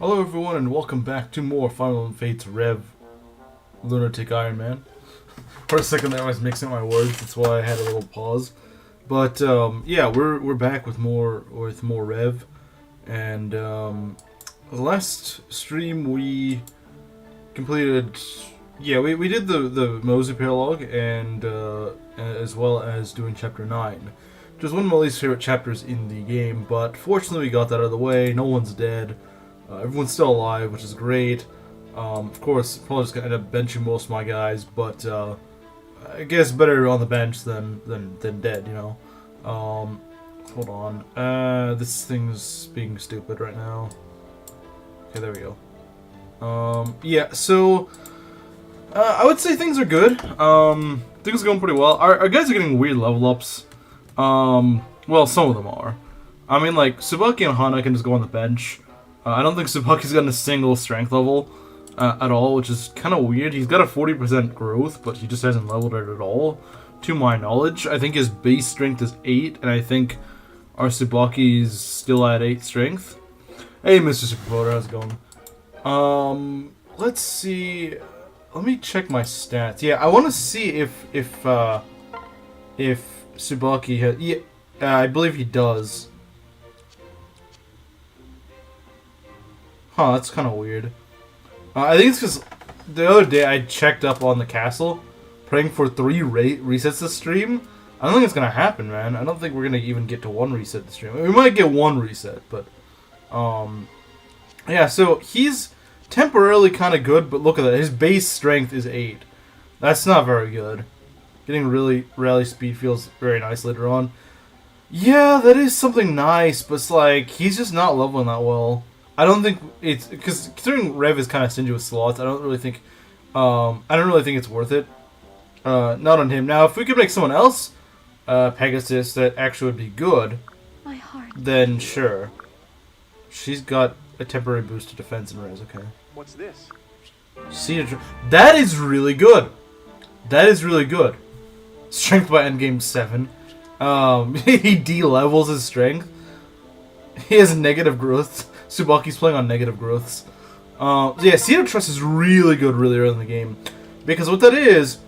Hello everyone and welcome back to more Final Fate's REV Lunatic Ironman. For a second there I was mixing my words, that's why I had a little pause. But yeah, we're back with more REV, and the last stream we completed, yeah, we did the Mosey Paralog, and as well as doing chapter 9, which was one of my least favorite chapters in the game, but fortunately we got that out of the way. No one's dead. Everyone's still alive, which is great. Of course, probably just gonna end up benching most of my guys, but I guess better on the bench than dead, you know. Hold on. This thing's being stupid right now. Okay, there we go. Yeah. So I would say things are good. Things are going pretty well. Our guys are getting weird level ups. Well, some of them are. I mean, like Tsubaki and Hana can just go on the bench. I don't think Tsubaki's gotten a single strength level at all, which is kind of weird. He's got a 40% growth, but he just hasn't leveled it at all, to my knowledge. I think his base strength is 8, and I think our Tsubaki's still at 8 strength. Hey, Mr. Supervoter, how's it going? Let's see. Let me check my stats. Yeah, I want to see if Tsubaki has. Yeah, I believe he does. Huh, that's kind of weird. I think it's because the other day I checked up on the castle, praying for 3 resets this stream. I don't think it's gonna happen, man. I don't think we're gonna even get to 1 reset this stream. We might get 1 reset, but yeah. So he's temporarily kind of good, but look at that. His base strength is 8. That's not very good. Getting really rally speed feels very nice later on. Yeah, that is something nice, but it's like he's just not leveling that well. I don't think it's because considering Rev is kind of stingy with slots. I don't really think it's worth it. Not on him. Now, if we could make someone else Pegasus that actually would be good, my heart. Then sure. She's got a temporary boost to defense and res. Okay. What's this? See, that is really good. That is really good. Strength by endgame 7. He de-levels his strength. He has negative growth. Tsubaki's playing on negative growths. Yeah, Seed of Trust is really good really early in the game. Because what that is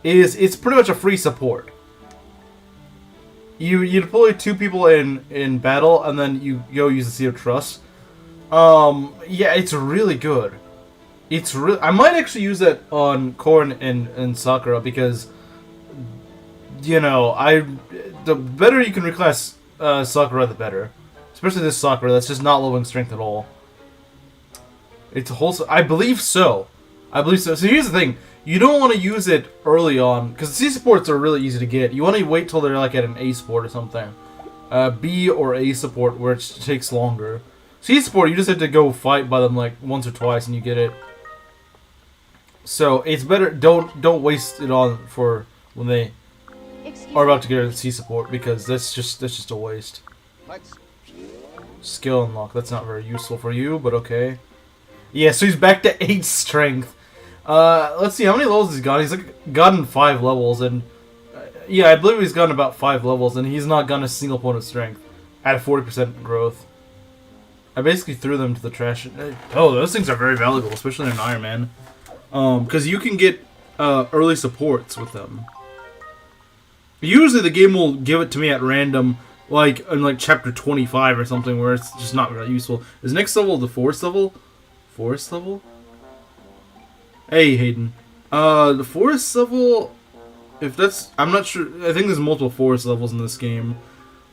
it's pretty much a free support. You deploy 2 people in battle, and then you go use the Seed of Trust. Yeah, it's really good. I might actually use it on Korn and Sakura, because, you know, the better you can reclass Sakura, the better. Especially this Sakura that's just not leveling strength at all. It's a whole. I believe so. So here's the thing: you don't want to use it early on, because C supports are really easy to get. You want to wait till they're like at an A support or something, B or A support, where it takes longer. C support, you just have to go fight by them like once or twice and you get it. So it's better. Don't waste it on for when they are about to get a C support, because that's just a waste. Skill unlock. That's not very useful for you, but okay. Yeah, so he's back to 8 strength. Let's see, how many levels he's got? He's like gotten 5 levels, and yeah, I believe he's gotten about 5 levels, and he's not gotten a single point of strength at a 40% growth. I basically threw them to the trash. Oh, those things are very valuable, especially in Iron Man. Because you can get early supports with them. Usually the game will give it to me at random, like in like chapter 25 or something, where it's just not really useful. Is next level the forest level? Forest level? Hey, Hayden. The forest level, if that's, I'm not sure. I think there's multiple forest levels in this game.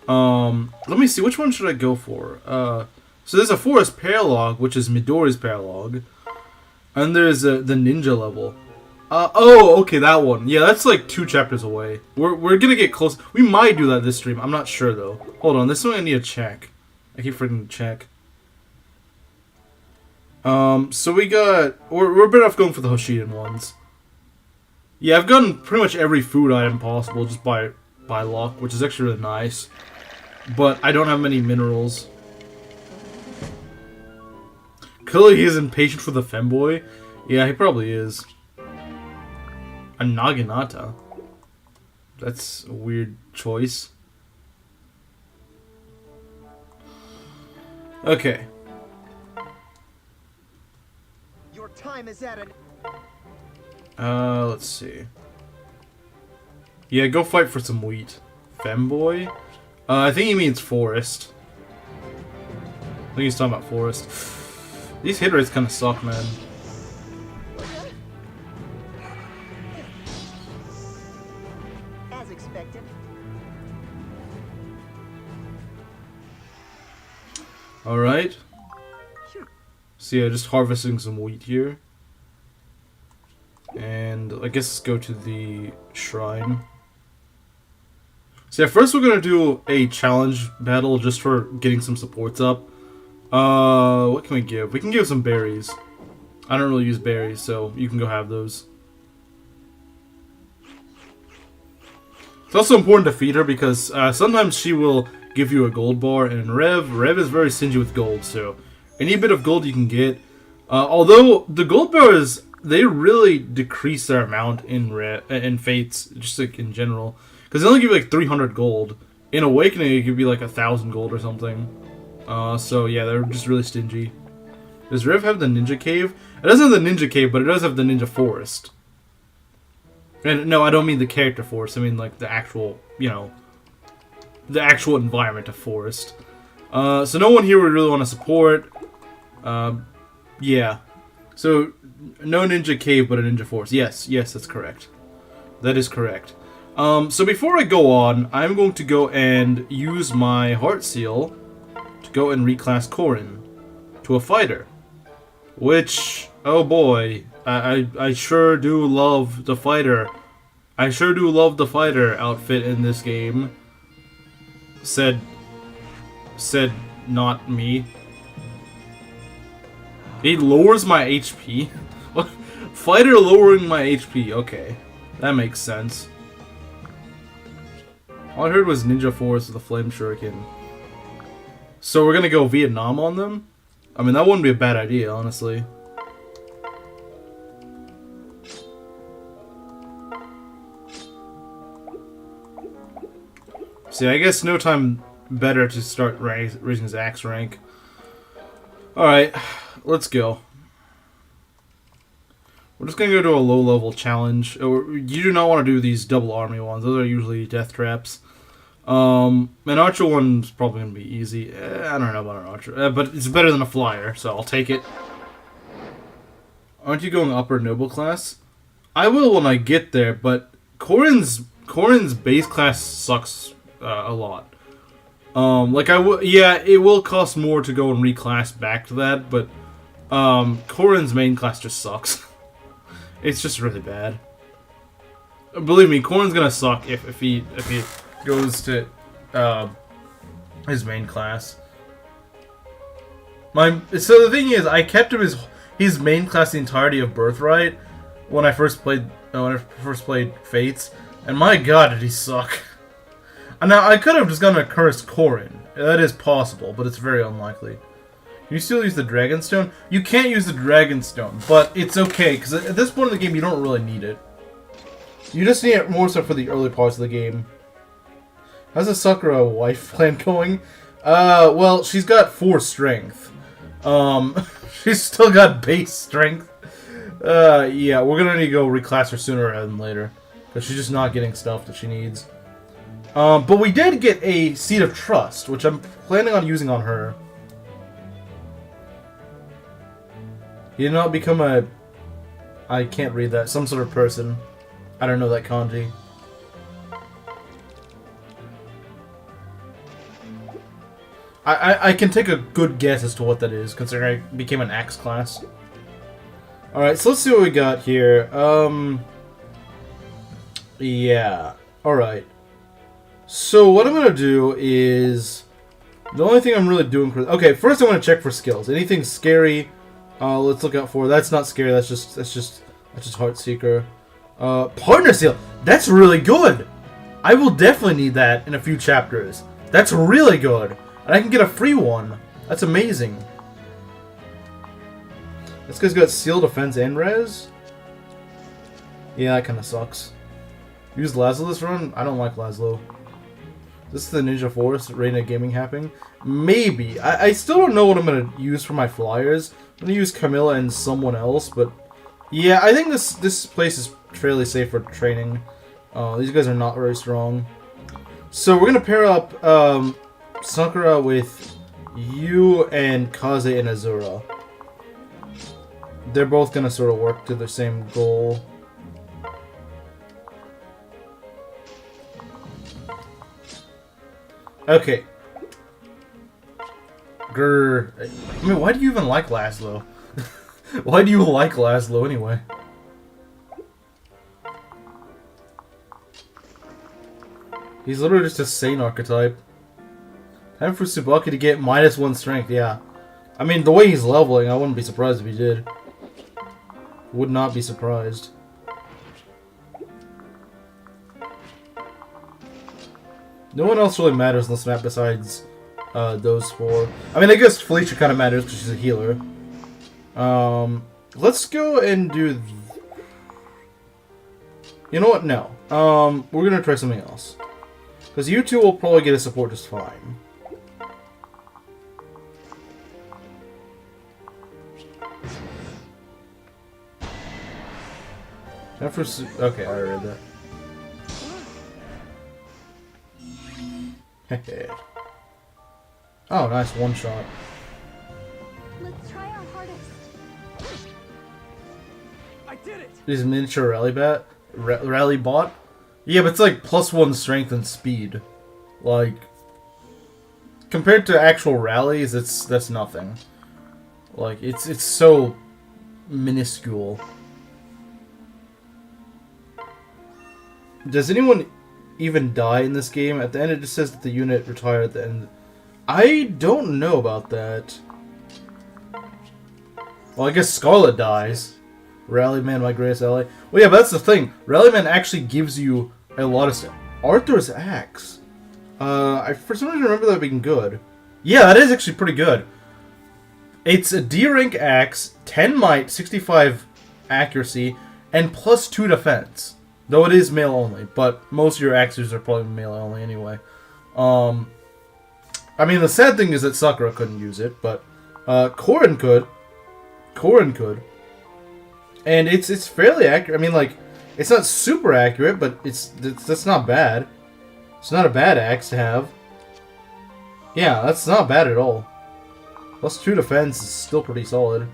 Let me see, which one should I go for? So there's a forest paralog, which is Midori's paralog, and there's the ninja level. Oh, okay, that one. Yeah, that's like 2 chapters away. We're gonna get close. We might do that this stream. I'm not sure though. Hold on, this one I need to check. I keep forgetting to check. So we're better off going for the Hoshidan ones. Yeah, I've gotten pretty much every food item possible just by luck, which is actually really nice. But I don't have many minerals. Clearly he's impatient for the femboy. Yeah, he probably is. A Naginata. That's a weird choice. Okay. time is at an... Let's see. Yeah, go fight for some wheat. Femboy? I think he means forest. I think he's talking about forest. These hit rates kind of suck, man. As expected. Alright. So yeah, just harvesting some wheat here. And I guess let's go to the shrine. So yeah, first we're gonna do a challenge battle just for getting some supports up. What can we give? We can give some berries. I don't really use berries, so you can go have those. It's also important to feed her because sometimes she will give you a gold bar, and Rev is very stingy with gold, so any bit of gold you can get. Although the gold bars, they really decrease their amount in Fates, just like in general. Because they only give you like 300 gold. In Awakening, it could be like 1,000 gold or something. So yeah, they're just really stingy. Does Rev have the Ninja Cave? It doesn't have the Ninja Cave, but it does have the Ninja Forest. And no, I don't mean the character forest. I mean like the actual, you know, the actual environment of forest. So no one here would really want to support. Yeah. So no Ninja Cave, but a Ninja Forest. Yes, that's correct. That is correct. So before I go on, I'm going to go and use my Heart Seal to go and reclass Corrin to a fighter. Which, oh boy, I sure do love the fighter. I sure do love the fighter outfit in this game. Said not me. It lowers my HP? What? Fighter lowering my HP, okay. That makes sense. All I heard was Ninja Force with a Flame Shuriken. So we're gonna go Vietnam on them? I mean, that wouldn't be a bad idea, honestly. See, I guess no time better to start raising his axe rank. Alright, let's go. We're just gonna go to a low-level challenge. You do not want to do these double army ones. Those are usually death traps. An archer one's probably gonna be easy. I don't know about an archer, but it's better than a flyer, so I'll take it. Aren't you going upper noble class? I will when I get there, but Corrin's base class sucks a lot. Yeah, it will cost more to go and reclass back to that, but Corrin's main class just sucks. It's just really bad. Believe me, Corrin's gonna suck if he goes to his main class. So the thing is, I kept him his main class the entirety of Birthright when I first played Fates, and my god, did he suck! Now I could have just gone to curse Corrin. That is possible, but it's very unlikely. Can you still use the Dragonstone? You can't use the Dragonstone, but it's okay, because at this point in the game, you don't really need it. You just need it more so for the early parts of the game. How's the Sakura wife plan going? Well, she's got 4 strength. She's still got base strength. Yeah, we're gonna need to go reclass her sooner rather than later. Because she's just not getting stuff that she needs. But we did get a Seed of Trust, which I'm planning on using on her. You did not become a... I can't read that. Some sort of person. I don't know that kanji. I can take a good guess as to what that is, considering I became an axe class. Alright, so let's see what we got here. Yeah. Alright. So what I'm going to do is... The only thing I'm really doing for... Okay, first I want to check for skills. Anything scary... let's look out for. That's not scary. That's just Heartseeker. Partner seal. That's really good. I will definitely need that in a few chapters. That's really good, and I can get a free one. That's amazing. This guy's got seal defense and res. Yeah, that kind of sucks. Use Laszlo this run. I don't like Laszlo. This is the Ninja Forest Reina Gaming happening. Maybe. I still don't know what I'm gonna use for my flyers. I'm gonna use Camilla and someone else, but Yeah, I think this place is fairly safe for training. These guys are not very strong. So we're gonna pair up Sakura with you and Kaze and Azura. They're both gonna sort of work to the same goal. Okay. Grr. I mean, why do you even like Laszlo? Why do you like Laszlo anyway? He's literally just a sane archetype. Time for Tsubaki to get -1 strength, yeah. I mean, the way he's leveling, I wouldn't be surprised if he did. Would not be surprised. No one else really matters on this map besides those four. I mean, I guess Felicia kind of matters because she's a healer. Let's go and do... You know what? No. We're gonna try something else. Because you two will probably get a support just fine. Okay, I read that. Oh, nice one shot. Let's try our hardest. I did it. These miniature rally bot. Yeah, but it's like +1 strength and speed. Like, compared to actual rallies, that's nothing. Like, it's so minuscule. Does anyone even die in this game? At the end, it just says that the unit retired at the end. I don't know about that. Well, I guess Scarlet dies. Rallyman, my greatest ally. Well, yeah, but that's the thing. Rallyman actually gives you a lot of stuff. Arthur's axe. I for some reason remember that being good. Yeah, that is actually pretty good. It's a D rank axe, 10 might, 65 accuracy, and +2 defense. Though it is male only, but most of your axes are probably male only anyway. I mean, the sad thing is that Sakura couldn't use it, but Korin could. Korin could. And it's fairly accurate. I mean, like, it's not super accurate, but that's not bad. It's not a bad axe to have. Yeah, that's not bad at all. +2 defense is still pretty solid.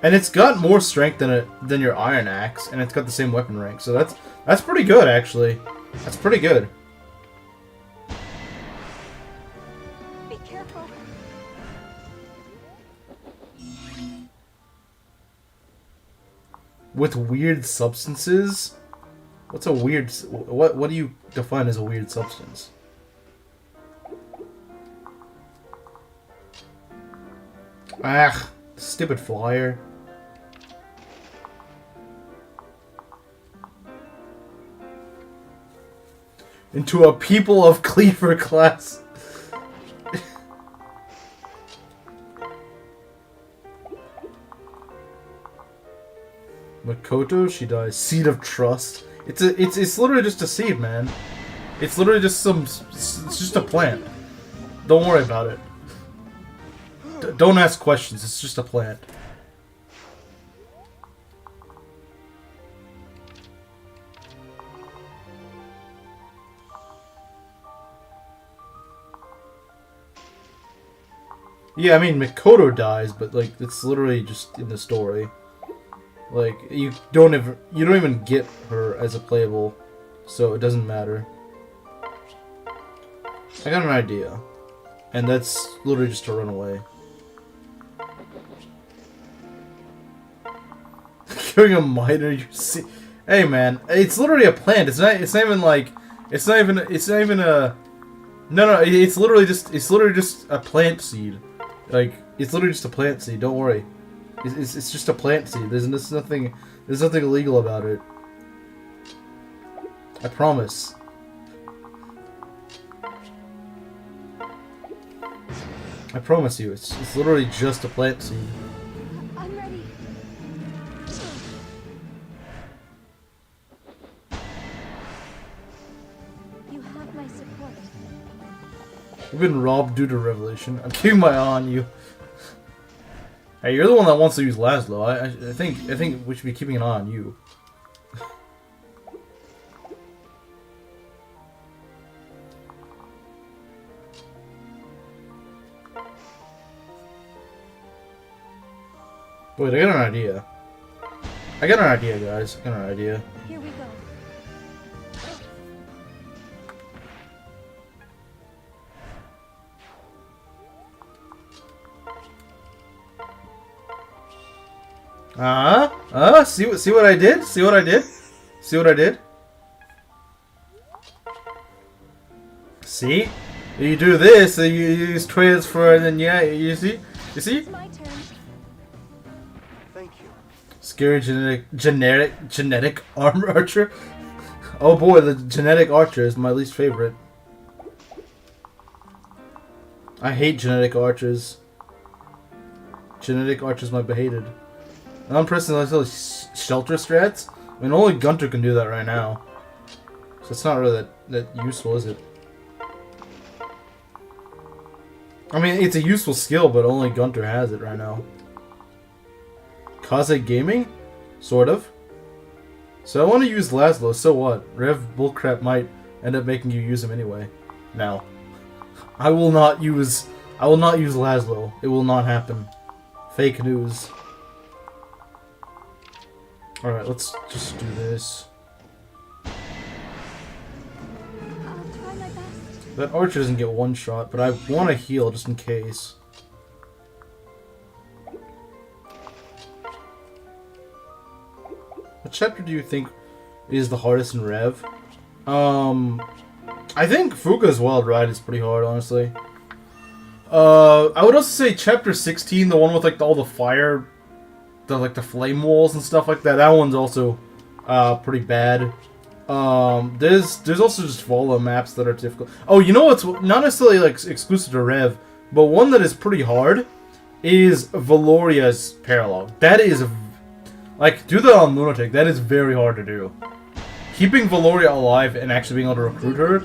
And it's got more strength than your iron axe, and it's got the same weapon rank, so that's pretty good actually. That's pretty good. Be careful. With weird substances? What's a weird... What do you define as a weird substance? Ah, stupid flyer. Into a people of Cleaver class. Makoto, she dies. Seed of trust. It's literally just a seed, man. It's literally just it's just a plant. Don't worry about it. Don't ask questions. It's just a plant. Yeah, I mean, Makoto dies, but like it's literally just in the story. Like you don't even get her as a playable, so it doesn't matter. I got an idea, and that's literally just to run away. Killing a miner, you see? Hey man, it's literally a plant. It's not even a. No, it's literally just a plant seed. Like, it's literally just a plant seed. Don't worry. It's just a plant seed. There's nothing illegal about it. I promise. I promise you, it's literally just a plant seed. I'm ready. You have my support. You've been robbed due to revelation. I'm keeping my eye on you. Hey, you're the one that wants to use Laszlo. I think we should be keeping an eye on you. Wait, I got an idea. I got an idea, guys. I got an idea. Here we go. See what I did? See what I did? See what I did? See? You do this, and you use transfer, and then yeah, you see? You see? It's my turn. Thank you. Scary genetic armor archer. Oh boy, the genetic archer is my least favorite. I hate genetic archers. Genetic archers might be hated. I'm pressing like those shelter strats. I mean, only Gunter can do that right now, so it's not really that useful, is it? I mean, it's a useful skill, but only Gunter has it right now. Kaze Gaming? Sort of. So I want to use Laszlo, so what? Rev Bullcrap might end up making you use him anyway. Now. I will not use Laszlo. It will not happen. Fake news. Alright, let's just do this. I'll try my best. That archer doesn't get one shot, but I want to heal just in case. What chapter do you think is the hardest in Rev? I think Fuka's Wild Ride is pretty hard, honestly. I would also say chapter 16, the one with like all the fire, the flame walls and stuff like that. That one's also pretty bad. There's also just follow maps that are difficult. Oh, you know what's not necessarily like exclusive to Rev, but one that is pretty hard is Valoria's Paralog. That is like, do that on Lunatic. That is very hard to do. Keeping Valoria alive and actually being able to recruit her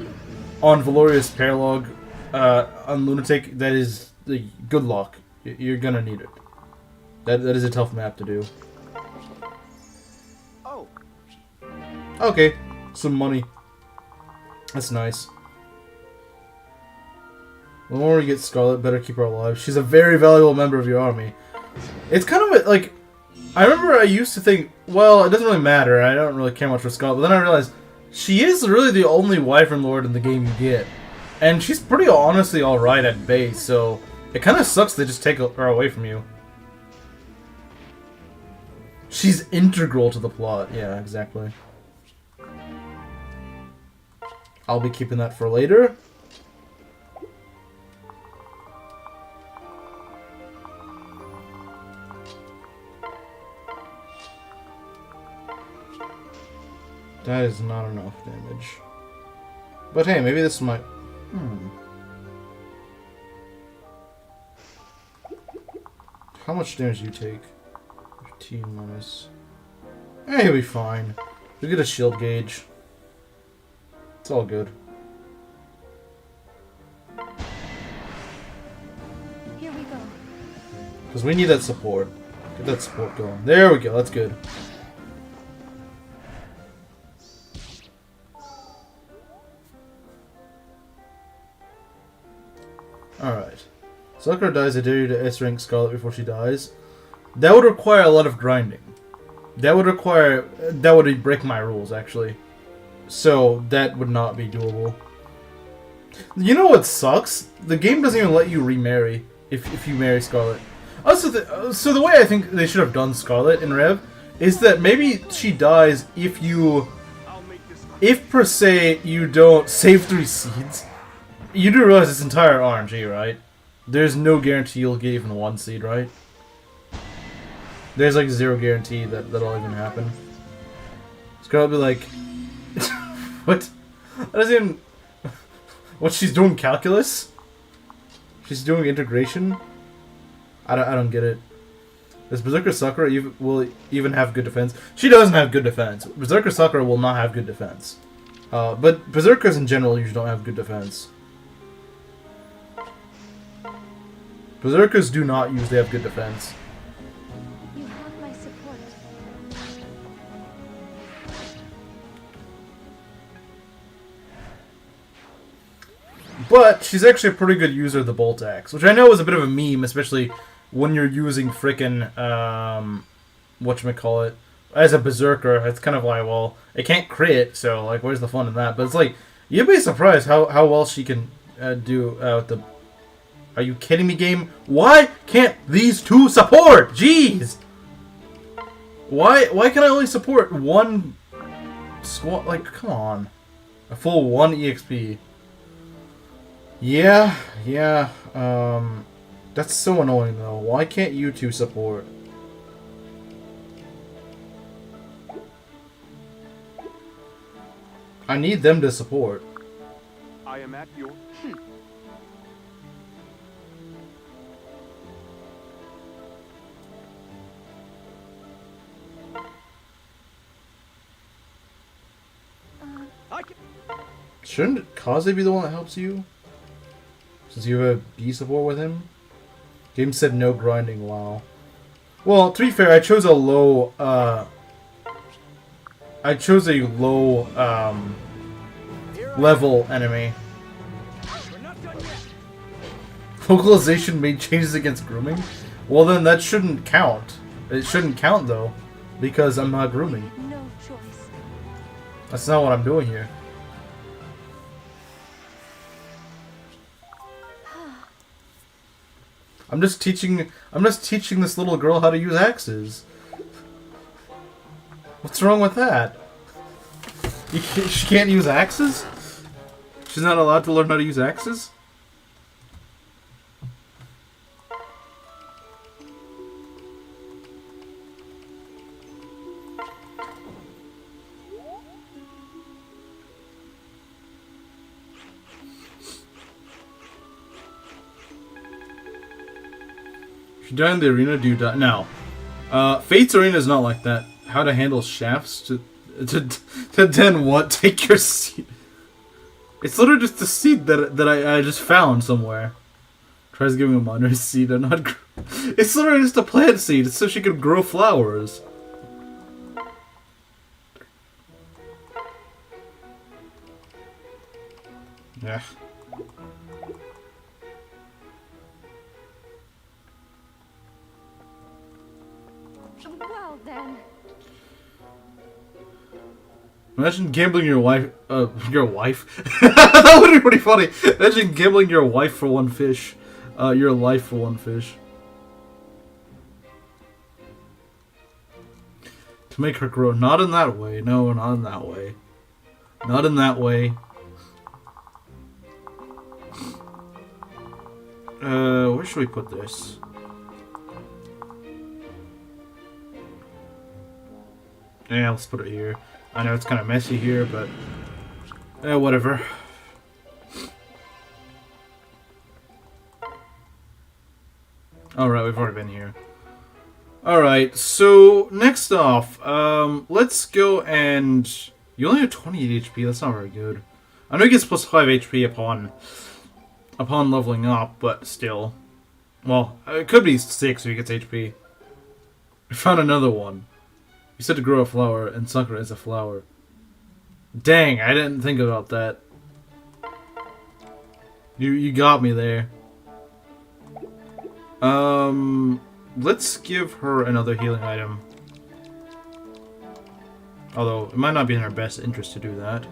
on Valoria's Paralog on Lunatic, that is good luck. You're gonna need it. That is a tough map to do. Oh. Okay, some money. That's nice. The more we get Scarlet, better keep her alive. She's a very valuable member of your army. It's kind of like, I remember I used to think, well, it doesn't really matter. I don't really care much for Scarlet, but then I realized she is really the only Wyvern Lord in the game you get. And she's pretty honestly alright at base, so it kind of sucks they just take her away from you. She's integral to the plot. Yeah, exactly. I'll be keeping that for later. That is not enough damage. But hey, maybe this might... How much damage do you take? 15 minus... Eh, he'll be fine. You'll get a shield gauge. It's all good. Here we go. Because we need that support. Get that support going. There we go, that's good. Alright. Sakura dies, I dare you to S-rank Scarlet before she dies. That would require a lot of grinding. That would break my rules, actually. So, that would not be doable. You know what sucks? The game doesn't even let you remarry if you marry Scarlet. Also, so the way I think they should have done Scarlet in Rev is that maybe she dies if per se you don't save 3 seeds. You do realize it's entire RNG, right? There's no guarantee you'll get even 1 seed, right? There's like 0 guarantee that'll even happen. Scarlet will be like, what? That doesn't even... What, she's doing calculus? She's doing integration? I don't get it. Does Berserker Sakura will even have good defense? She doesn't have good defense. Berserker Sakura will not have good defense. But Berserkers in general usually don't have good defense. Berserkers do not usually have good defense. But she's actually a pretty good user of the bolt axe, which I know is a bit of a meme, especially when you're using frickin' whatchamacallit, as a berserker. It's kind of like, well, it can't crit, so like, where's the fun in that? But it's like, you'd be surprised how well she can do with the. Are you kidding me, game? Why can't these two support? Jeez. Why can I only support one squad? Like, come on, a full 1 EXP. Yeah. That's so annoying though. Why can't you two support? I need them to support. I am at your... Shouldn't Kaze be the one that helps you? Since you have a B support with him? Game said no grinding, wow. Well, to be fair, I chose a low, level enemy. Vocalization made changes against grooming? Well then that shouldn't count. It shouldn't count though, because I'm not grooming. No choice. That's not what I'm doing here. I'm just teaching this little girl how to use axes. What's wrong with that? She can't use axes? She's not allowed to learn how to use axes? If you die in the arena, do you die? No. Fate's arena is not like that. How to handle shafts to then what? Take your seat. It's literally just a seed that I just found somewhere. Tries giving a minor seed. I'm not. It's literally just a plant seed. It's so she can grow flowers. Yeah. Well then. Imagine gambling your wife. That would be pretty funny. Imagine gambling your wife for one fish. Your life for one fish. To make her grow. Not in that way. No, not in that way. Not in that way. Where should we put this? Yeah, let's put it here. I know it's kind of messy here, but whatever. Alright, we've already been here. Alright, so next off, let's go and... You only have 28 HP, that's not very good. I know he gets plus 5 HP upon leveling up, but still. Well, it could be 6 if he gets HP. We found another one. You said to grow a flower, and Sakura is a flower. Dang, I didn't think about that. You got me there. Let's give her another healing item. Although, it might not be in her best interest to do that.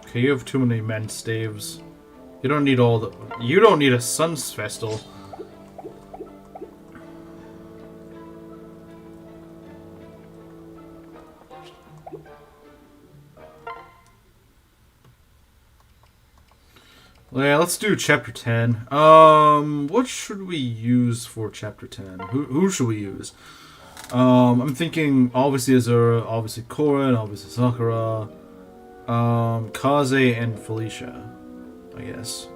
Okay, you have too many men staves. You don't need all the... You don't need a sun's festal. Yeah, let's do chapter 10. What should we use for chapter 10? Who should we use? I'm thinking obviously Azura, obviously Korra, obviously Sakura. Kaze and Felicia, I guess.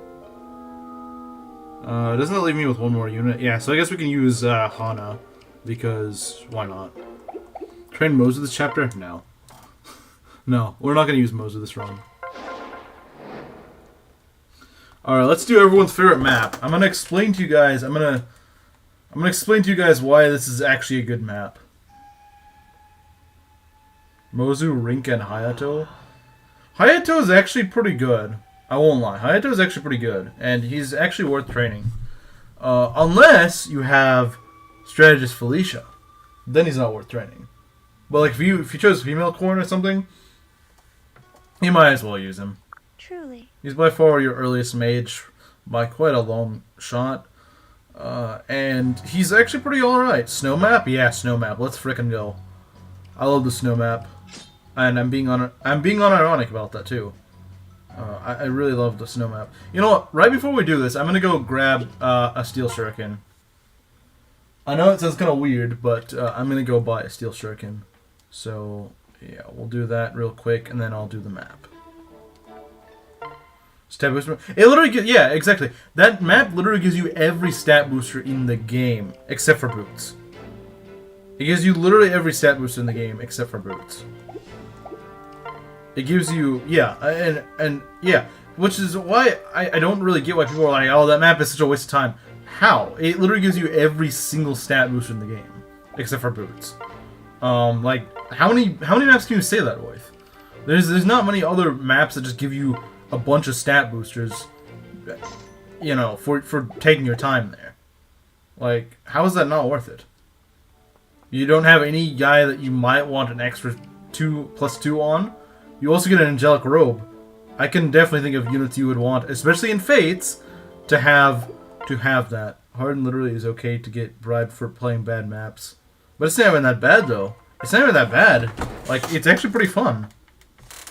Doesn't that leave me with one more unit? Yeah, so I guess we can use Hana, because why not? Train Mozu this chapter? No. No, we're not going to use Mozu this run. All right, let's do everyone's favorite map. I'm gonna explain to you guys. I'm gonna explain to you guys why this is actually a good map. Mozu, Rink, and Hayato. Hayato is actually pretty good. I won't lie. Hayato is actually pretty good, and he's actually worth training. Unless you have Strategist Felicia, then he's not worth training. But like if you chose female corn or something, you might as well use him. Truly. He's by far your earliest mage by quite a long shot. And he's actually pretty alright. Snow map? Yeah, snow map. Let's frickin' go. I love the snow map. And I'm being unironic about that too. I really love the snow map. You know what? Right before we do this, I'm gonna go grab a steel shuriken. I know it sounds kind of weird, but I'm gonna go buy a steel shuriken. So yeah, we'll do that real quick, and then I'll do the map. Stat booster. It literally gives, yeah, exactly. That map literally gives you every stat booster in the game, except for boots. It gives you literally every stat booster in the game, except for boots. It gives you, yeah, and yeah, which is why I don't really get why people are like, oh, that map is such a waste of time. How? It literally gives you every single stat booster in the game, except for boots. Like, how many maps can you say that with? There's not many other maps that just give you a bunch of stat boosters, you know, for taking your time there. Like, how is that not worth it? You don't have any guy that you might want an extra 2+2 on. You also get an angelic robe. I can definitely think of units you would want, especially in Fates, to have that. Harden literally is okay to get bribed for playing bad maps. But it's not even that bad, though. It's not even that bad. Like, it's actually pretty fun.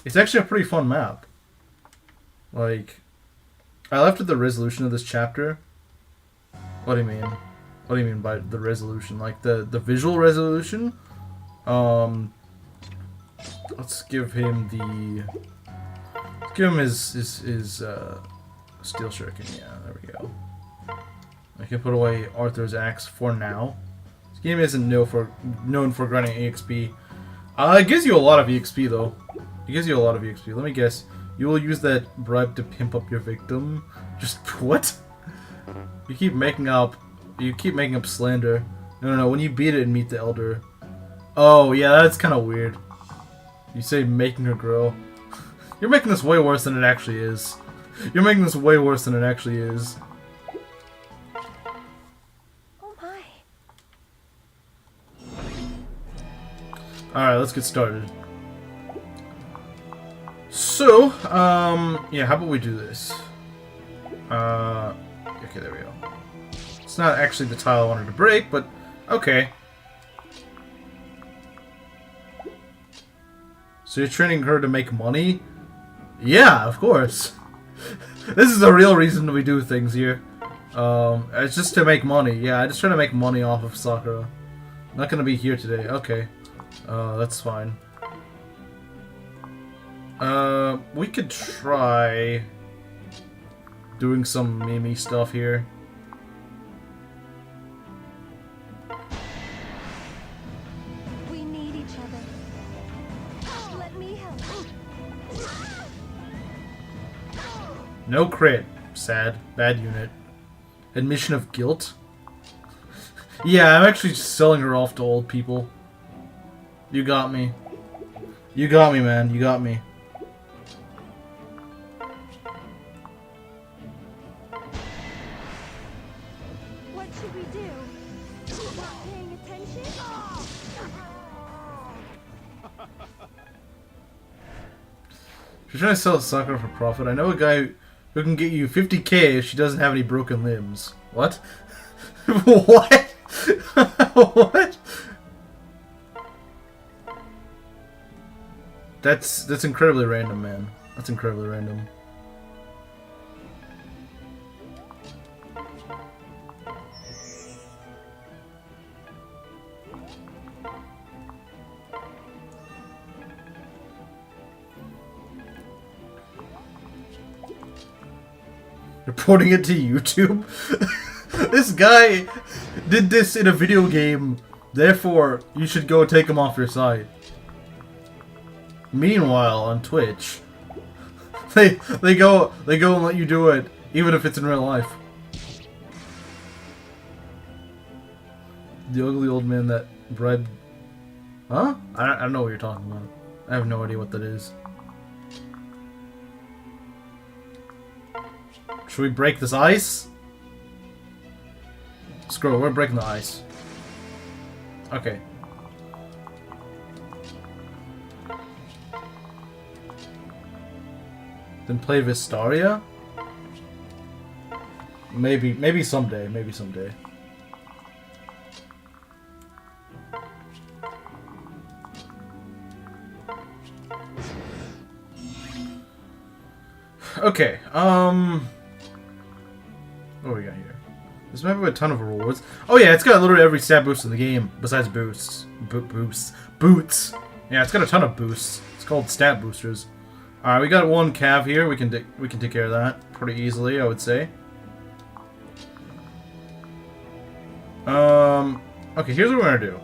It's actually a pretty fun map. Like, I left at the resolution of this chapter. What do you mean? What do you mean by the resolution? Like, the visual resolution? Let's give him the... Let's give him his steel shuriken. Yeah, there we go. I can put away Arthur's axe for now. This game isn't known for grinding EXP. It gives you a lot of EXP though. It gives you a lot of EXP. Let me guess. You will use that bribe to pimp up your victim. Just what? You keep making up slander. No. When you beat it and meet the elder. Oh yeah, that's kind of weird. You say making her grow. You're making this way worse than it actually is. You're making this way worse than it actually is. Oh my. Alright, let's get started. So, yeah, how about we do this? Okay, there we go. It's not actually the tile I wanted to break, but okay. So you're training her to make money? Yeah, of course. This is the real reason we do things here. It's just to make money. Yeah, I just try to make money off of Sakura. Not gonna be here today. Okay. That's fine. We could try doing some Mimi stuff here. We need each other. Let me help. No crit. Sad. Bad unit. Admission of guilt? Yeah, I'm actually just selling her off to old people. You got me. You got me, man. You got me. What should we do? Not paying attention? If you're trying to sell Sakura for profit, I know a guy who can get you 50k if she doesn't have any broken limbs. What? What? What? That's incredibly random, man. That's incredibly random. Reporting it to YouTube? This guy did this in a video game, therefore you should go take him off your site. Meanwhile, on Twitch, they go and let you do it even if it's in real life. The ugly old man that bribed... Huh? I don't know what you're talking about. I have no idea what that is. Should we break this ice? Screw it, we're breaking the ice. Okay. Then play Vistaria? Maybe someday, maybe someday. Okay, what do we got here? This map with a ton of rewards. Oh yeah, it's got literally every stat boost in the game, besides boosts. Boots. Yeah, it's got a ton of boosts. It's called stat boosters. Alright, we got one cav here. We can take care of that pretty easily, I would say. Okay, here's what we're gonna do.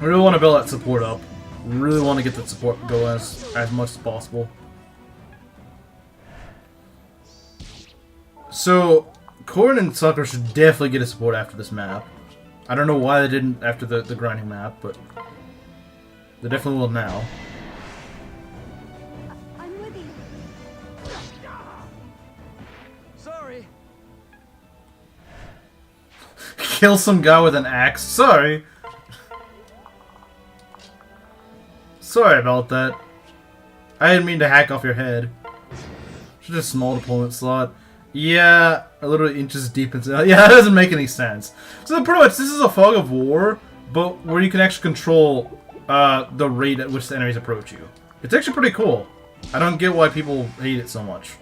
I really want to build that support up. Really want to get that support go as much as possible. So, Corn and Sucker should definitely get a support after this map. I don't know why they didn't after the grinding map, but they definitely will now. I'm with you. Sorry. Kill some guy with an axe. Sorry. Sorry about that. I didn't mean to hack off your head. Just a small deployment slot. Yeah, literally inches deep into... Yeah, that doesn't make any sense. So pretty much, this is a fog of war, but where you can actually control the rate at which the enemies approach you. It's actually pretty cool. I don't get why people hate it so much.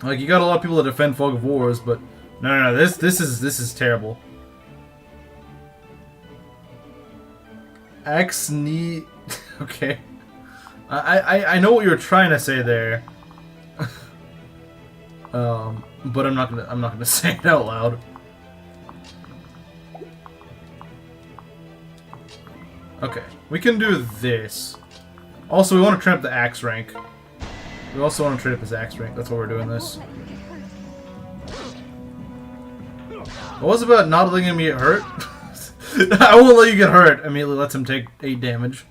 Like, you got a lot of people that defend fog of wars, but no, this is terrible. Axe knee... Okay. I know what you were trying to say there. But I'm not gonna say it out loud. Okay, we can do this. Also, we want to train up the axe rank. We also want to train up his axe rank. That's why we're doing this. What was about not letting him get hurt? I won't let you get hurt. Immediately lets him take 8 damage.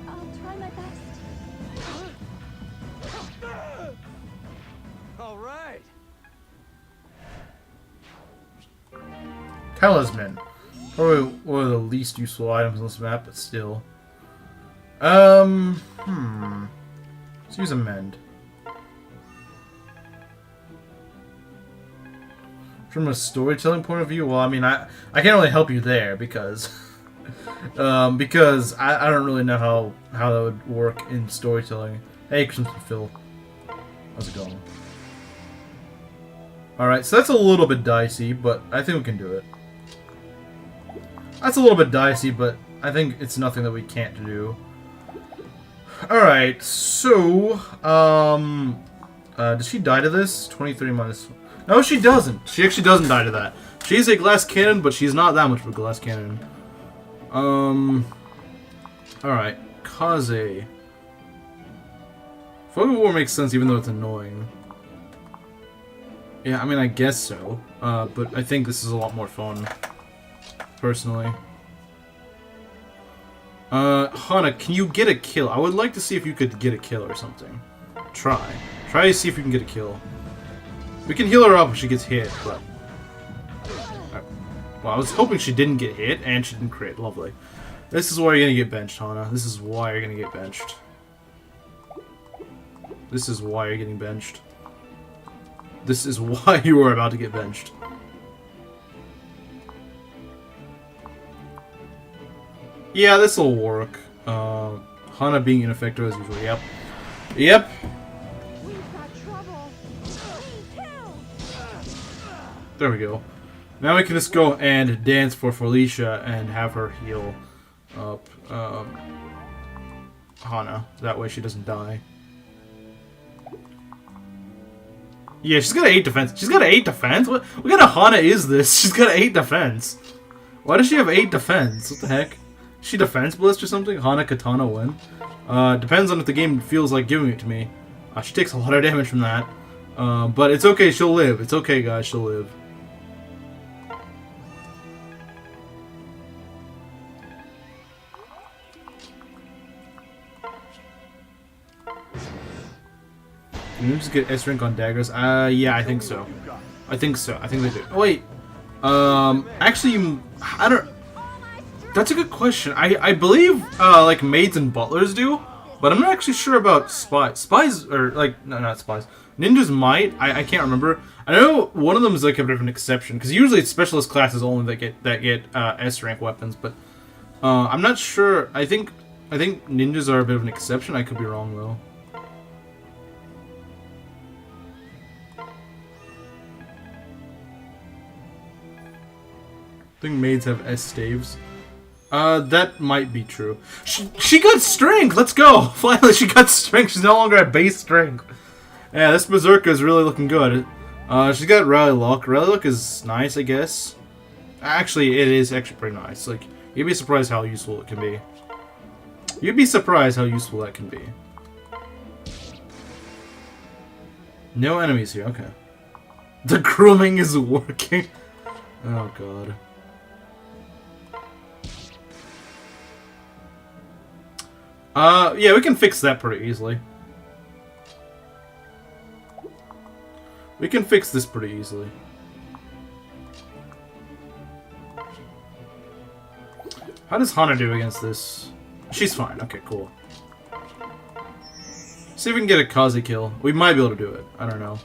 I'll try my best. All right. Talisman. Probably one of the least useful items on this map, but still. Let's use a mend. From a storytelling point of view, well, I mean, I can't really help you there because because I don't really know how that would work in storytelling. Hey, Crimson Phil, how's it going? All right, so that's a little bit dicey, but I think we can do it. That's a little bit dicey, but I think it's nothing that we can't do. Alright, so, does she die to this? 23 minus... No, she doesn't. She actually doesn't die to that. She's a glass cannon, but she's not that much of a glass cannon. Alright, Kaze. Fog of War makes sense even though it's annoying. Yeah, I mean, I guess so. But I think this is a lot more fun. Personally. Hana, can you get a kill? I would like to see if you could get a kill or something. Try to see if you can get a kill. We can heal her up if she gets hit, but... Well, I was hoping she didn't get hit, and she didn't crit. Lovely. This is why you're gonna get benched, Hana. This is why you're gonna get benched. This is why you're getting benched. This is why you are about to get benched. Yeah, this will work. Hana being ineffective as usual. Yep. Yep. We've got trouble. There we go. Now we can just go and dance for Felicia and have her heal up Hana. That way she doesn't die. Yeah, she's got an 8 defense. She's got an 8 defense? What kind of Hana is this? She's got an 8 defense. Why does she have 8 defense? What the heck? Is she defense blitz or something? Hana Katana win? Depends on if the game feels like giving it to me. She takes a lot of damage from that. But it's okay, she'll live. It's okay, guys, she'll live. Can you just get S rank on daggers? Yeah, I think so. I think so. I think they do. Oh, wait. Actually, I don't... That's a good question. I believe, like, maids and butlers do, but I'm not actually sure about spies. Spies, or, like, no, not spies. Ninjas might. I can't remember. I know one of them is, like, a bit of an exception, because usually it's specialist classes only that get S rank weapons, but, I'm not sure. I think ninjas are a bit of an exception. I could be wrong, though. I think maids have S staves. That might be true. She got strength! Let's go! Finally, she got strength. She's no longer at base strength. Yeah, this Berserker is really looking good. She's got Rally Luck. Rally Luck is nice, I guess. Actually, it is actually pretty nice. Like, you'd be surprised how useful it can be. You'd be surprised how useful that can be. No enemies here, okay. The grooming is working. Oh, God. Yeah, we can fix that pretty easily. We can fix this pretty easily. How does Hana do against this? She's fine. Okay, cool. See if we can get a Kaze kill. We might be able to do it. I don't know.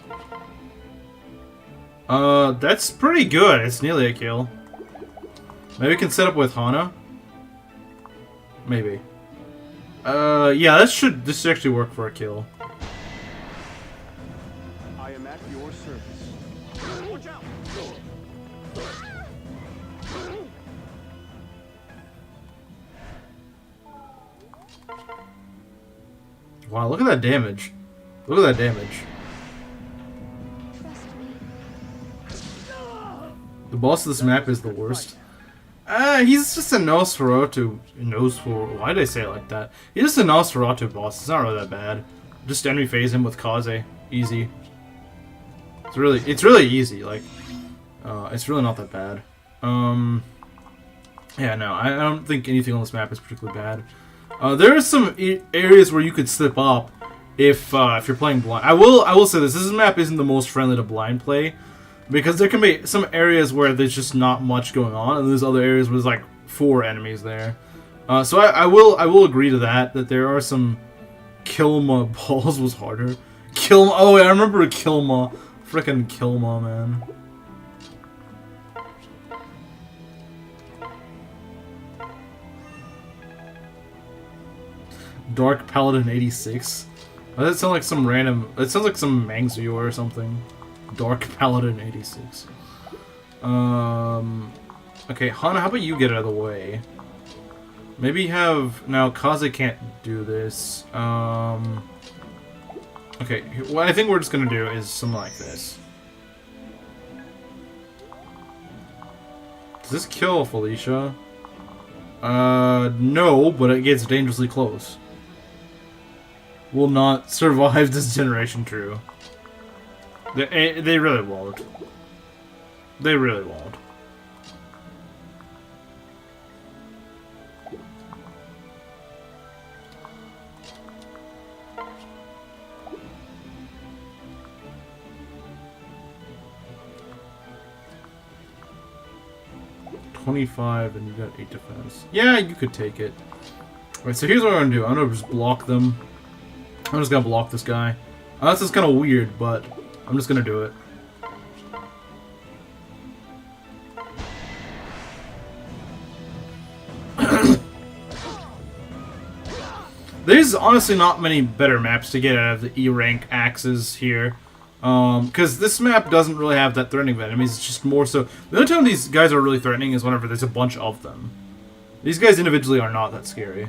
That's pretty good. It's nearly a kill. Maybe we can set up with Hana. Maybe. Yeah, this should actually work for a kill. I am at your service. Watch out! Wow, look at that damage. Look at that damage. Trust me. The boss of this map is the worst. He's just a Nosferatu. Why did I say it like that? He's just a Nosferatu boss. It's not really that bad. Just enemy phase him with Kaze. Easy. It's really easy. Like, it's really not that bad. Yeah, no, I don't think anything on this map is particularly bad. There are some areas where you could slip up if you're playing blind. I will say this map isn't the most friendly to blind play. Because there can be some areas where there's just not much going on, and there's other areas where there's like 4 enemies there. So I will agree to that there are some Kilma balls was harder. Kilma, oh yeah, I remember Kilma, frickin' Kilma, man. Dark Paladin 86. Does that sound like some random? It sounds like some Mangzio or something. Dark Paladin 86. Okay, Hana, how about you get out of the way? Maybe have... Now, Kaze can't do this. Okay, what I think we're just gonna do is something like this. Does this kill Felicia? No, but it gets dangerously close. Will not survive this generation, true. They really won't. They really won't. $25 and you got 8 defense. Yeah, you could take it. Alright, so here's what I'm gonna do. I'm gonna just block them. I'm just gonna block this guy. This is kind of weird, but I'm just gonna do it. There's honestly not many better maps to get out of the E rank axes here. Because this map doesn't really have that threatening of enemies, it's just more so... The only time these guys are really threatening is whenever there's a bunch of them. These guys individually are not that scary.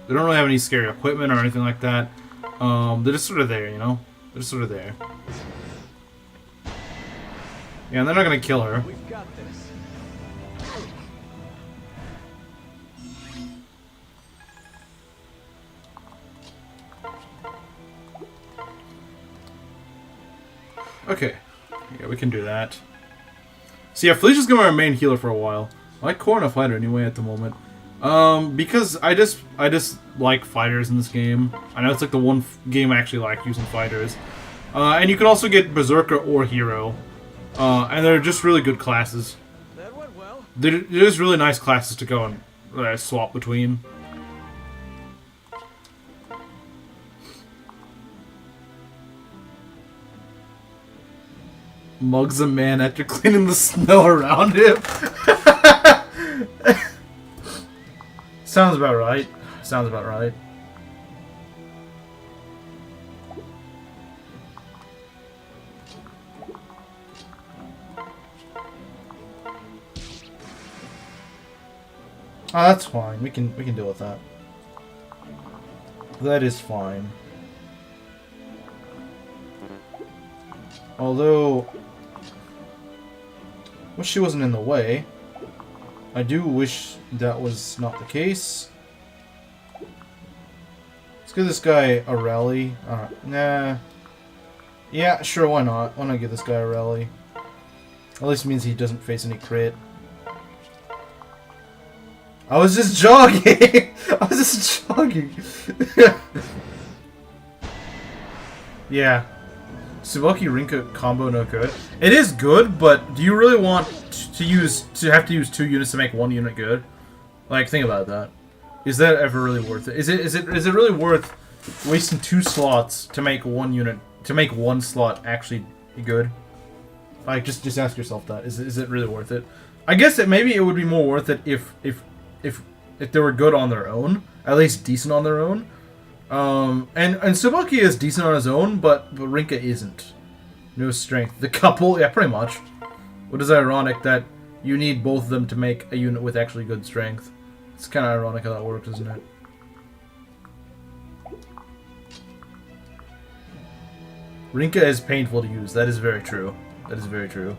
They don't really have any scary equipment or anything like that. They're just sort of there, you know? They're just sort of there. Yeah, and they're not gonna kill her. We've got this. Okay. Yeah, we can do that. So yeah, Felicia's gonna be our main healer for a while. I like Corona Fighter anyway at the moment. Because I just like fighters in this game. I know it's like the one game I actually like using fighters. And you can also get Berserker or Hero. And they're just really good classes. That went well. They're just really nice classes to go and swap between. Mugs a man after cleaning the snow around him. Sounds about right. Sounds about right. Oh, that's fine. We can deal with that. That is fine. Although, wish she wasn't in the way. I do wish that was not the case. Let's give this guy a rally. Nah. Yeah, sure, why not? Why not give this guy a rally? At least it means he doesn't face any crit. I was just jogging! I was just jogging! Yeah. Tsubaki Rinka combo no good. It is good, but do you really want to have to use 2 units to make 1 unit good? Like, think about that. Is that ever really worth it? Is it really worth wasting 2 slots to make 1 unit, to make 1 slot actually good? Like, just ask yourself that. Is it really worth it? I guess that maybe it would be more worth it if they were good on their own, at least decent on their own. And Tsubaki is decent on his own, but Rinka isn't. No strength. The couple, yeah, pretty much. What is ironic that you need both of them to make a unit with actually good strength. It's kind of ironic how that works, isn't it? Rinka is painful to use. That is very true. That is very true.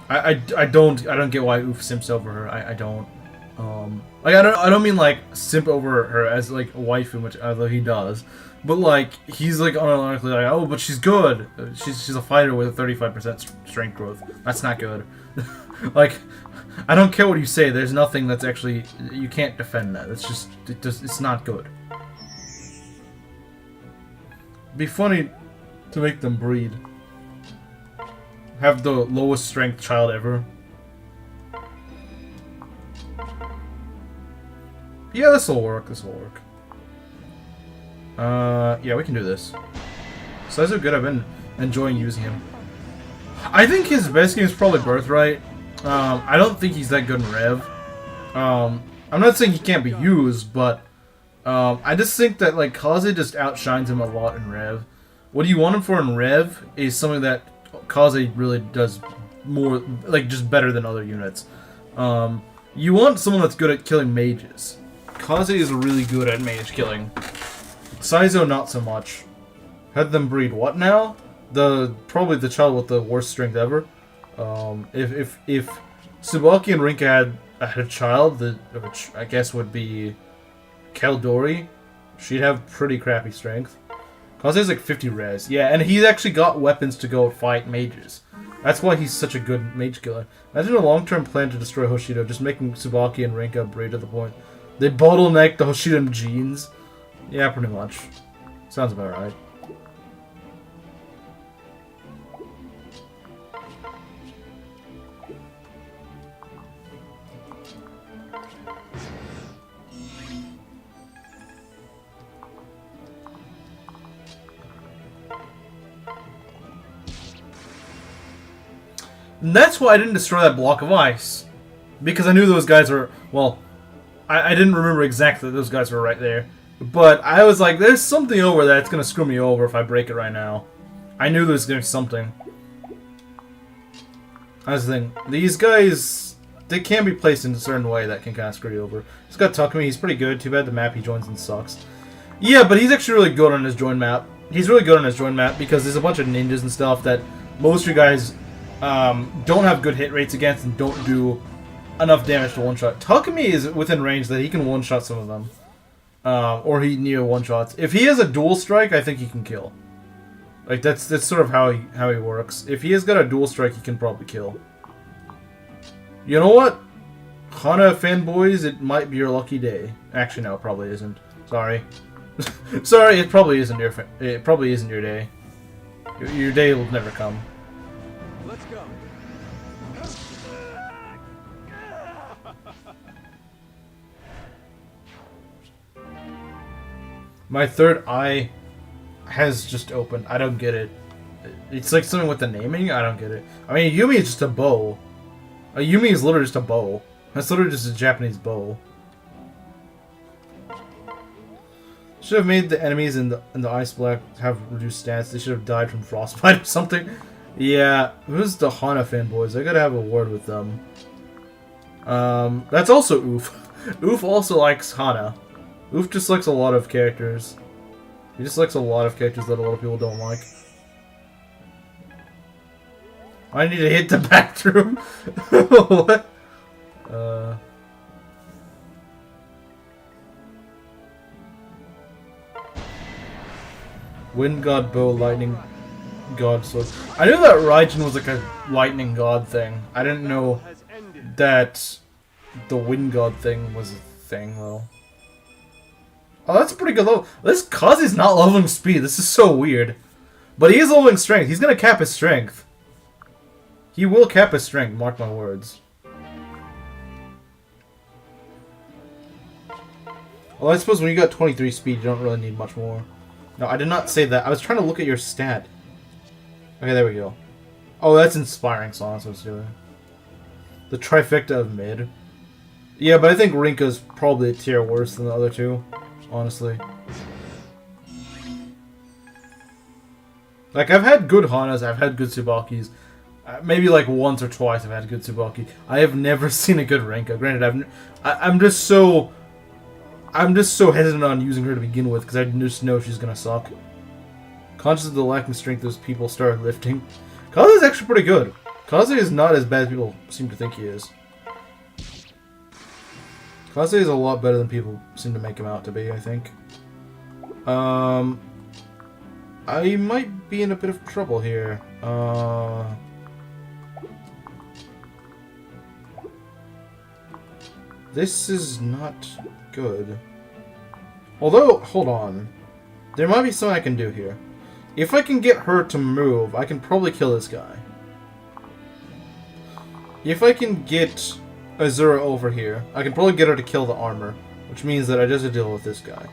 I don't get why Oof simps over her. I don't. Like I don't mean like simp over her as like a waifu, which although he does, but like he's like unironically like, oh, but she's good. She's a fighter with a 35% strength growth. That's not good. Like, I don't care what you say. There's nothing that's actually, you can't defend that. It's just it's not good. It'd be funny to make them breed. Have the lowest strength child ever. Yeah, this'll work. This'll work. Yeah, we can do this. So that's so good. I've been enjoying using him. I think his best game is probably Birthright. I don't think he's that good in Rev. I'm not saying he can't be used, but I just think that like Kaze just outshines him a lot in Rev. What you want him for in Rev is something that Kaze really does more, like just better than other units. You want someone that's good at killing mages. Kaze is really good at mage killing. Saizo not so much. Had them breed what now? Probably the child with the worst strength ever. If Tsubaki and Rinka had a child, which I guess would be Keldori, she'd have pretty crappy strength. Kaze has like 50 res. Yeah, and he's actually got weapons to go fight mages. That's why he's such a good mage killer. Imagine a long-term plan to destroy Hoshido, just making Tsubaki and Rinka breed to the point. They bottleneck the Hoshido genes. Yeah, pretty much. Sounds about right. And that's why I didn't destroy that block of ice. Because I knew those guys were, well, I didn't remember exactly that those guys were right there. But I was like, there's something over there that's going to screw me over if I break it right now. I knew there was going to be something. That's the thing. These guys, they can be placed in a certain way that can kind of screw you over. He's got Takumi, he's pretty good. Too bad the map he joins in sucks. Yeah, but he's actually really good on his join map. He's really good on his join map because there's a bunch of ninjas and stuff that most of you guys don't have good hit rates against and don't do enough damage to one-shot. Takumi is within range that he can one-shot some of them. Or he near one-shots. If he has a dual strike, I think he can kill. Like, that's sort of how he works. If he has got a dual strike, he can probably kill. You know what? Hana fanboys, it might be your lucky day. Actually, no, it probably isn't. Sorry. Sorry, it probably isn't your day. Your day will never come. Let's go. My third eye has just opened. I don't get it. It's like something with the naming. I don't get it. I mean, Yumi is just a bow. A Yumi is literally just a bow. That's literally just a Japanese bow. Should have made the enemies in the ice black have reduced stats. They should have died from frostbite or something. Yeah, who's the Hana fanboys? I gotta have a word with them. That's also Oof. Oof also likes Hana. Oof just likes a lot of characters. He just likes a lot of characters that a lot of people don't like. I need to hit the bathroom. What? Wind God bow, lightning god sword. I knew that Raijin was like a lightning god thing. I didn't know that the wind god thing was a thing though. Oh, that's pretty good level. This Kazi's not leveling speed. This is so weird. But he is leveling strength. He's gonna cap his strength. He will cap his strength, mark my words. Well, I suppose when you got 23 speed, you don't really need much more. No, I did not say that. I was trying to look at your stat. Okay, there we go. Oh, that's inspiring song. That's what it's doing. The trifecta of mid. Yeah, but I think Rinka's probably a tier worse than the other two. Honestly. Like, I've had good Hanas, I've had good Tsubakis. Maybe like once or twice I've had a good Tsubaki. I have never seen a good Rinka. Granted, I'm just so hesitant on using her to begin with because I just know she's gonna suck. Conscious of the lacking strength as people started lifting. Kaze is actually pretty good. Kaze is not as bad as people seem to think he is. Kaze is a lot better than people seem to make him out to be, I think. I might be in a bit of trouble here. This is not good. Although, hold on. There might be something I can do here. If I can get her to move, I can probably kill this guy. If I can get Azura over here, I can probably get her to kill the armor. Which means that I just have to deal with this guy.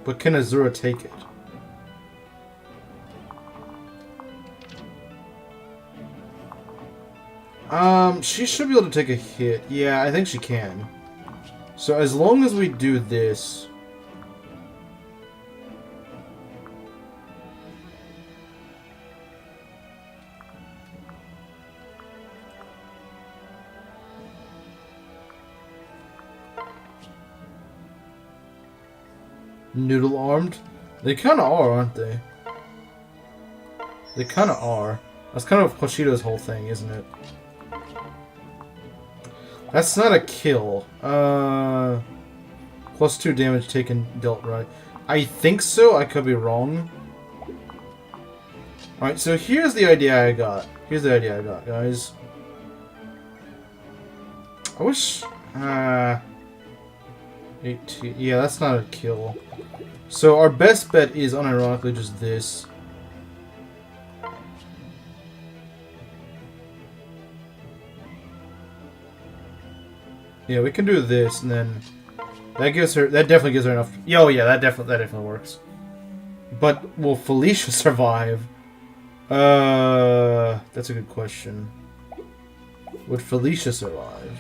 But can Azura take it? She should be able to take a hit. Yeah, I think she can. So as long as we do this... Noodle armed? They kinda are, aren't they? They kinda are. That's kind of Hoshido's whole thing, isn't it? That's not a kill. Plus 2 damage taken dealt right. I think so, I could be wrong. Alright, so here's the idea I got. Here's the idea I got, guys. I wish... 18... Yeah, that's not a kill. So our best bet is unironically just this. Yeah, we can do this, and then that gives her. That definitely gives her enough. Oh yeah, that definitely works. But will Felicia survive? That's a good question. Would Felicia survive?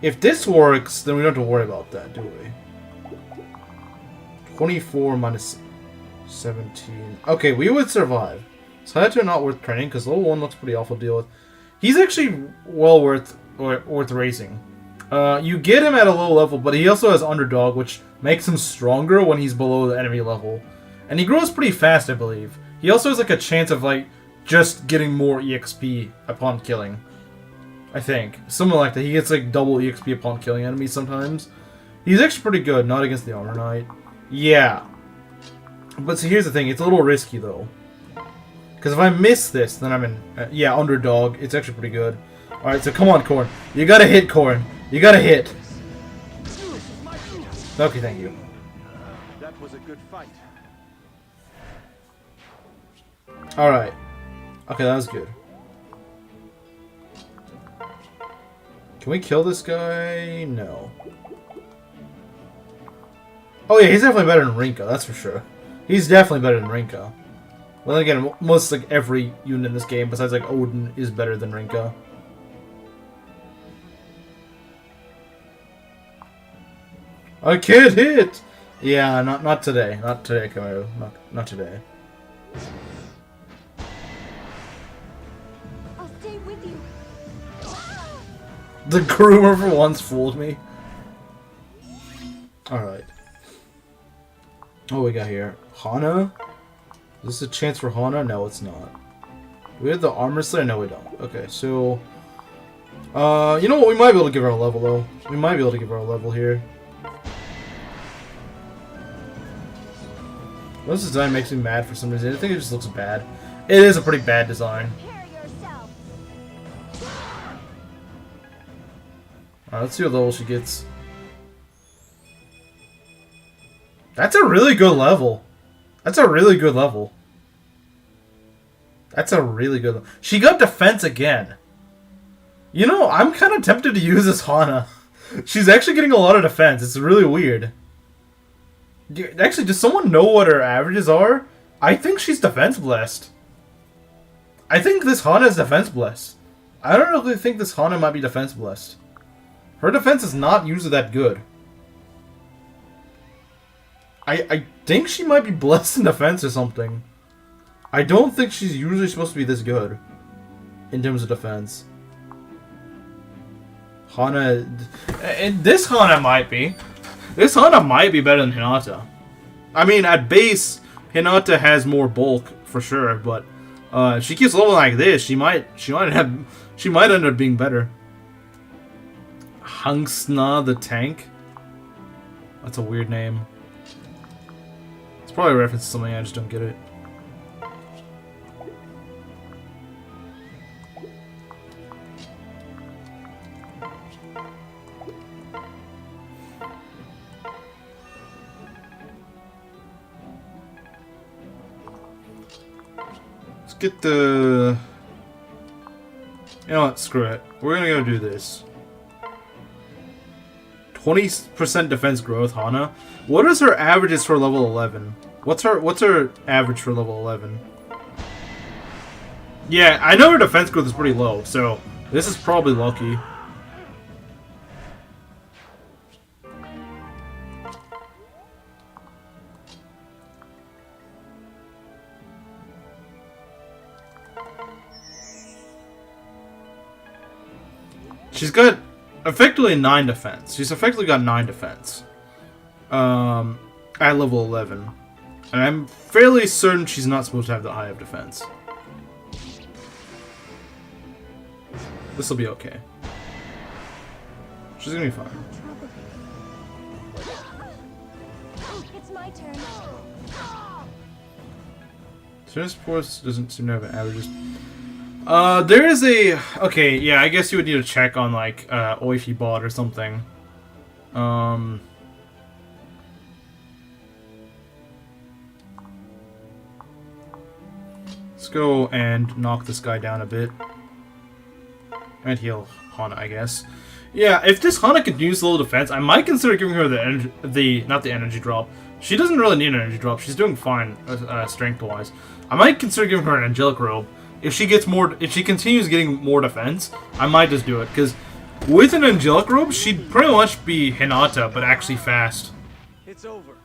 If this works, then we don't have to worry about that, do we? 24 minus 17. Okay, we would survive. Is Hayato not worth training? Because level 1 looks pretty awful to deal with. He's actually well worth racing. You get him at a low level, but he also has Underdog, which makes him stronger when he's below the enemy level. And he grows pretty fast, I believe. He also has like a chance of like just getting more EXP upon killing. I think. Something like that. He gets like double EXP upon killing enemies sometimes. He's actually pretty good, not against the Armor Knight. Yeah. But see, here's the thing. It's a little risky, though. Because if I miss this, then I'm in... yeah, Underdog. It's actually pretty good. Alright, so come on, Corn. You gotta hit, Corn. You gotta hit. Okay, thank you. That was a good fight. Alright. Okay, that was good. Can we kill this guy? No. Oh yeah, he's definitely better than Rinka, that's for sure. He's definitely better than Rinka. Well, then again, most like every unit in this game, besides like Odin, is better than Rinka. I can't hit! Yeah, not today. Not today, Kamaru. Not today. I'll stay with you. The groomer for once fooled me. Alright. What we got here? Hana? Is this a chance for Hana? No, it's not. Do we have the Armor Slayer? No, we don't. Okay, so... you know what? We might be able to give her a level, though. We might be able to give her a level here. This design makes me mad for some reason. I think it just looks bad. It is a pretty bad design. Prepare yourself. Alright, let's see what level she gets. That's a really good level. That's a really good level. That's a really good level. She got defense again. You know, I'm kind of tempted to use this Hana. She's actually getting a lot of defense. It's really weird. Actually, does someone know what her averages are? I think she's defense blessed. I think this Hana is defense blessed. I don't really think this Hana might be defense blessed. Her defense is not usually that good. I think she might be blessed in defense or something. I don't think she's usually supposed to be this good in terms of defense. Hana... And this Hana might be. This Hana might be better than Hinata. I mean, at base, Hinata has more bulk for sure, but if she keeps leveling like this, she might end up being better. Hangsna the Tank. That's a weird name. It's probably a reference to something, I just don't get it. Let's get the... You know what, screw it. We're gonna go do this. 20% defense growth, Hana. What is her averages for level 11? What's her average for level 11? Yeah, I know her defense growth is pretty low, so this is probably lucky. She's got effectively 9 defense. She's effectively got 9 defense. At level 11. And I'm fairly certain she's not supposed to have that high of defense. This will be okay. She's gonna be fine. It's my turn. Service Force doesn't seem to have an averages. There is a... Okay, yeah, I guess you would need to check on, like, Oifi bot or something. Let's go and knock this guy down a bit. And heal Hana, I guess. Yeah, if this Hana continues low defense, I might consider giving her not the energy drop. She doesn't really need an energy drop. She's doing fine, strength-wise. I might consider giving her an angelic robe. If she continues getting more defense, I might just do it. Because with an angelic robe, she'd pretty much be Hinata, but actually fast. It's over.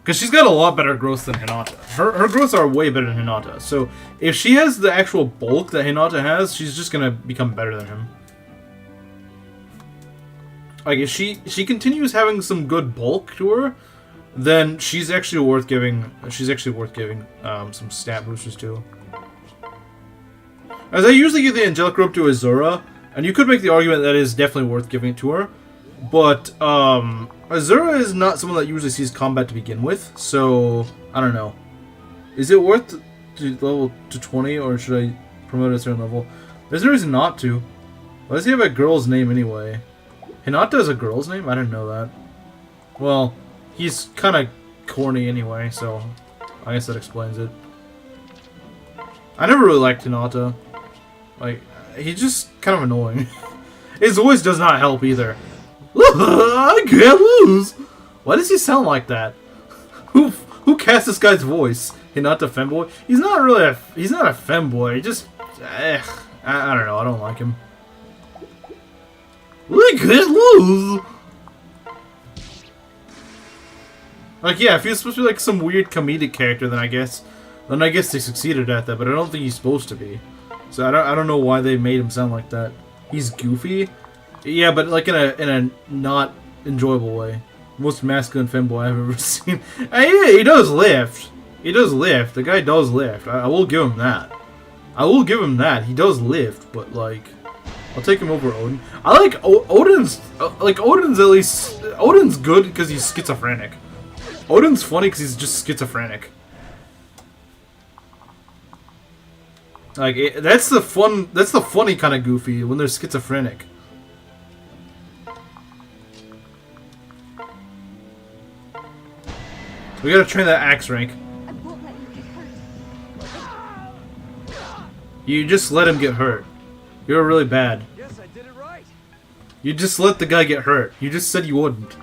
Because she's got a lot better growth than Hinata. Her growths are way better than Hinata. So if she has the actual bulk that Hinata has, she's just gonna become better than him. Like if she continues having some good bulk to her, then she's actually worth giving. Some stat boosters to. As I usually give the angelic robe to Azura, and you could make the argument that it is definitely worth giving it to her, but Azura is not someone that usually sees combat to begin with, so I don't know. Is it worth to level to 20, or should I promote at a certain level? There's no reason not to. Why does he have a girl's name anyway? Hinata is a girl's name? I didn't know that. Well, he's kind of corny anyway, so I guess that explains it. I never really liked Hinata. Like, he's just kind of annoying. His voice does not help either. I can't lose! Why does he sound like that? Who cast this guy's voice? Hinata femboy? He's not really he's not a femboy. He just I don't know, I don't like him. I can't lose! Like, yeah, if he was supposed to be like some weird comedic character, then I guess they succeeded at that, but I don't think he's supposed to be. So I don't know why they made him sound like that. He's goofy. Yeah, but like in a not enjoyable way. Most masculine femboy I've ever seen. Yeah, he does lift. He does lift. The guy does lift. I will give him that. I will give him that. He does lift, but like, I'll take him over Odin. I like Odin's. Odin's at least. Odin's good because he's schizophrenic. Odin's funny because he's just schizophrenic. Like that's the fun. That's the funny kind of goofy when they're schizophrenic. We gotta train that axe rank. I won't let you get hurt. You just let him get hurt. You're really bad. Yes, I did it right. You just let the guy get hurt. You just said you wouldn't.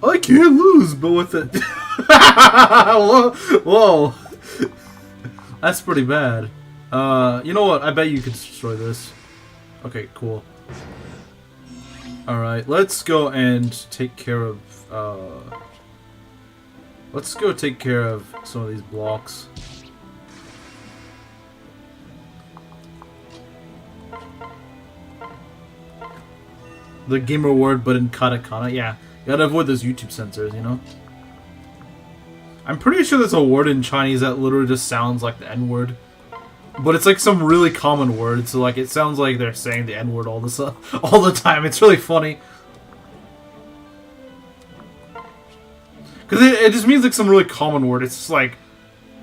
I can't lose, but with it. Whoa. That's pretty bad. You know what? I bet you could destroy this. Okay, cool. Alright, let's go and take care of, let's go take care of some of these blocks. The gamer word, but in katakana, yeah. You gotta avoid those YouTube censors, you know? I'm pretty sure there's a word in Chinese that literally just sounds like the N-word. But it's like some really common word, so like it sounds like they're saying the N-word all the time. It's really funny. Because it just means like some really common word. It's just like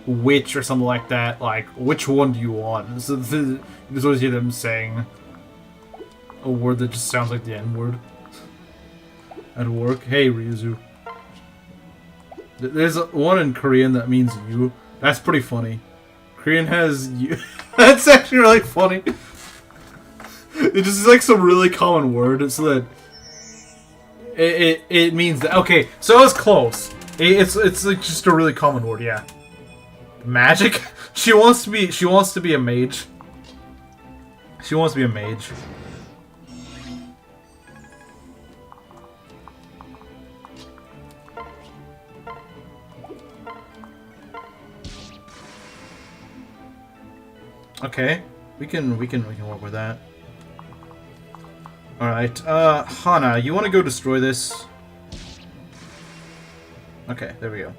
which or something like that. Like, which one do you want? So you just always hear them saying a word that just sounds like the N-word. At work. Hey, Ryuzu. There's one in Korean that means you. That's pretty funny. Korean has you. That's actually really funny. It just is like some really common word, so that it means that. Okay, so I was close. It's like just a really common word, yeah. Magic. She wants to be a mage. She wants to be a mage. Okay, we can work with that. All right, Hana, you want to go destroy this? Okay, there we go.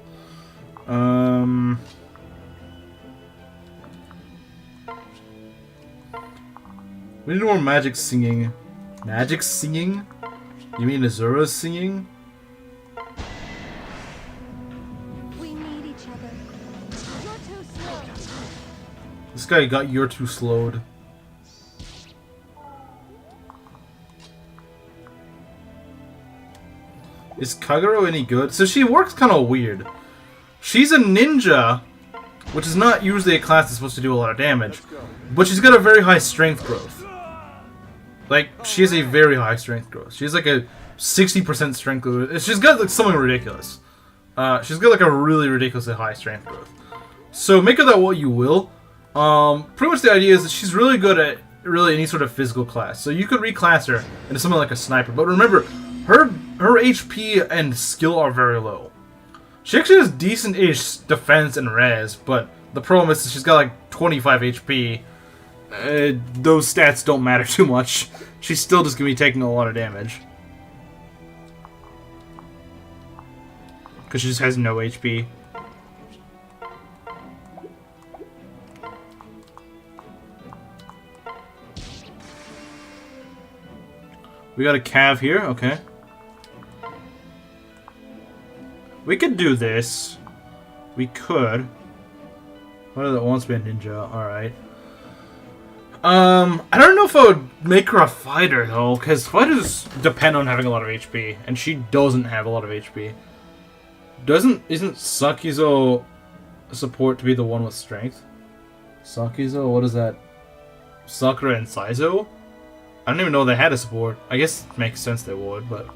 We need more magic singing. Magic singing? You mean Azura's singing? We need each other. You're too slow. This guy got you're too slowed. Is Kagero any good? So she works kind of weird. She's a ninja, which is not usually a class that's supposed to do a lot of damage. But she's got a very high strength growth. Like, she has a very high strength growth. She's like a 60% strength growth. She's got like something ridiculous. She's got like a really ridiculously high strength growth. So make of that what you will. Pretty much the idea is that she's really good at really any sort of physical class. So you could reclass her into something like a sniper. But remember, her HP and skill are very low. She actually has decent-ish defense and res, but the problem is that she's got like 25 HP. Those stats don't matter too much. She's still just gonna be taking a lot of damage. Because she just has no HP. We got a cav here, okay. We could do this. We could. What that wants to be a ninja, alright. I don't know if I would make her a fighter though, because fighters depend on having a lot of HP, and she doesn't have a lot of HP. Isn't Sakizo support to be the one with strength? Sakizo, what is that? Sakura and Saizo? I don't even know they had a support. I guess it makes sense they would, but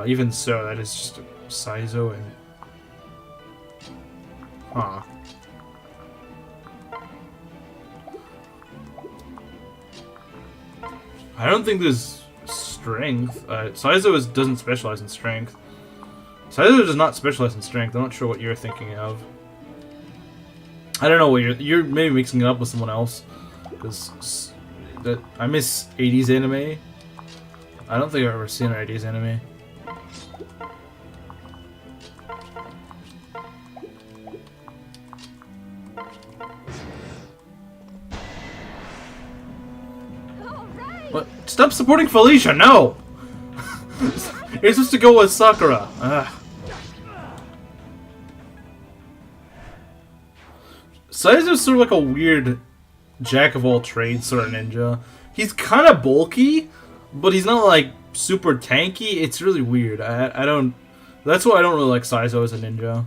even so, that is just Saizo and huh. I don't think there's strength. Saizo doesn't specialize in strength. Saizo does not specialize in strength. I'm not sure what you're thinking of. I don't know what you're maybe mixing it up with someone else. Because I miss 80s anime. I don't think I've ever seen an 80s anime. What? Stop supporting Felicia, no! You're supposed to go with Sakura. Ugh. Saizo's sort of like a weird jack-of-all-trades sort of ninja. He's kind of bulky, but he's not like super tanky. It's really weird. I don't... That's why I don't really like Saizo as a ninja.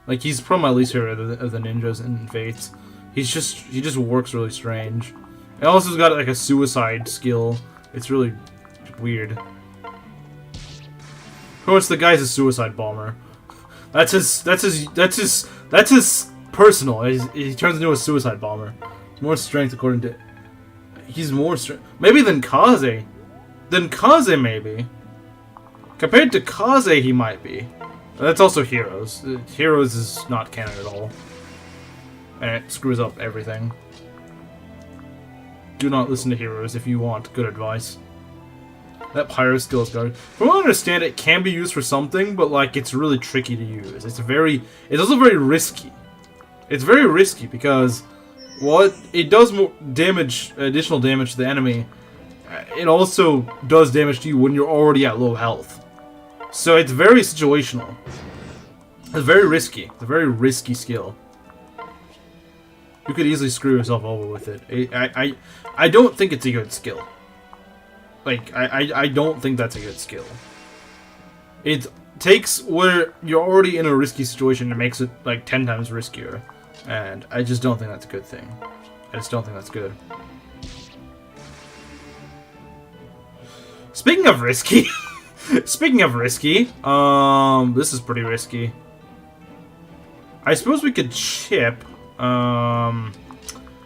Like, he's probably my least favorite of the ninjas in Fates. He just works really strange. He also got like a suicide skill. It's really weird. Pretty much the guy's a suicide bomber. That's his personal. He turns into a suicide bomber. More strength according to... He's more strength... Maybe than Kaze. Than Kaze, maybe. Compared to Kaze, he might be. That's also Heroes. Heroes is not canon at all. And it screws up everything. Do not listen to Heroes if you want good advice. That pyro skill is garbage. From what I understand, it can be used for something, but like it's really tricky to use. It's also very risky. It's very risky because it does more damage, additional damage to the enemy. It also does damage to you when you're already at low health. So it's very situational. It's very risky. It's a very risky skill. You could easily screw yourself over with it. I don't think it's a good skill. Like, I don't think that's a good skill. It takes where you're already in a risky situation and makes it, like, 10 times riskier. And I just don't think that's a good thing. I just don't think that's good. Speaking of risky... Speaking of risky, this is pretty risky. I suppose we could chip...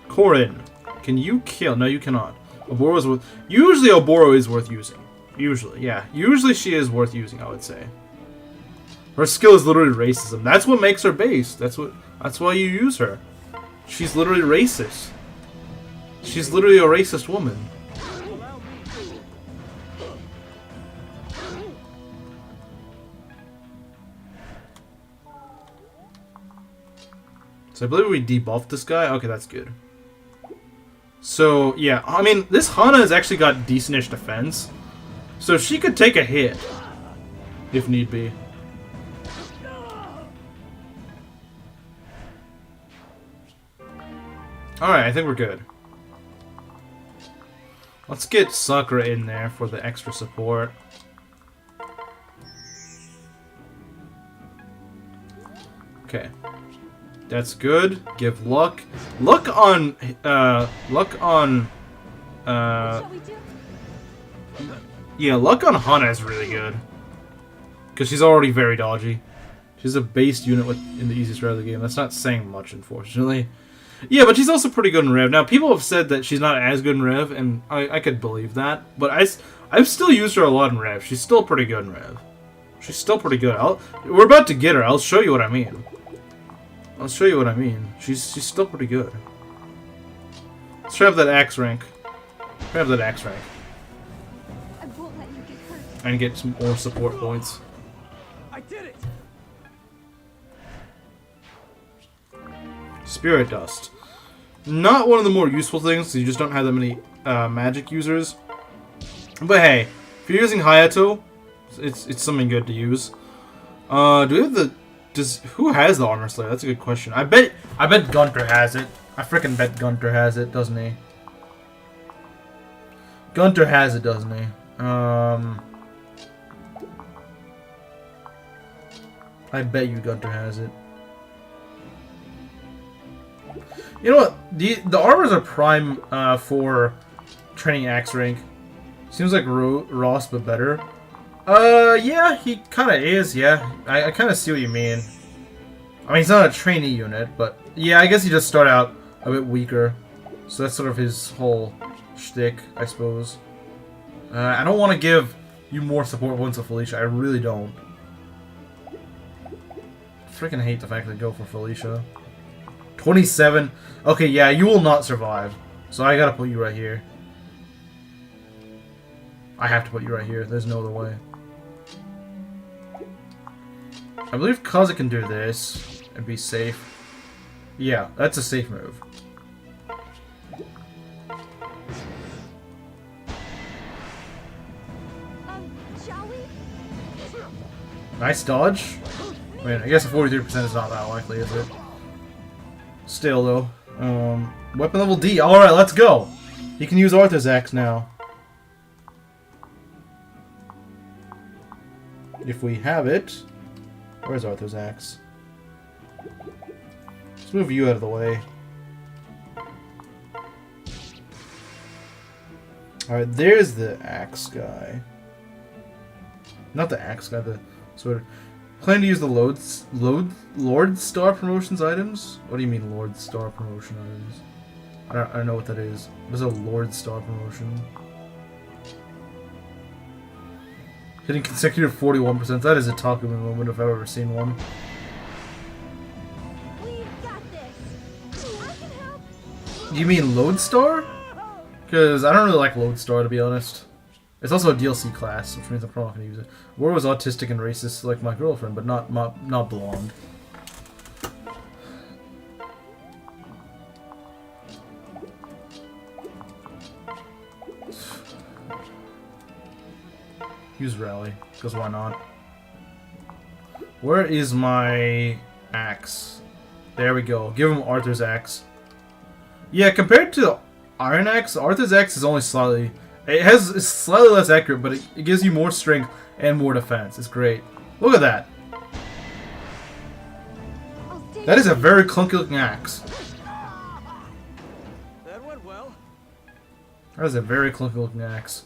Corin, can you kill? No, you cannot. Oboro's worth... Usually Oboro is worth using. Usually, yeah. Usually she is worth using, I would say. Her skill is literally racism. That's what makes her base. That's why you use her. She's literally racist. She's literally a racist woman. So I believe we debuffed this guy. Okay, that's good. So, yeah. I mean, this Hana has actually got decent-ish defense. So she could take a hit. If need be. Alright, I think we're good. Let's get Sakura in there for the extra support. Okay. That's good. Give luck. Luck on... Yeah, luck on Hana is really good. Because she's already very dodgy. She's a base unit in the easiest route of the game. That's not saying much, unfortunately. Yeah, but she's also pretty good in Rev. Now, people have said that she's not as good in Rev, and I could believe that. But I've still used her a lot in Rev. She's still pretty good in Rev. She's still pretty good. We're about to get her. I'll show you what I mean. I'll show you what I mean. She's still pretty good. Let's try up that axe rank. Try up that axe rank. I won't let you get hurt. And get some more support points. I did it. Spirit Dust. Not one of the more useful things, because you just don't have that many magic users. But hey, if you're using Hayato, it's something good to use. Do we have the... Who has the Armor Slayer? That's a good question. I bet Gunter has it. I frickin' bet Gunter has it, doesn't he? Gunter has it, doesn't he? I bet you Gunter has it. You know what? The armors are prime for training axe rank. Seems like Ross, but better. Yeah, he kind of is. Yeah, I kind of see what you mean. I mean, he's not a trainee unit, but yeah, I guess he just started out a bit weaker. So that's sort of his whole shtick, I suppose. I don't want to give you more support points with Felicia. I really don't. Freaking hate the fact that I go for Felicia. 27. Okay, yeah, you will not survive. So I gotta put you right here. I have to put you right here. There's no other way. I believe Kaza can do this and be safe. Yeah, that's a safe move. Shall we? Nice dodge. I mean, I guess a 43% is not that likely, is it? Still, though. Weapon level D. Alright, let's go! He can use Arthur's axe now. If we have it... Where's Arthur's axe? Let's move you out of the way. Alright, there's the axe guy. Not the axe guy, the sword. Plan to use the Lord Star Promotions items? What do you mean Lord Star Promotion items? I don't know what that is. What is a Lord Star Promotion? Hitting consecutive 41%. That is a Takumi moment if I've ever seen one. We've got this. I can help. You mean Lodestar? Because I don't really like Lodestar, to be honest. It's also a DLC class, which means I'm probably not going to use it. War was autistic and racist like my girlfriend, but not blonde. Use Rally, because why not? Where is my axe? There we go. Give him Arthur's axe. Yeah, compared to Iron Axe, Arthur's axe is only slightly... It's slightly less accurate, but it gives you more strength and more defense. It's great. Look at that. That is a very clunky looking axe. That went well. That is a very clunky looking axe.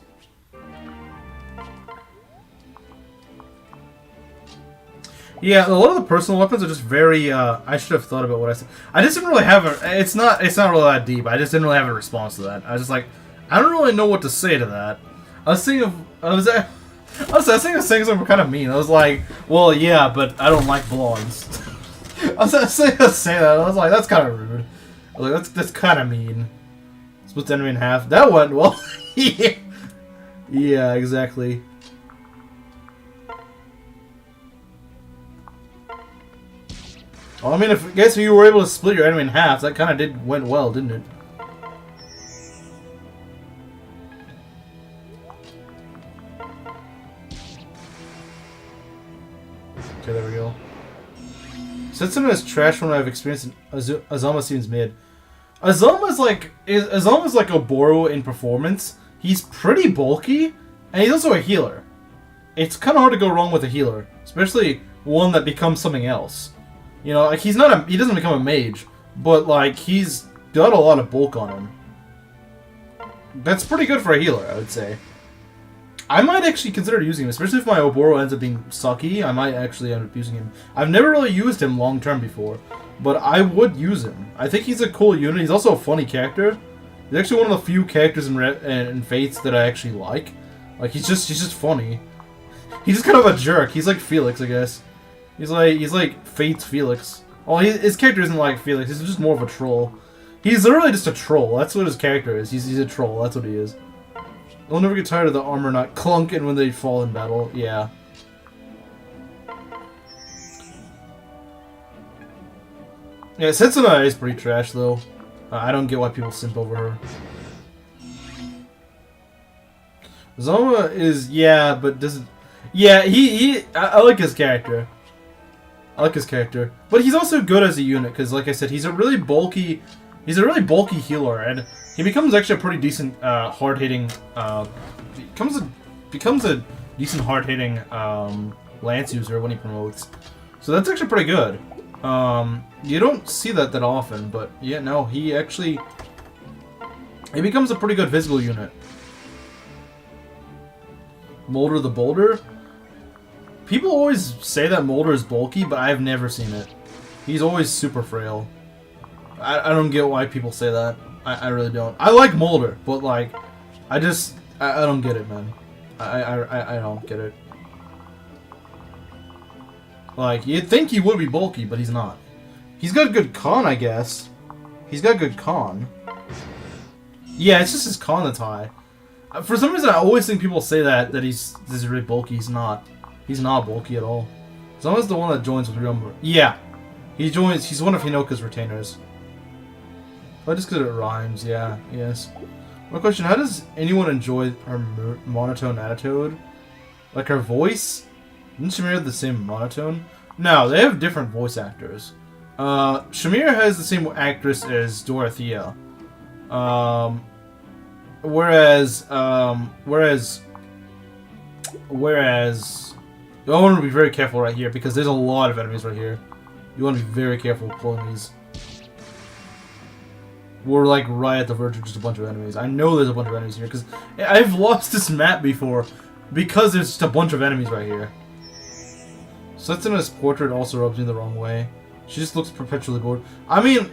Yeah, a lot of the personal weapons are just very, I should have thought about what I said. I just didn't really have a, it's not really that deep. I just didn't really have a response to that. I was just like, I don't really know what to say to that. I was thinking of saying something kind of mean. I was like, well, yeah, but I don't like blondes. I was saying that. I was like, that's kind of rude. I was like, that's kind of mean. Split the enemy in half. That went well. Yeah. Yeah, exactly. Well, I mean, I guess if you were able to split your enemy in half, that kind of went well, didn't it? Okay, there we go. Setsuna is trash when I've experienced Azama seems mid. Azama's like Oboro in performance. He's pretty bulky, and he's also a healer. It's kind of hard to go wrong with a healer, especially one that becomes something else. You know, like he doesn't become a mage, but like he's got a lot of bulk on him. That's pretty good for a healer, I would say. I might actually consider using him, especially if my Oboro ends up being sucky. I might actually end up using him. I've never really used him long term before, but I would use him. I think he's a cool unit. He's also a funny character. He's actually one of the few characters in Fates that I actually like. Like he's just funny. He's just kind of a jerk. He's like Felix, I guess. He's like Fate's Felix. Oh, his character isn't like Felix. He's just more of a troll. He's literally just a troll. That's what his character is. He's a troll. That's what he is. I'll never get tired of the armor not clunking when they fall in battle. Yeah. Yeah, Setsuna is pretty trash, though. I don't get why people simp over her. Zoma is... Yeah, but doesn't... Yeah, I like his character. I like his character. But he's also good as a unit, because, like I said, he's a really bulky healer, and he becomes actually a pretty decent, hard-hitting, becomes a decent hard-hitting, lance user when he promotes. So that's actually pretty good. You don't see that often, but yeah, no, he becomes a pretty good physical unit. Molder the Boulder? People always say that Molder is bulky, but I've never seen it. He's always super frail. I don't get why people say that. I really don't. I like Molder, but like, I don't get it, man. I don't get it. Like, you'd think he would be bulky, but he's not. He's got good con, I guess. He's got good con. Yeah, it's just his con that's high. For some reason, I always think people say that he's really bulky. He's not. He's not bulky at all. Zoma's the one that joins with Ryoma. Yeah, he's one of Hinoka's retainers. Oh, just because it rhymes. Yeah. Yes. My question: how does anyone enjoy her monotone attitude? Like her voice? Didn't Shamir have the same monotone? No, they have different voice actors. Shamir has the same actress as Dorothea. Whereas I want to be very careful right here because there's a lot of enemies right here. You want to be very careful pulling these. We're like right at the verge of just a bunch of enemies. I know there's a bunch of enemies here because I've lost this map before because there's just a bunch of enemies right here. Setsuna's portrait also rubs me the wrong way. She just looks perpetually bored. I mean,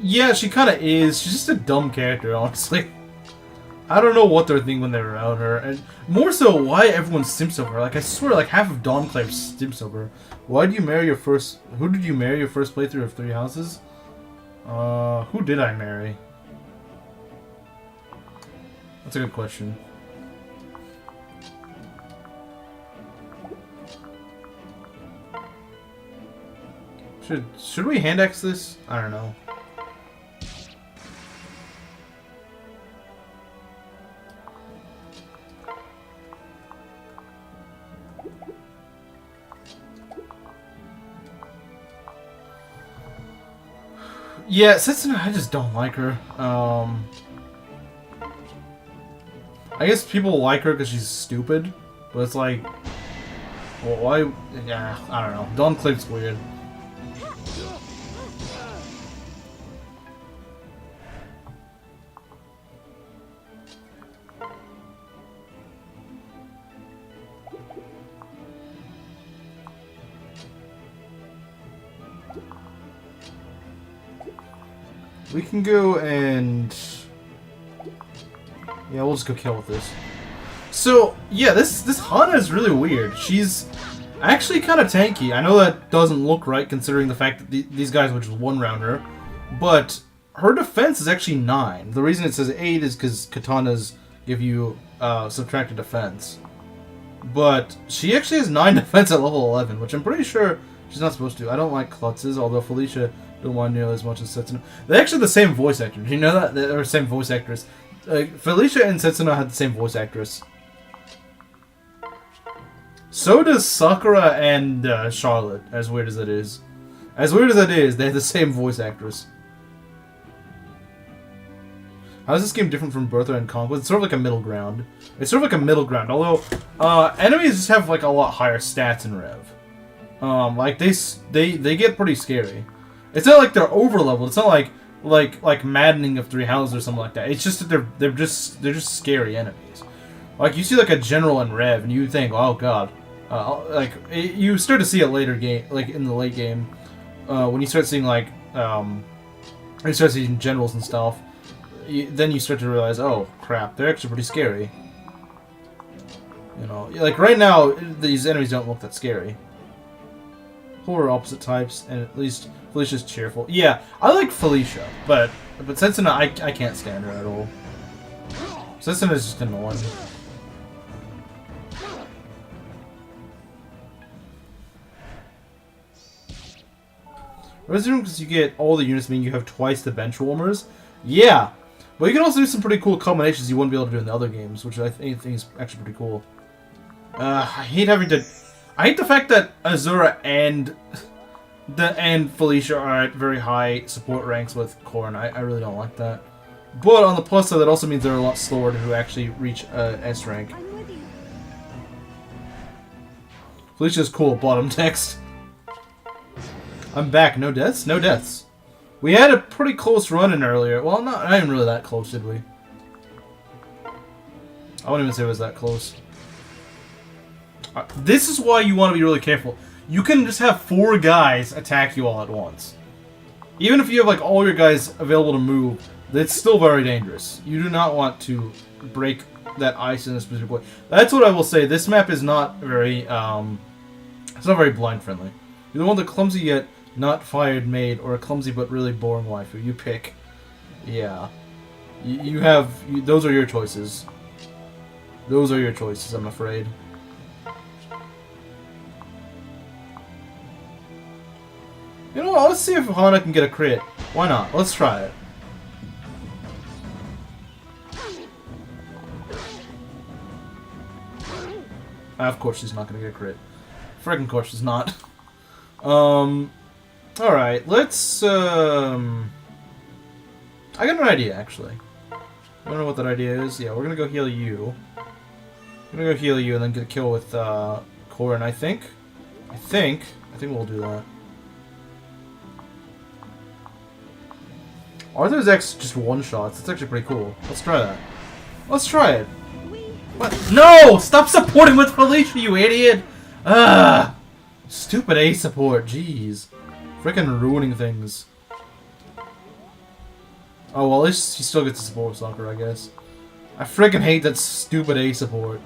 yeah, she kind of is. She's just a dumb character, honestly. I don't know what they're thinking when they're around her, and more so, why everyone simps over her. Like, I swear, like, half of Dawnclave simps over her. Why do you marry your first... Who did you marry your first playthrough of 3 Houses? Who did I marry? That's a good question. Should we hand axe this? I don't know. Yeah, Setsuna, I just don't like her. I guess people like her because she's stupid, but it's like, well, why? Yeah, I don't know. Dawnclave's weird. We can go and... Yeah, we'll just go kill with this. So, yeah, this Hana is really weird. She's actually kind of tanky. I know that doesn't look right considering the fact that these guys would just one-round her. But her defense is actually 9. The reason it says 8 is because katanas give you subtracted defense. But she actually has 9 defense at level 11, which I'm pretty sure she's not supposed to. I don't like klutzes, although Felicia... don't want nearly as much as Setsuna. They're actually the same voice actor. Do you know that? They're the same voice actress. Felicia and Setsuna had the same voice actress. So does Sakura and Charlotte, as weird as it is. As weird as it is, they have the same voice actress. How is this game different from Birthright and Conquest? It's sort of like a middle ground. It's sort of like a middle ground, although enemies just have like a lot higher stats in Rev. Like they get pretty scary. It's not like they're over-leveled. It's not like maddening of 3 Houses or something like that. It's just that they're just scary enemies. Like, you see, like, a general in Rev, and you think, oh, God. You start to see it later game, like, in the late game. When you start seeing, like, when you start seeing generals and stuff, then you start to realize, oh, crap, they're actually pretty scary. You know, like, right now, these enemies don't look that scary. Polar opposite types, and at least Felicia's cheerful. Yeah, I like Felicia, but Setsuna, I can't stand her at all. Setsuna is just annoying. Resume because you get all the units, meaning you have twice the bench warmers. Yeah, but you can also do some pretty cool combinations you wouldn't be able to do in the other games, which I think is actually pretty cool. I hate the fact that Azura and Felicia are at very high support ranks with Corrin. I really don't like that. But on the plus side, that also means they're a lot slower to actually reach S rank. I'm with you. Felicia's cool. Bottom text. I'm back. No deaths? No deaths. We had a pretty close run in earlier. Well, not even really that close, did we? I wouldn't even say it was that close. This is why you want to be really careful. You can just have 4 guys attack you all at once. Even if you have like all your guys available to move, it's still very dangerous. You do not want to break that ice in a specific way. That's what I will say. This map is not very, it's not very blind friendly. You don't want the clumsy yet not fired maid or a clumsy but really boring waifu. You pick. Yeah. Those are your choices. Those are your choices, I'm afraid. You know what, let's see if Hana can get a crit. Why not? Let's try it. Of course she's not gonna get a crit. Frickin' course she's not. Alright, let's, I got an idea, actually. I don't know what that idea is. Yeah, we're gonna go heal you. I'm gonna go heal you and then get a kill with, Corrin, I think we'll do that. Arthur's X just one-shots. That's actually pretty cool. Let's try that. Let's try it. What? No! Stop supporting with Felicia, you idiot! Ah! Stupid A support. Jeez. Frickin' ruining things. Oh, well, at least he still gets to support Sakura, I guess. I frickin' hate that stupid A support.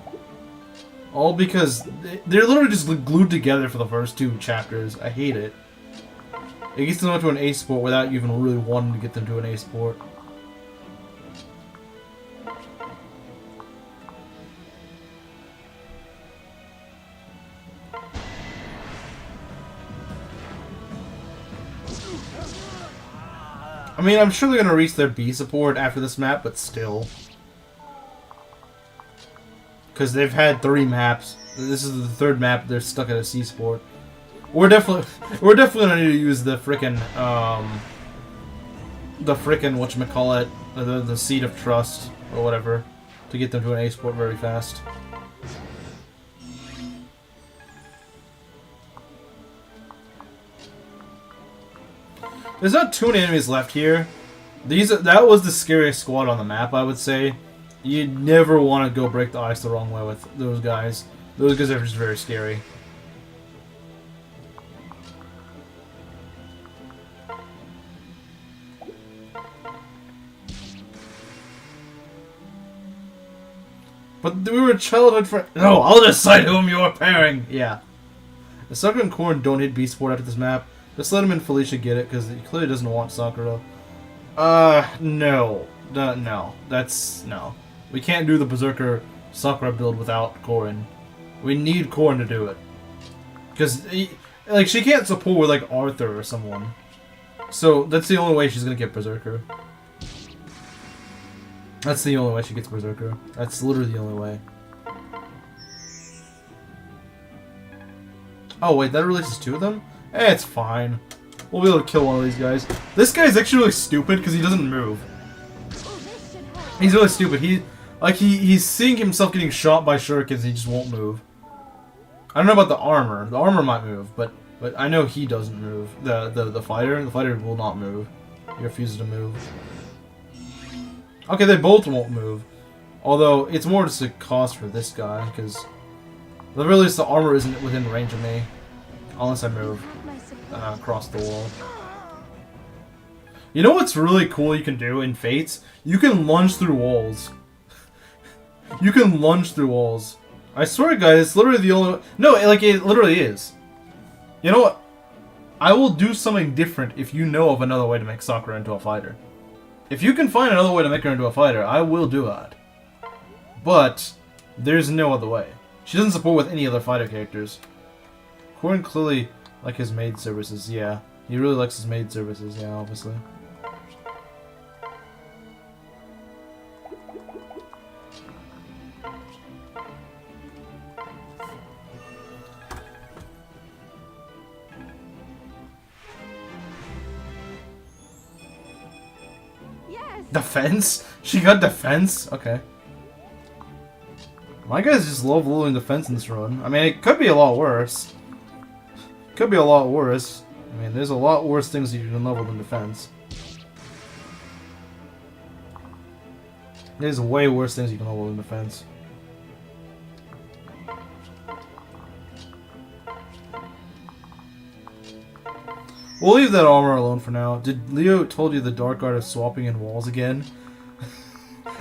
All because they're literally just glued together for the first 2 chapters. I hate it. It gets them to an A support without you even really wanting to get them to an A support. I mean, I'm sure they're going to reach their B support after this map, but still. Because they've had 3 maps. This is the 3rd map they're stuck at a C support. We're definitely gonna need to use the frickin' whatchamacallit, the seed of trust or whatever to get them to an A support very fast. There's not too many enemies left here. That was the scariest squad on the map, I would say. You never want to go break the ice the wrong way with those guys. Those guys are just very scary. But we were childhood friends. No, I'll decide whom you're pairing. Yeah. The Sakura and Corrin don't hit B support after this map. Just let him and Felicia get it, because he clearly doesn't want Sakura. No. No. No. We can't do the Berserker Sakura build without Corrin. We need Corrin to do it. Because, like, she can't support with, like, Arthur or someone. So, that's the only way she's gonna get Berserker. That's the only way she gets Berserker. That's literally the only way. Oh wait, that releases 2 of them? Eh, it's fine. We'll be able to kill one of these guys. This guy's actually really stupid because he doesn't move. He's really stupid. He's seeing himself getting shot by shurikens and he just won't move. I don't know about the armor. The armor might move, but I know he doesn't move. The fighter will not move. He refuses to move. Okay, they both won't move. Although, it's more just a cost for this guy, because at the very least the armor isn't within range of me. Unless I move My support. across the wall. You know what's really cool you can do in Fates? You can lunge through walls. You can lunge through walls. I swear, guys, it's literally the only... No, like, it literally is. You know what? I will do something different if you know of another way to make Sakura into a fighter. If you can find another way to make her into a fighter, I will do that. But, there's no other way. She doesn't support with any other fighter characters. Corin clearly like his maid services, yeah. He really likes his maid services, yeah, obviously. Yes. Defense? She got defense? Okay. My guys just love losing defense in this run. I mean, it could be a lot worse. Could be a lot worse. I mean, there's a lot worse things that you can level than defense. There's way worse things you can level than defense. We'll leave that armor alone for now. Did Leo told you the dark art of swapping in walls again?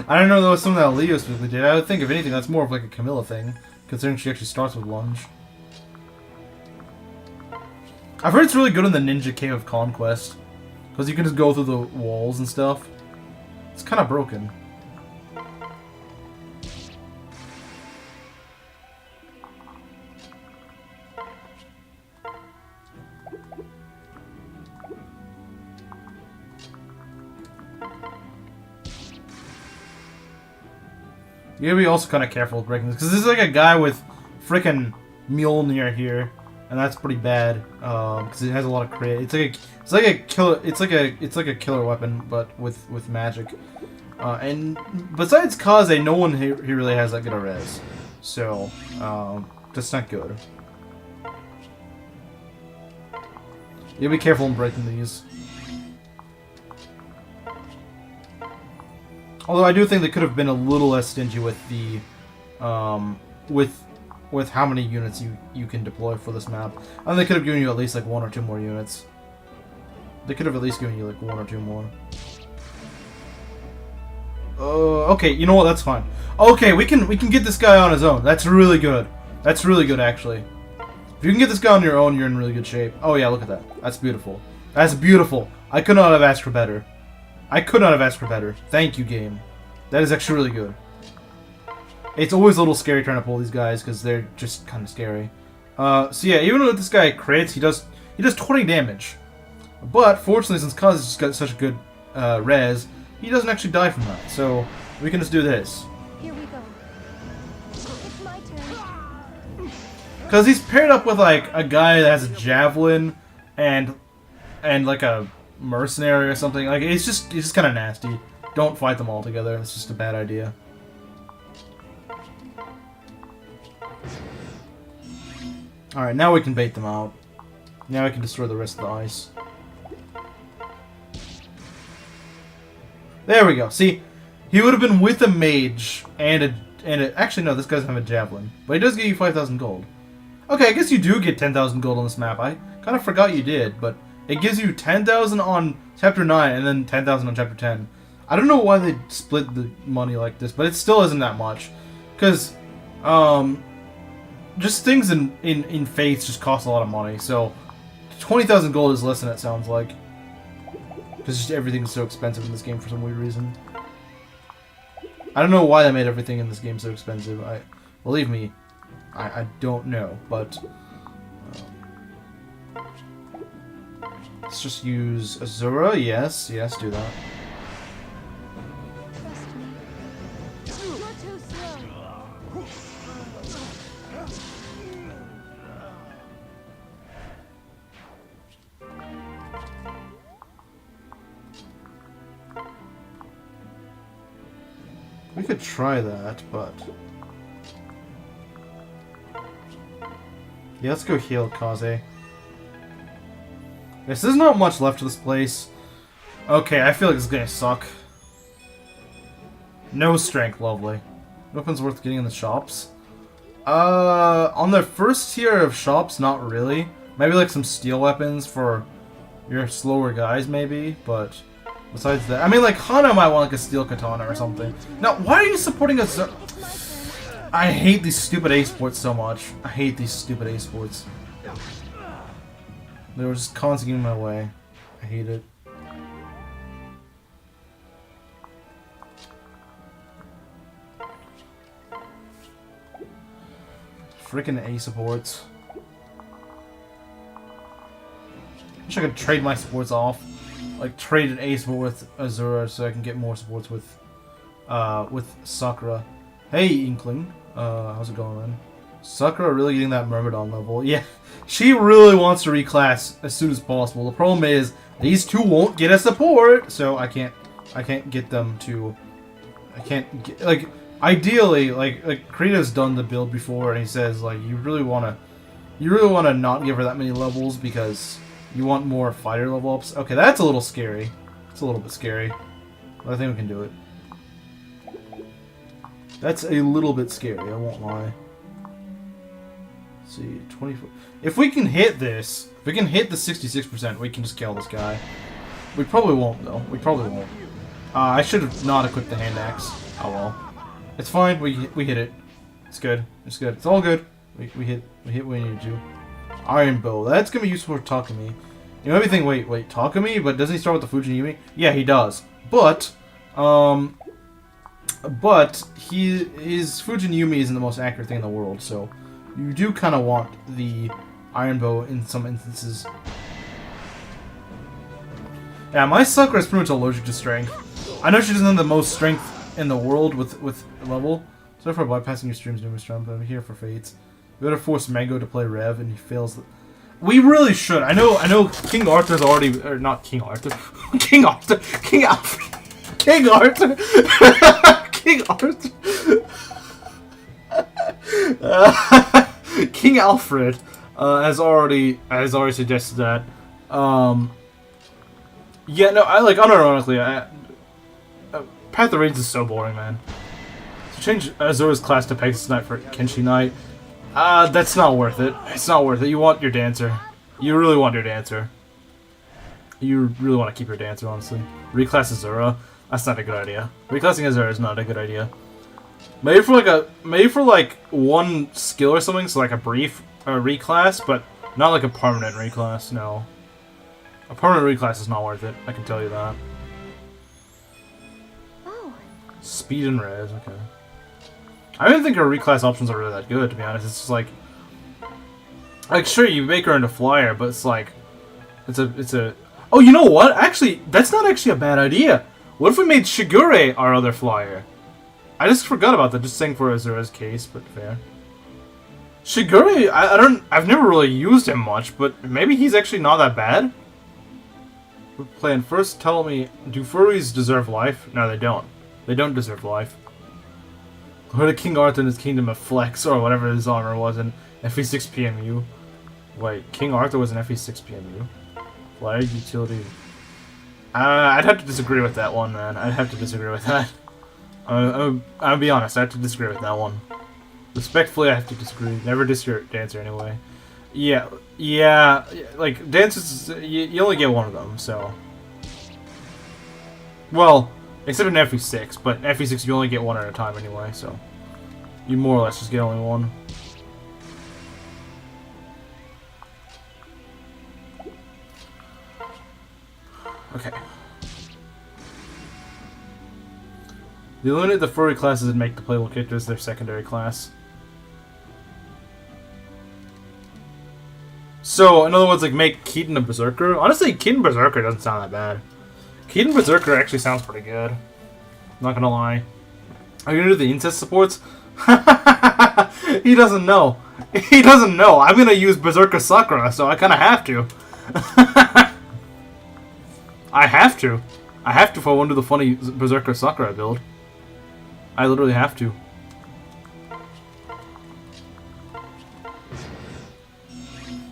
I don't know if that was something that Leo specifically did. I would think, if anything, that's more of like a Camilla thing, considering she actually starts with lunge. I've heard it's really good in the Ninja Cave of Conquest, because you can just go through the walls and stuff. It's kind of broken. You gotta be also kind of careful with breaking this, because this is like a guy with frickin' Mjolnir here, and that's pretty bad. Because it has a lot of crit. It's like a killer. It's like a killer weapon, but with magic. And besides Kaze, no one here really has that good a res, so that's not good. You gotta be careful in breaking these. Although I do think they could have been a little less stingy with the, with how many units you can deploy for this map. And they could have given you at least like 1 or 2 more units. They could have at least given you like 1 or 2 more. Okay, you know what? That's fine. Okay, we can get this guy on his own. That's really good. That's really good, actually. If you can get this guy on your own, you're in really good shape. Oh yeah, look at that. That's beautiful. That's beautiful. I could not have asked for better. I could not have asked for better. Thank you, game. That is actually really good. It's always a little scary trying to pull these guys because they're just kind of scary. So yeah, even though this guy crits, he does 20 damage. But fortunately, since Kaz has just got such a good res, he doesn't actually die from that. So we can just do this. Here we go. It's my turn. Because he's paired up with like a guy that has a javelin and like a mercenary or something. Like it's just kind of nasty. Don't fight them all together. It's just a bad idea. Alright, now we can bait them out. Now we can destroy the rest of the ice. There we go. See, he would have been with a mage and a actually no, this guy doesn't have a javelin, but he does give you 5,000 gold. Okay, I guess you do get 10,000 gold on this map. I kind of forgot you did, but it gives you 10,000 on Chapter 9 and then 10,000 on Chapter 10. I don't know why they split the money like this, but it still isn't that much. Because, just things in Fates just cost a lot of money, so 20,000 gold is less than it sounds like. Because just everything's so expensive in this game for some weird reason. I don't know why they made everything in this game so expensive. Believe me, I don't know, but let's just use Azura. Yes, do that. Trust me. You're too slow. We could try that, but yeah, let's go heal Kaze. Yes, there's not much left of this place. Okay, I feel like this is gonna suck. No strength, lovely. Weapons worth getting in the shops. On the first tier of shops, not really. Maybe like some steel weapons for your slower guys, maybe. But besides that, I mean, like Hana might want like a steel katana or something. Now, why are you supporting us? I hate these stupid A-sports so much. I hate these stupid A-sports. They were just constantly getting in my way. I hate it. Freaking A supports. Wish I could trade my supports off. Like trade an A support with Azura so I can get more supports with Sakura. Hey Inkling. How's it going, man? Sakura really getting that Myrmidon level. Yeah, she really wants to reclass as soon as possible. The problem is these two won't get a support, so I can't get them to. I can't get, like, ideally, like Creato's done the build before, and he says like you really wanna not give her that many levels because you want more fighter level ups. Okay, that's a little scary. It's a little bit scary, but I think we can do it. That's a little bit scary, I won't lie. Let's see, 24. If we can hit this, if we can hit the 66%, we can just kill this guy. We probably won't, though. We probably won't. I should have not equipped the hand axe. Oh well. It's fine. We hit it. It's good. It's good. It's all good. We hit what we need to. Iron bow. That's gonna be useful for Takumi. You might be thinking, wait, Takumi? But doesn't he start with the Fujin Yumi? Yeah, he does. But his Fujin Yumi isn't the most accurate thing in the world, so you do kind of want the iron bow in some instances. Yeah, my Sakura is pretty much allergic to strength. I know she doesn't have the most strength in the world with level. Sorry for bypassing your streams numerous times, but I'm here for fates. We gotta force Mango to play Rev, and he fails. We really should. I know. King Arthur's already, or not King Arthur. King Arthur. King Alfred. King Arthur. King Arthur. King Alfred has already suggested that. Yeah, no, I like unironically. Path of Rage is so boring, man. So change Azura's class to Pegasus Knight for Kenshi Knight. That's not worth it. It's not worth it. You want your dancer. You really want your dancer. You really want to keep your dancer, honestly. Reclass Azura. That's not a good idea. Reclassing Azura is not a good idea. Maybe for like one skill or something, so like a brief reclass, but not like a permanent reclass. No, a permanent reclass is not worth it. I can tell you that. Oh. Speed and res. Okay. I don't think our reclass options are really that good, to be honest. It's just like sure, you make her into flyer, but it's like it's a. Oh, you know what? Actually, that's not actually a bad idea. What if we made Shigure our other flyer? I just forgot about that, just saying for Azura's case, but fair. Shigure, I've never really used him much, but maybe he's actually not that bad? We're playing first, tell me, do furries deserve life? No, they don't. They don't deserve life. Go to King Arthur in his Kingdom of Flex, or whatever his armor was in FE6 PMU. Wait, King Arthur was in FE6 PMU? Flyer utility. I'd have to disagree with that one, man. I'd have to disagree with that. I'll be honest, I have to disagree with that one. Respectfully, I have to disagree. Never diss your dancer anyway. Yeah, like, dancers, you only get one of them, so. Well, except in FE6, but in FE6 you only get one at a time anyway, so. You more or less just get only one. Okay. They eliminate the furry classes and make the playable characters their secondary class. So, in other words, like, make Keaton a Berserker. Honestly, Keaton Berserker doesn't sound that bad. Keaton Berserker actually sounds pretty good. I'm not gonna lie. Are you gonna do the incest supports? He doesn't know. He doesn't know. I'm gonna use Berserker Sakura, so I kinda have to. I have to. I have to if I want to do the funny Berserker Sakura build. I literally have to.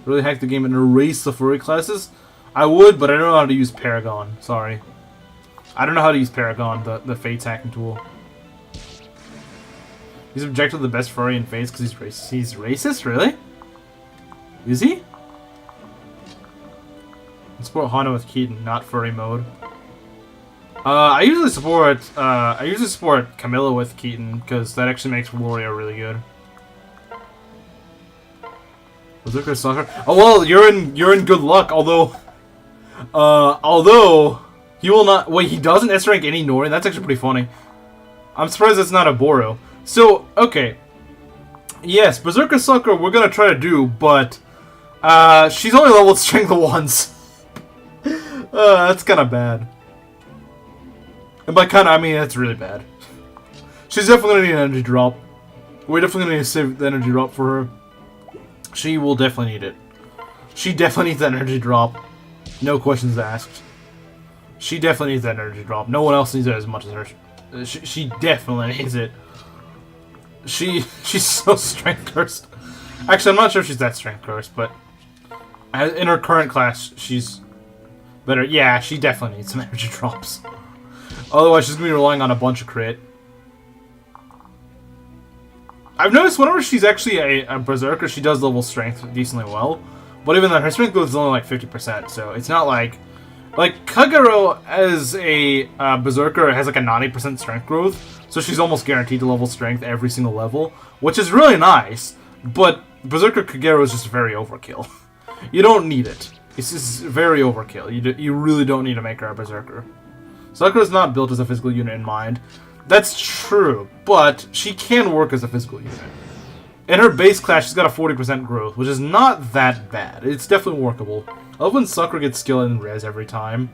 Really hack the game and erase the furry classes? I would, but I don't know how to use Paragon. Sorry. I don't know how to use Paragon, the Fates hacking tool. He's objective to the best furry in Fates because he's racist? Really? Is he? I support Honda with Keaton, not furry mode. I usually support Camilla with Keaton because that actually makes Wario really good. Berserker Soccer. Oh well, you're in good luck. Although he will not. Wait, he doesn't S rank any Nori. That's actually pretty funny. I'm surprised it's not a Boro. So okay, yes, Berserker Soccer we're gonna try to do, but she's only leveled strength once. That's kind of bad. And by kind of, I mean that's really bad. She's definitely gonna need an energy drop. We're definitely gonna need to save the energy drop for her. She will definitely need it. She definitely needs that energy drop. No questions asked. She definitely needs that energy drop. No one else needs it as much as her. She definitely needs it. She's so strength cursed. Actually, I'm not sure if she's that strength cursed, but in her current class, she's better. Yeah, she definitely needs some energy drops. Otherwise, she's gonna be relying on a bunch of crit. I've noticed whenever she's actually a berserker, she does level strength decently well. But even then, her strength growth is only like 50%, so it's not like Kagero as a berserker has like a 90% strength growth, so she's almost guaranteed to level strength every single level, which is really nice. But Berserker Kagero is just very overkill. You don't need it. It's just very overkill. You really don't need to make her a berserker. Sakura is not built as a physical unit in mind. That's true, but she can work as a physical unit. In her base class, she's got a 40% growth, which is not that bad. It's definitely workable. I love when Sakura gets skill and res every time.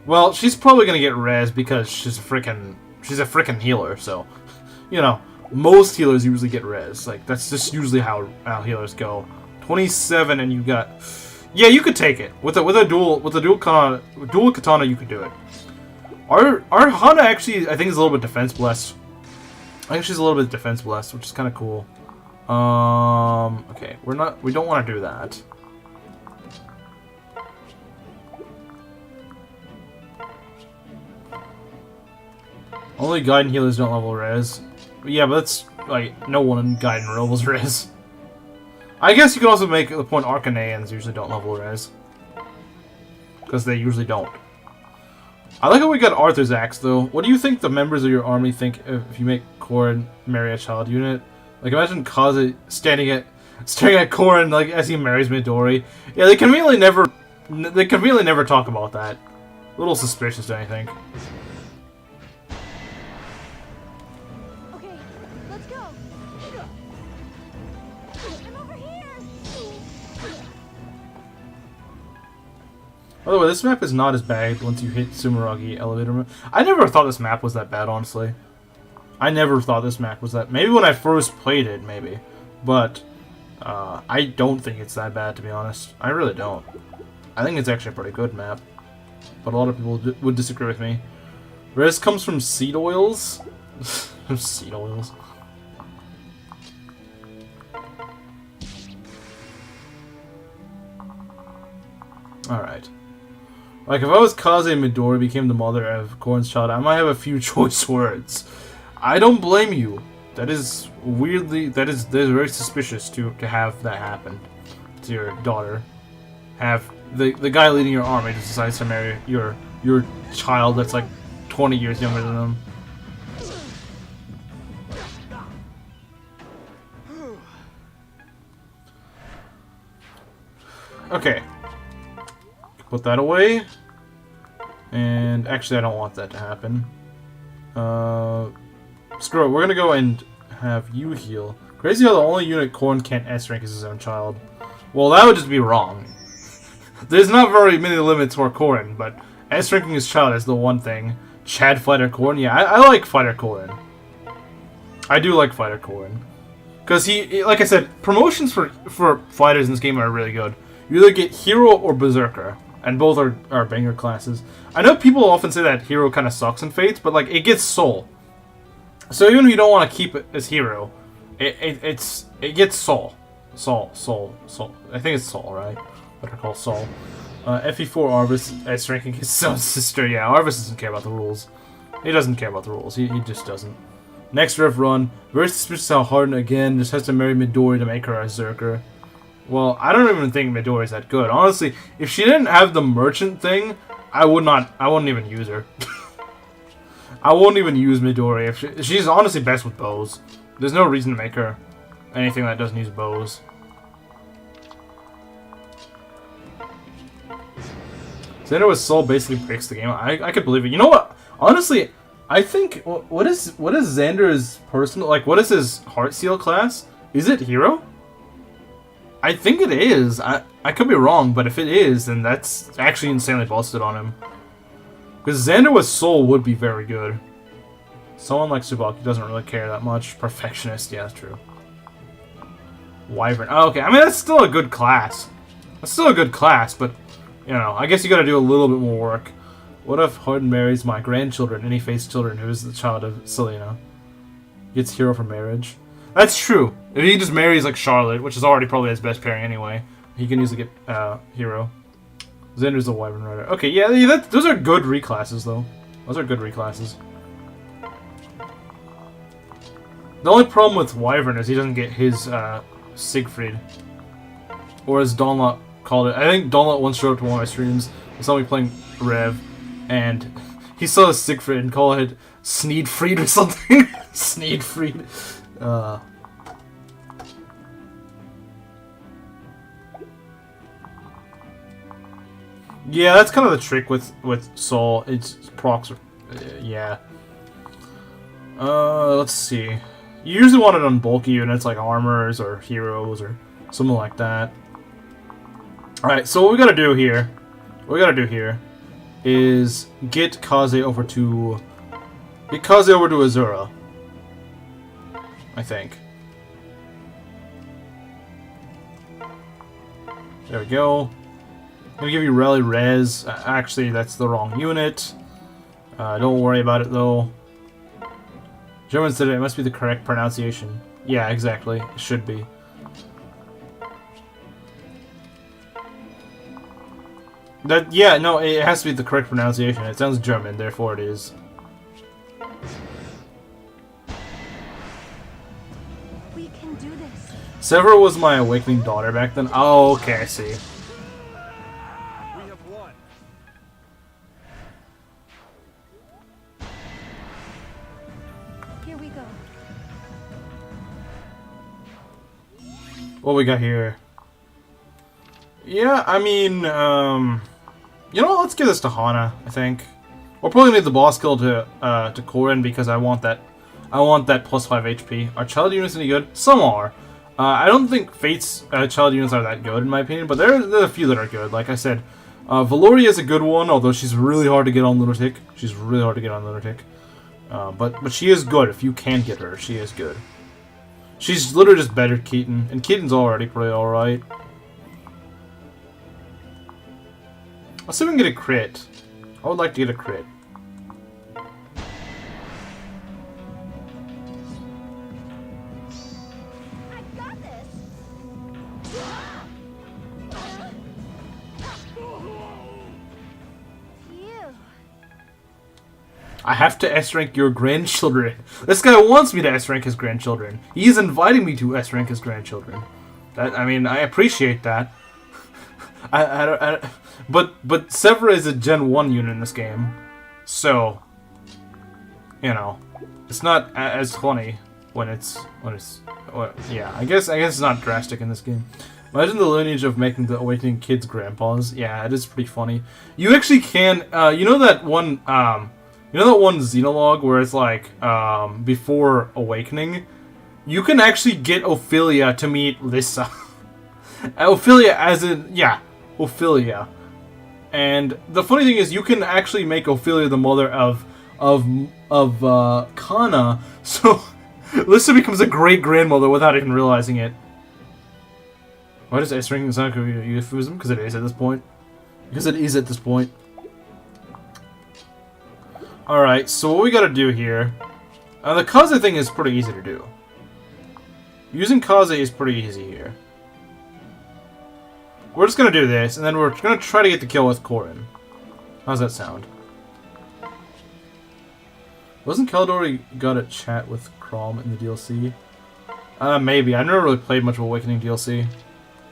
Well, she's probably gonna get res because she's a freaking healer, so you know, most healers usually get res. Like that's just usually how healers go. 27 and you got. Yeah, you could take it. With a dual katana you could do it. Our Hana actually, I think, is a little bit defense blessed. I think she's a little bit defense blessed, which is kind of cool. Okay, we don't want to do that. Only Gaiden healers don't level res. Yeah, but that's like no one in Gaiden levels res. I guess you could also make the point Arcaneans usually don't level res. Because they usually don't. I like how we got Arthur's axe, though. What do you think the members of your army think if you make Korin marry a child unit? Like, imagine Kaze staring at Korin like as he marries Midori. Yeah, they conveniently never talk about that. A little suspicious, don't you think? Okay, let's go. I'm over here. By the way, this map is not as bad once you hit Sumeragi elevator. I never thought this map was that bad, honestly. I never thought this map was that. Maybe when I first played it, maybe, but I don't think it's that bad, to be honest. I really don't. I think it's actually a pretty good map, but a lot of people would disagree with me. Res comes from seed oils. Seed oils. All right. Like, if I was Kaze and Midori became the mother of Korin's child, I might have a few choice words. I don't blame you. That is weirdly, that is very suspicious to have that happen to your daughter. Have the guy leading your army just decides to marry your child that's like 20 years younger than them. Okay. Put that away. And actually, I don't want that to happen. Screw it. We're gonna go and have you heal. Crazy how the only unit Korin can't S-rank is his own child. Well, that would just be wrong. There's not very many limits for Korin, but S-ranking his child is the one thing. Chad Fighter Korin? Yeah, I like Fighter Korin. I do like Fighter Korin. Because he, like I said, promotions for fighters in this game are really good. You either get Hero or Berserker. And both are banger classes. I know people often say that Hero kind of sucks in Fates, but like it gets Soul. So even if you don't want to keep it as Hero, it gets Soul. Soul. I think it's Soul, right? What I call Soul. FE4 Arvis S ranking his son's sister. Yeah, Arvis doesn't care about the rules. He doesn't care about the rules. He just doesn't. Next Rev run. Very suspicious how Harden again just has to marry Midori to make her a Zerker. Well, I don't even think Midori's that good. Honestly, if she didn't have the merchant thing, I wouldn't even use her. I won't even use Midori. If she's honestly best with bows. There's no reason to make her anything that doesn't use bows. Xander with Soul basically breaks the game. I could believe it. You know what? Honestly, I think what is Xander's personal, like, what is his Heart Seal class? Is it Hero? I think it is. I could be wrong, but if it is, then that's actually insanely busted on him. Because Xander with Soul would be very good. Someone like Tsubaki doesn't really care that much. Perfectionist, yeah, that's true. Wyvern. Oh, okay, I mean, that's still a good class. That's still a good class, but, you know, I guess you gotta do a little bit more work. What if Harden marries my grandchildren and he faces children who is the child of Selena? Gets Hero for marriage. That's true. If he just marries, like, Charlotte, which is already probably his best pairing anyway, he can easily get Hero. Xander's a Wyvern Rider. Okay, yeah, those are good reclasses, though. Those are good reclasses. The only problem with Wyvern is he doesn't get his Siegfried. Or as Donlot called it. I think Donlot once showed up to one of my streams. He saw me playing Rev, and he saw a Siegfried and called it Sneedfried or something. Sneedfried. Yeah, that's kind of the trick with Soul. It's procs. Yeah. Let's see. You usually want it on bulky units like armors or heroes or something like that. Alright, so what we gotta do here, is get Kaze over to Azura. I think. There we go. I'm gonna give you Rally Res. Actually, that's the wrong unit. Don't worry about it though. German said it must be the correct pronunciation. Yeah, exactly. It should be. Yeah, no, it has to be the correct pronunciation. It sounds German, therefore it is. We can do this. Sever was my awakening daughter back then. Oh, okay, I see. We have won. Here we go. What we got here? Yeah, I mean, you know what, let's give this to Hana, I think. We'll probably need the boss kill to Korin because I want that plus 5 HP. Are child units any good? Some are. I don't think Fate's child units are that good in my opinion, but there are a few that are good. Like I said, Valoria is a good one, although she's really hard to get on Lunatic. But she is good if you can get her. She is good. She's literally just better Keaton, and Keaton's already pretty alright. Let's see if we can get a crit. I would like to get a crit. I got this. Phew. I have to S-rank your grandchildren. This guy wants me to S-rank his grandchildren. He's inviting me to S-rank his grandchildren. I mean, I appreciate that. But Sever is a Gen 1 unit in this game, so, you know, it's not as funny when it's yeah, I guess it's not drastic in this game. Imagine the lineage of making the awakening kids grandpas. Yeah, it is pretty funny. You actually can, you know that one Xenologue where it's like, before awakening, you can actually get Ophelia to meet Lissa. Ophelia as in, yeah, Ophelia. And the funny thing is, you can actually make Ophelia the mother of Kana, so Lissa becomes a great grandmother without even realizing it. Why does S-ranking sound like a euphemism? Because it is at this point. Alright, so what we gotta do here... the Kaze thing is pretty easy to do. Using Kaze is pretty easy here. We're just gonna do this, and then we're gonna try to get the kill with Korin. How's that sound? Wasn't Caldori got a chat with prom in the DLC. Maybe. I've never really played much of Awakening DLC.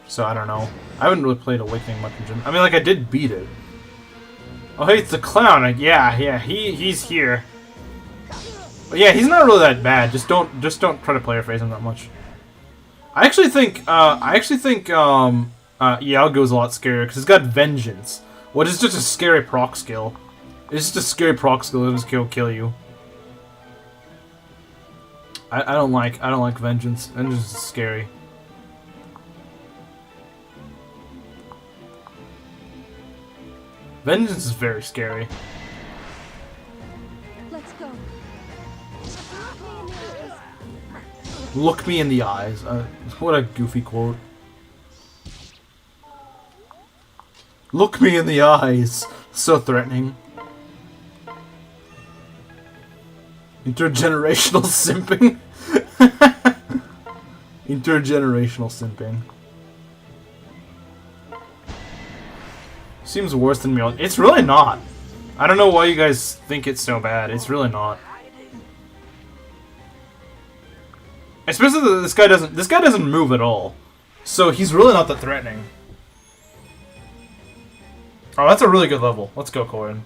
So I don't know. I haven't really played Awakening much in general. I mean, like, I did beat it. Oh, hey, it's the clown. Like, yeah, he's here. But yeah, he's not really that bad. Just don't try to player phase him that much. I actually think Yaogo's a lot scarier because it's got Vengeance, which is just a scary proc skill. It's just a scary proc skill that just kill you. I don't like Vengeance. Vengeance is scary. Vengeance is very scary. Let's go. Look me in the eyes. What a goofy quote. Look me in the eyes. So threatening. Intergenerational simping. Intergenerational simping. Seems worse than me. It's really not. I don't know why you guys think it's so bad. It's really not. Especially that this guy doesn't move at all. So he's really not that threatening. Oh, that's a really good level. Let's go, Corin.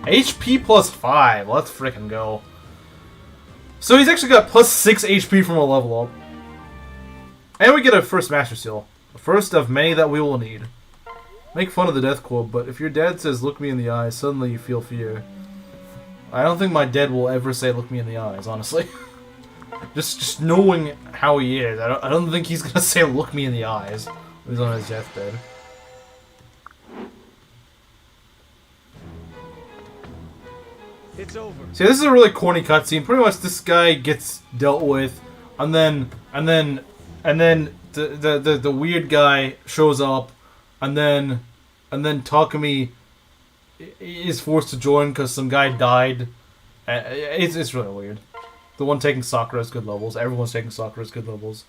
HP plus 5. Let's frickin' go. So he's actually got plus 6 HP from a level up. And we get a first Master Seal. The first of many that we will need. Make fun of the death quote, but if your dad says, look me in the eyes, suddenly you feel fear. I don't think my dad will ever say, look me in the eyes, honestly. just knowing how he is, I don't think he's gonna say, look me in the eyes when he's on his deathbed. It's over. See, this is a really corny cutscene. Pretty much this guy gets dealt with, and then the weird guy shows up, and then Takumi is forced to join because some guy died. It's really weird. The one taking Sakura's good levels. Everyone's taking Sakura's good levels.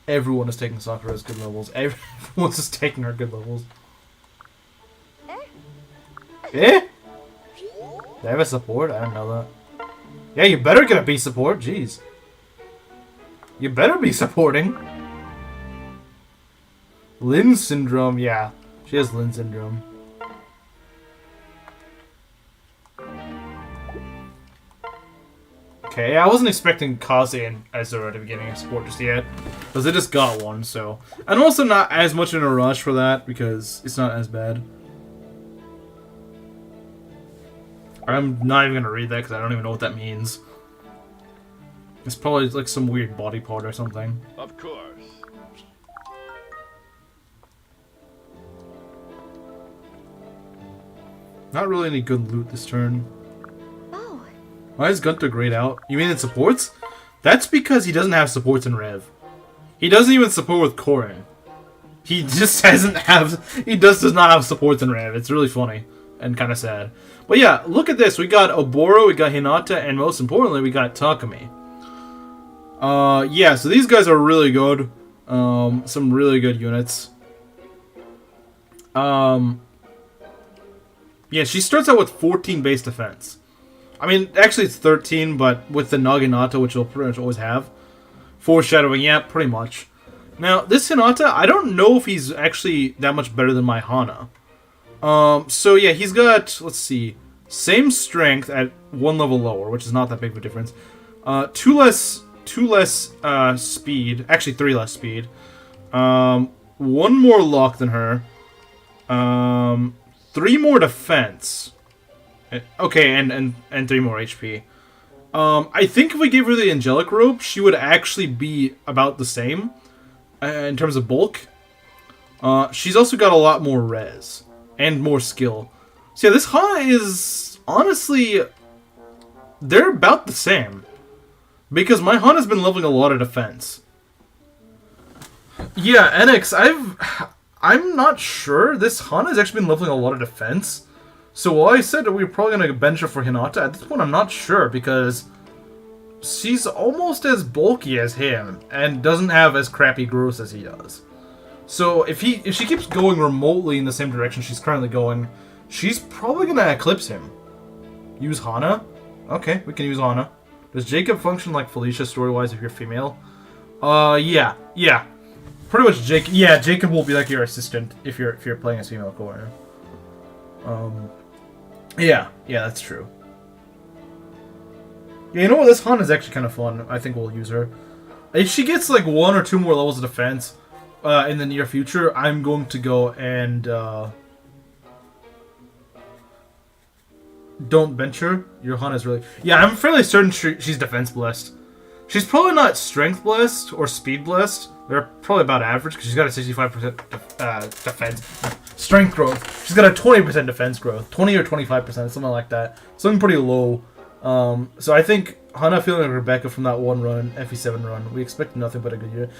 Everyone is taking Sakura's good levels. Everyone's just taking her good levels. Eh? They have a support? I didn't know that. Yeah, you better get a B support. Jeez. You better be supporting. Lin syndrome. Yeah, she has Lin syndrome. Okay, I wasn't expecting Kaze and Azura to be getting a support just yet. Because they just got one, so. I'm also not as much in a rush for that because it's not as bad. I'm not even gonna read that because I don't even know what that means. It's probably like some weird body part or something. Of course. Not really any good loot this turn. Oh. Why is Gunter grayed out? You mean in supports? That's because he doesn't have supports in Rev. He doesn't even support with Korin. He just does not have supports in Rev. It's really funny and kind of sad. But yeah, look at this. We got Oboro, we got Hinata, and most importantly, we got Takumi. Yeah, so these guys are really good. Some really good units. Yeah, she starts out with 14 base defense. I mean, actually it's 13, but with the Naginata, which you'll pretty much always have. Foreshadowing, yeah, pretty much. Now, this Hinata, I don't know if he's actually that much better than my Hana. So yeah, he's got, let's see, same strength at 1 level lower, which is not that big of a difference. 2 less speed, actually 3 less speed. 1 more luck than her. 3 more defense. Okay, and 3 more HP. I think if we gave her the Angelic Robe, she would actually be about the same in terms of bulk. She's also got a lot more res and more skill. So yeah, this Hana is honestly, they're about the same because my Hana's been leveling a lot of defense. Yeah, NX, I'm not sure. This Hana's actually been leveling a lot of defense. So while I said that we were probably going to bench her for Hinata, at this point I'm not sure because she's almost as bulky as him and doesn't have as crappy growth as he does. So if she keeps going remotely in the same direction she's currently going, she's probably going to eclipse him. Use Hana? Okay, we can use Hana. Does Jacob function like Felicia story-wise if you're female? Yeah. Pretty much Jacob. Yeah, Jacob will be like your assistant if you're playing as female core. Yeah, that's true. Yeah, you know what? This hunt is actually kind of fun. I think we'll use her. If she gets like 1 or 2 more levels of defense in the near future, I'm going to go and don't bench her. Your hunt is really... Yeah, I'm fairly certain she's defense blessed. She's probably not strength blessed or speed blessed. They're probably about average because she's got a 65% defense strength growth. She's got a 20% defense growth, 20 or 25%, something like that. Something pretty low. So I think Hana feeling like Rebecca from that one run, FE7 run. We expect nothing but a good unit.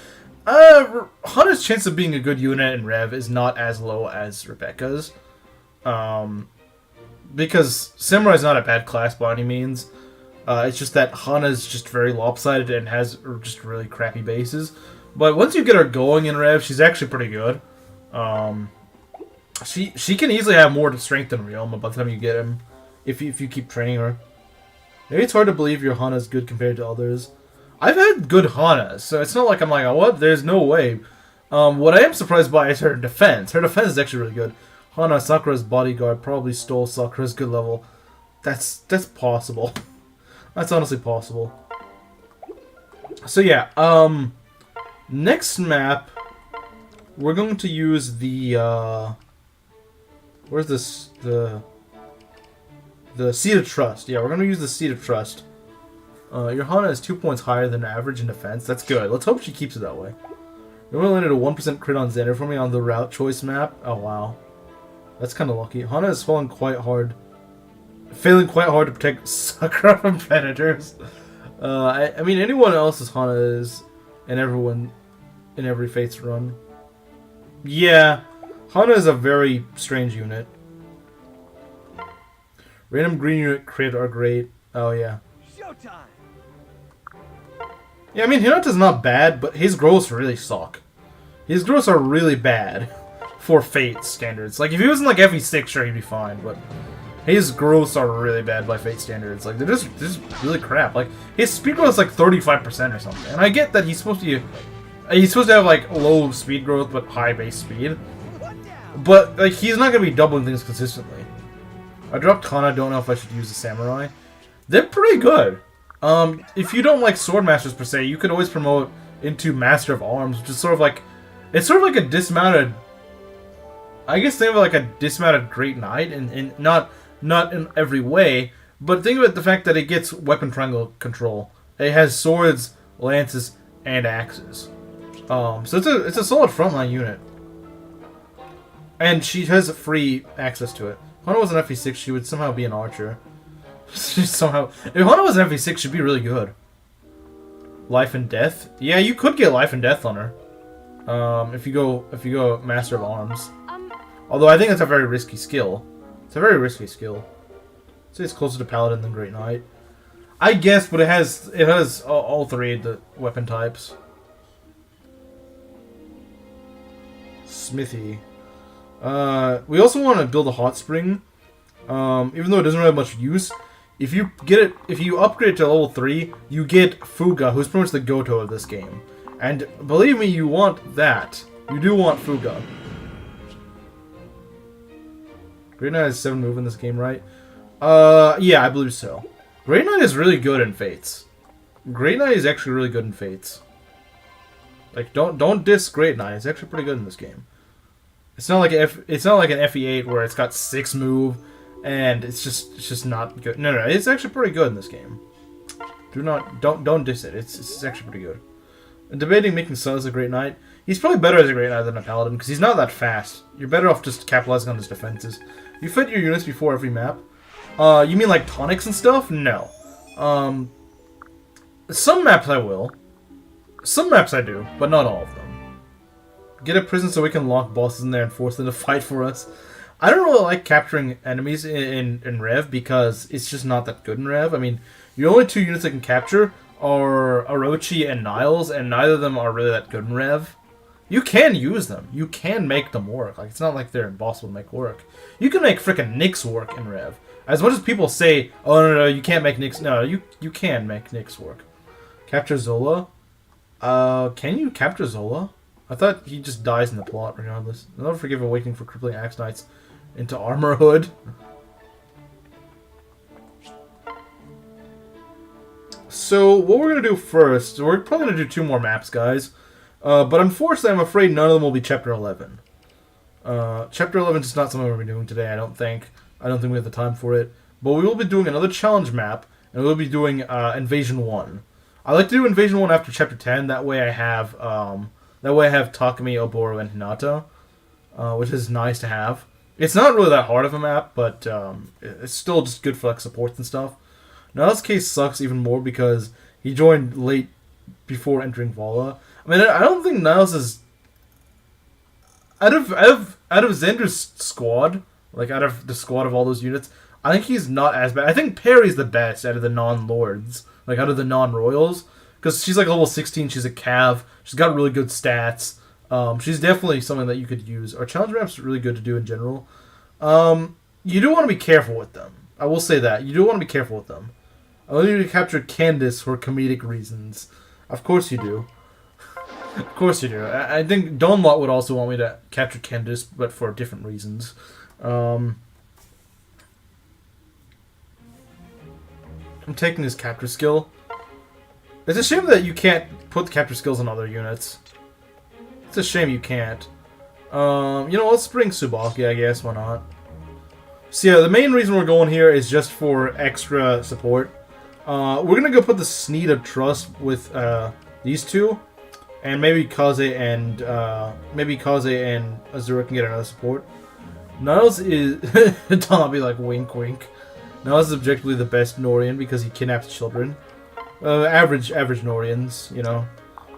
Hana's chance of being a good unit in Rev is not as low as Rebecca's. Because Samurai is not a bad class by any means. It's just that Hana's just very lopsided and has just really crappy bases. But once you get her going in Rev, she's actually pretty good. She can easily have more strength than Ryoma by the time you get him, if you keep training her. Maybe it's hard to believe your Hana is good compared to others. I've had good Hanas, so it's not like I'm like, oh, what? There's no way. What I am surprised by is her defense. Her defense is actually really good. Hana, Sakura's bodyguard, probably stole Sakura's good level. That's possible. That's honestly possible. So yeah, next map, we're going to use the, where's this, the Seat of Trust. Yeah, we're going to use the Seat of Trust. Your Hana is 2 points higher than average in defense. That's good. Let's hope she keeps it that way. You only landed a 1% crit on Xander for me on the route choice map. Oh, wow. That's kind of lucky. Hana is failing quite hard to protect Sakura from predators. I mean, anyone else's Hana is, and everyone in every Fates run. Yeah, Hana is a very strange unit. Random green unit crit are great. Oh, yeah. Showtime! Yeah, I mean, Hinata's not bad, but his growths really suck. His growths are really bad for Fate standards. Like, if he was in, like, FE6, sure, he'd be fine, but his growths are really bad by Fate standards. Like, they're just really crap. Like, his speed growth is, like, 35% or something. And I get that he's supposed to have, like, low speed growth, but high base speed. But, like, he's not going to be doubling things consistently. I dropped Kana, don't know if I should use the Samurai. They're pretty good. If you don't like Swordmasters per se, you could always promote into Master of Arms, which is sort of like... It's sort of like a dismounted... I guess think of it like a dismounted Great Knight, and not in every way, but think of it the fact that it gets weapon triangle control. It has swords, lances, and axes. So it's a solid frontline unit. And she has free access to it. If Hana was an FE6, she would somehow be an archer. If Hana was an FE6, she'd be really good. Life and Death? Yeah, you could get Life and Death on her. If you go Master of Arms. Although I think it's a very risky skill. It's a very risky skill. I'd say it's closer to Paladin than Great Knight. I guess, but it has all three of the weapon types. Smithy. We also want to build a hot spring. Even though it doesn't really have much use, if you upgrade it to level 3, you get Fuga, who's pretty much the Goto of this game. And believe me, you want that. You do want Fuga. Great Knight has 7 move in this game, right? Yeah, I believe so. Great Knight is really good in Fates. Great Knight is actually really good in Fates. Like, don't diss Great Knight. It's actually pretty good in this game. It's not like an FE8 where it's got 6 move and it's just not good. No, it's actually pretty good in this game. Don't diss it. It's actually pretty good. I'm debating making Sun as a Great Knight. He's probably better as a Great Knight than a Paladin because he's not that fast. You're better off just capitalizing on his defenses. You fit your units before every map. You mean like tonics and stuff? No. Some maps I will. Some maps I do, but not all of them. Get a prison so we can lock bosses in there and force them to fight for us. I don't really like capturing enemies in Rev because it's just not that good in Rev. I mean, the only 2 units I can capture are Orochi and Niles, and neither of them are really that good in Rev. You can use them. You can make them work. Like, it's not like they're impossible to make work. You can make frickin' Nyx work in Rev. As much as people say, oh no, you can't make Nyx. No, you can make Nyx work. Capture Zola. Can you capture Zola? I thought he just dies in the plot regardless. I'll never forgive Awakening for crippling Axe Knights into Armor Hood. So what we're gonna do first, we're probably gonna do 2 more maps, guys. But unfortunately, I'm afraid none of them will be Chapter 11. Chapter 11 is not something we're doing today. I don't think we have the time for it. But we will be doing another challenge map, and we'll be doing Invasion 1. I like to do Invasion 1 after Chapter 10. That way I have Takumi, Oboro, and Hinata, which is nice to have. It's not really that hard of a map, but it's still just good for like supports and stuff. Niall's case sucks even more because he joined late before entering Vala. I mean, I don't think Niall's is out of Xander's squad, like out of the squad of all those units. I think he's not as bad. I think Perry's the best out of the non-lords, like out of the non-royals, because she's like level 16. She's a cav. She's got really good stats. She's definitely something that you could use. Our challenge maps are really good to do in general. You do want to be careful with them. I will say that you do want to be careful with them. I want you to capture Candace for comedic reasons. Of course you do. Of course you do. I think Don Lot would also want me to capture Candace, but for different reasons. I'm taking his capture skill. It's a shame that you can't put the capture skills on other units. It's a shame you can't. You know, let's bring Tsubaki, I guess. Why not? So yeah, the main reason we're going here is just for extra support. We're gonna go put the Sneed of Trust with these two, and maybe Kaze and Azura can get another support. Niles is Don will be like wink wink. Niles is objectively the best Norian because he kidnaps children. Average Norians, you know.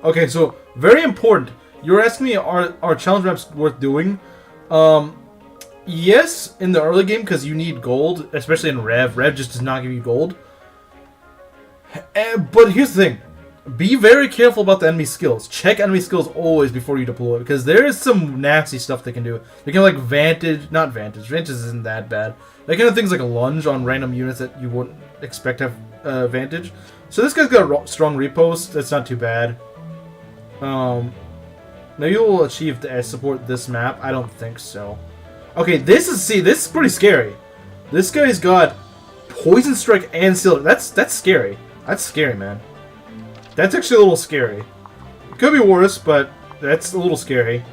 Okay, so very important. You're asking me are challenge maps worth doing? Yes, in the early game because you need gold, especially in Rev. Rev just does not give you gold. But here's the thing. Be very careful about the enemy skills. Check enemy skills always before you deploy, because there is some nasty stuff they can do. They can like not Vantage isn't that bad. They can have things like a lunge on random units that you wouldn't expect to have Vantage. So this guy's got a strong repost. That's not too bad. Maybe we'll achieve the S support this map. I don't think so. Okay, this is pretty scary. This guy's got Poison Strike and Seal. That's scary. That's scary, man. That's actually a little scary. It could be worse, but that's a little scary.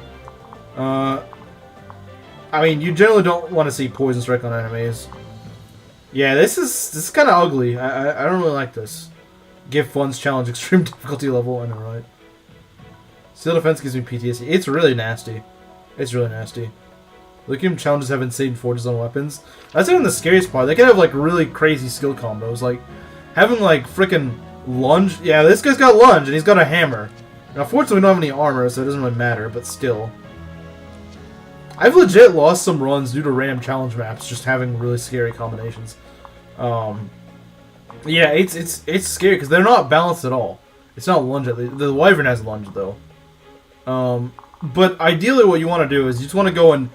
I mean, you generally don't want to see Poison Strike on enemies. Yeah, this is kind of ugly. I don't really like this. Give funds challenge extreme difficulty level. I know, right? Steel defense gives me PTSD. It's really nasty. It's really nasty. Lithium challenges have insane forges on weapons. That's even the scariest part. They can have like really crazy skill combos, like having like freaking lunge. Yeah, this guy's got lunge and he's got a hammer. Now, fortunately, we don't have any armor, so it doesn't really matter. But still, I've legit lost some runs due to random challenge maps just having really scary combinations. Yeah, it's scary because they're not balanced at all. It's not lunge. The Wyvern has lunge though. But ideally, what you want to do is you just want to go and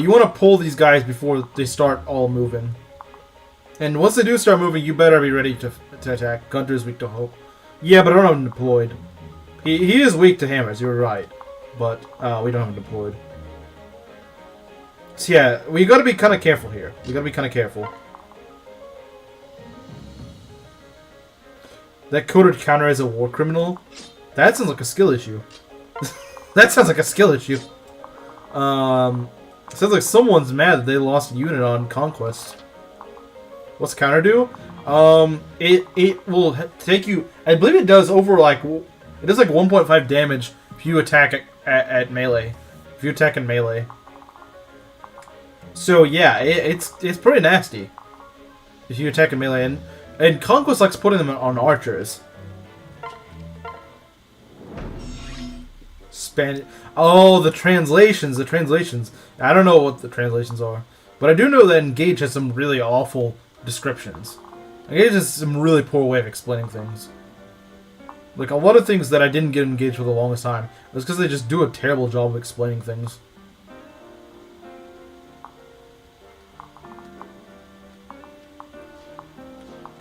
you want to pull these guys before they start all moving. And once they do start moving, you better be ready to attack. Gunter is weak to hope. Yeah, but I don't have him deployed. He is weak to hammers, you're right. But we don't have him deployed. So yeah, we gotta be kind of careful here. We gotta be kind of careful. That coded counter as a war criminal? That sounds like a skill issue. That sounds like a skill issue. Sounds like someone's mad that they lost a unit on Conquest. What's counter do? It will take you. I believe it does over like it does like 1.5 damage if you attack at melee. If you attack in melee. So yeah, it's pretty nasty. If you attack in melee, and Conquest likes putting them on archers. Oh, the translations. I don't know what the translations are, but I do know that Engage has some really awful descriptions. Engage has some really poor way of explaining things. Like, a lot of things that I didn't get Engaged for the longest time was because they just do a terrible job of explaining things.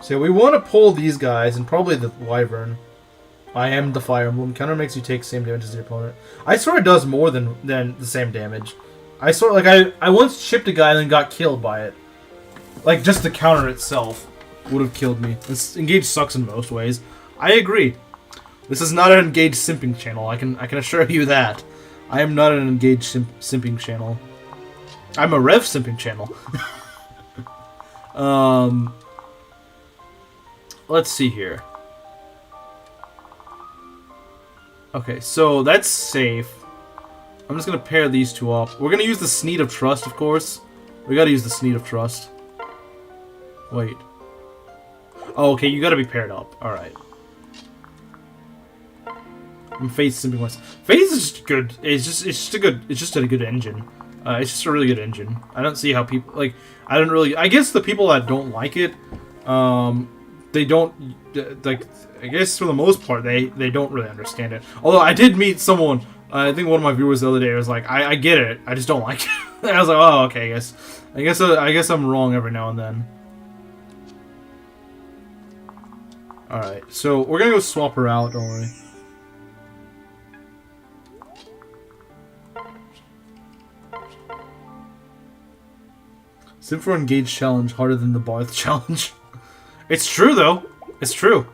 So we want to pull these guys and probably the Wyvern. I am the Fire Emblem. Counter makes you take same damage as your opponent. I swear it does more than the same damage. I swear, like I once chipped a guy and then got killed by it. Like just the counter itself would have killed me. This Engage sucks in most ways. I agree. This is not an Engage simping channel. I can assure you that. I am not an Engage simping channel. I'm a Rev simping channel. Let's see here. Okay, so that's safe. I'm just gonna pair these two up. We're gonna use the Sneed of Trust, of course. We gotta use the Sneed of Trust. Wait. Oh, okay, you gotta be paired up. Alright. I'm Faith simping myself. Faith is just good. It's just a good engine. It's just a really good engine. I don't see how people like. I guess the people that don't like it, they don't like. I guess for the most part, they don't really understand it. Although I did meet someone. I think one of my viewers the other day was like, I get it. I just don't like it. And I was like, oh, okay. I guess I'm wrong every now and then. All right, so we're gonna go swap her out. Don't worry. Sim for Engage challenge harder than the Barth challenge. It's true though. It's true.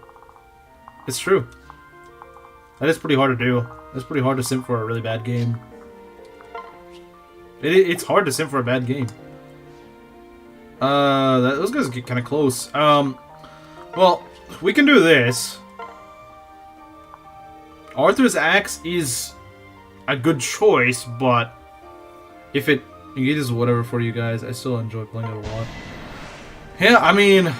It's true. That is pretty hard to do. It's pretty hard to sim for a really bad game. It's hard to sim for a bad game. Those guys get kind of close. Well, we can do this. Arthur's Axe is a good choice, but if it engages whatever for you guys, I still enjoy playing it a lot. Yeah, I mean,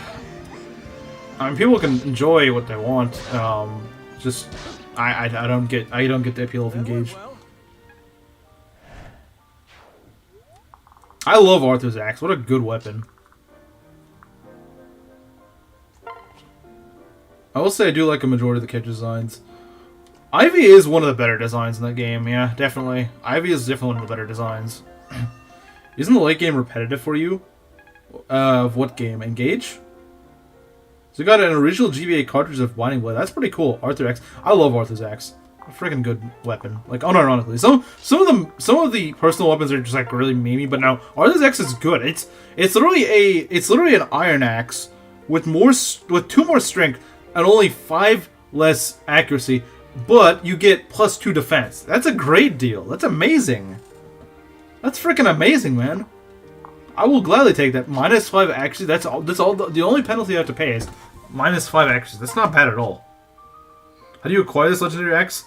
people can enjoy what they want. Just I don't get the appeal of Engage. I love Arthur's Axe. What a good weapon. I will say I do like a majority of the character designs. Ivy is one of the better designs in that game. Yeah, definitely. Ivy is definitely one of the better designs. Isn't the late game repetitive for you? Of what game? Engage? So we got an original GBA cartridge of Winding Blade. That's pretty cool. Arthur X. I love Arthur's Axe. A freaking good weapon. Like unironically. Some of the personal weapons are just like really memey, but now Arthur's Axe is good. It's literally an iron axe with 2 more strength and only 5 less accuracy, but you get +2 defense. That's a great deal. That's amazing. That's freaking amazing, man. I will gladly take that. -5 accuracy. That's all. The only penalty you have to pay is -5 accuracy. That's not bad at all. How do you acquire this legendary axe?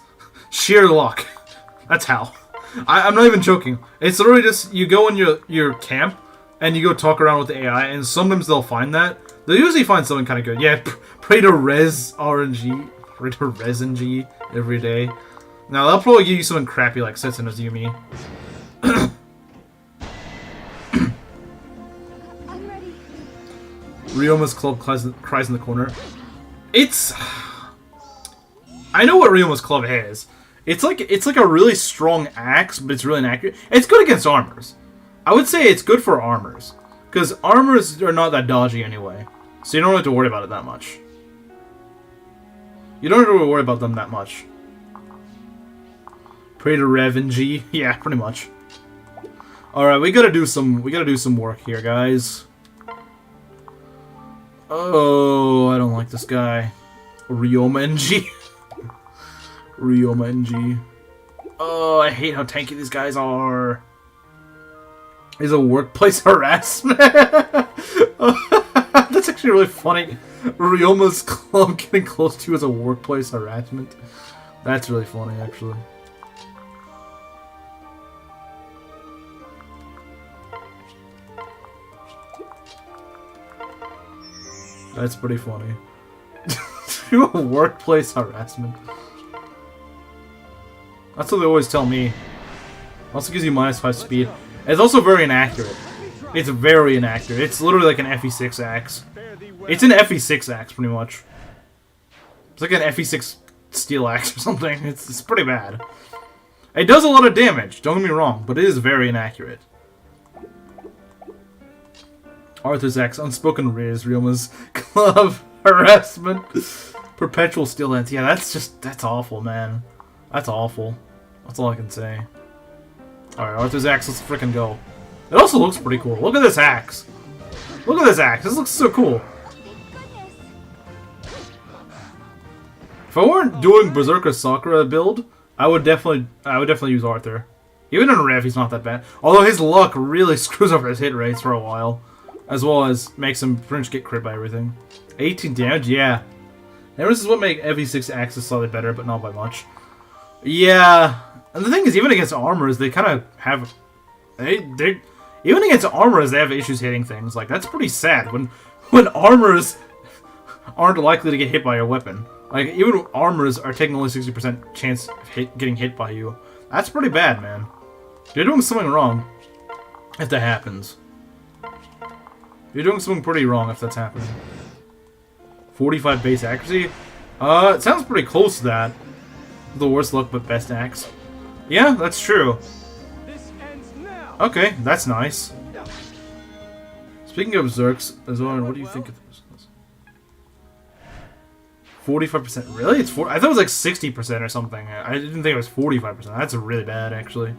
Sheer luck. That's how. I'm not even joking. It's literally just you go in your camp and you go talk around with the AI, and sometimes they'll find that. They'll usually find something kind of good. Yeah, pray to res RNG, pray to res NG every day. Now they'll probably give you something crappy like Setsuna's Yumi. Ryoma's club cries in the corner. I know what Ryoma's club is. It's like a really strong axe, but it's really inaccurate. It's good against armors. I would say it's good for armors, because armors are not that dodgy anyway, so you don't have to worry about it that much. You don't have to worry about them that much. Pray to Rev and G. Yeah, pretty much. All right, we gotta do some work here, guys. Oh, I don't like this guy. Ryoma NG. Ryoma NG. Oh, I hate how tanky these guys are. Is a workplace harassment. That's actually really funny. Ryoma's club getting close to you as a workplace harassment. That's really funny, actually. That's pretty funny. Workplace harassment. That's what they always tell me. Also gives you -5 speed. It's also very inaccurate. It's very inaccurate. It's literally like an FE6 axe. It's an FE6 axe, pretty much. It's like an FE6 steel axe or something. It's pretty bad. It does a lot of damage, don't get me wrong, but it is very inaccurate. Arthur's Axe, Unspoken Riz, Rioma's Glove, Harassment, Perpetual Steel Lance. Yeah, that's awful, man. That's awful. That's all I can say. Alright, Arthur's Axe, let's frickin' go. It also looks pretty cool. Look at this axe. Look at this axe. This looks so cool. If I weren't doing Berserker Sakura build, I would definitely use Arthur. Even in Rev, he's not that bad. Although his luck really screws over his hit rates for a while. As well as makes him pretty much get crit by everything. 18 damage, yeah. And this is what make EV6 axes slightly better, but not by much. Yeah. And the thing is, even against armors, they kind of have... Even against armors, they have issues hitting things. Like, that's pretty sad. When armors aren't likely to get hit by your weapon. Like, even armors are taking only 60% chance of getting hit by you. That's pretty bad, man. You're doing something wrong if that happens. You're doing something pretty wrong if that's happening. 45 base accuracy? It sounds pretty close to that. The worst luck but best axe. Yeah, that's true. This ends now. Okay, that's nice. Speaking of Zerks, Azoran, what do you think of this? 45%? Really? It's 4. I thought it was like 60% or something. I didn't think it was 45%. That's really bad, actually.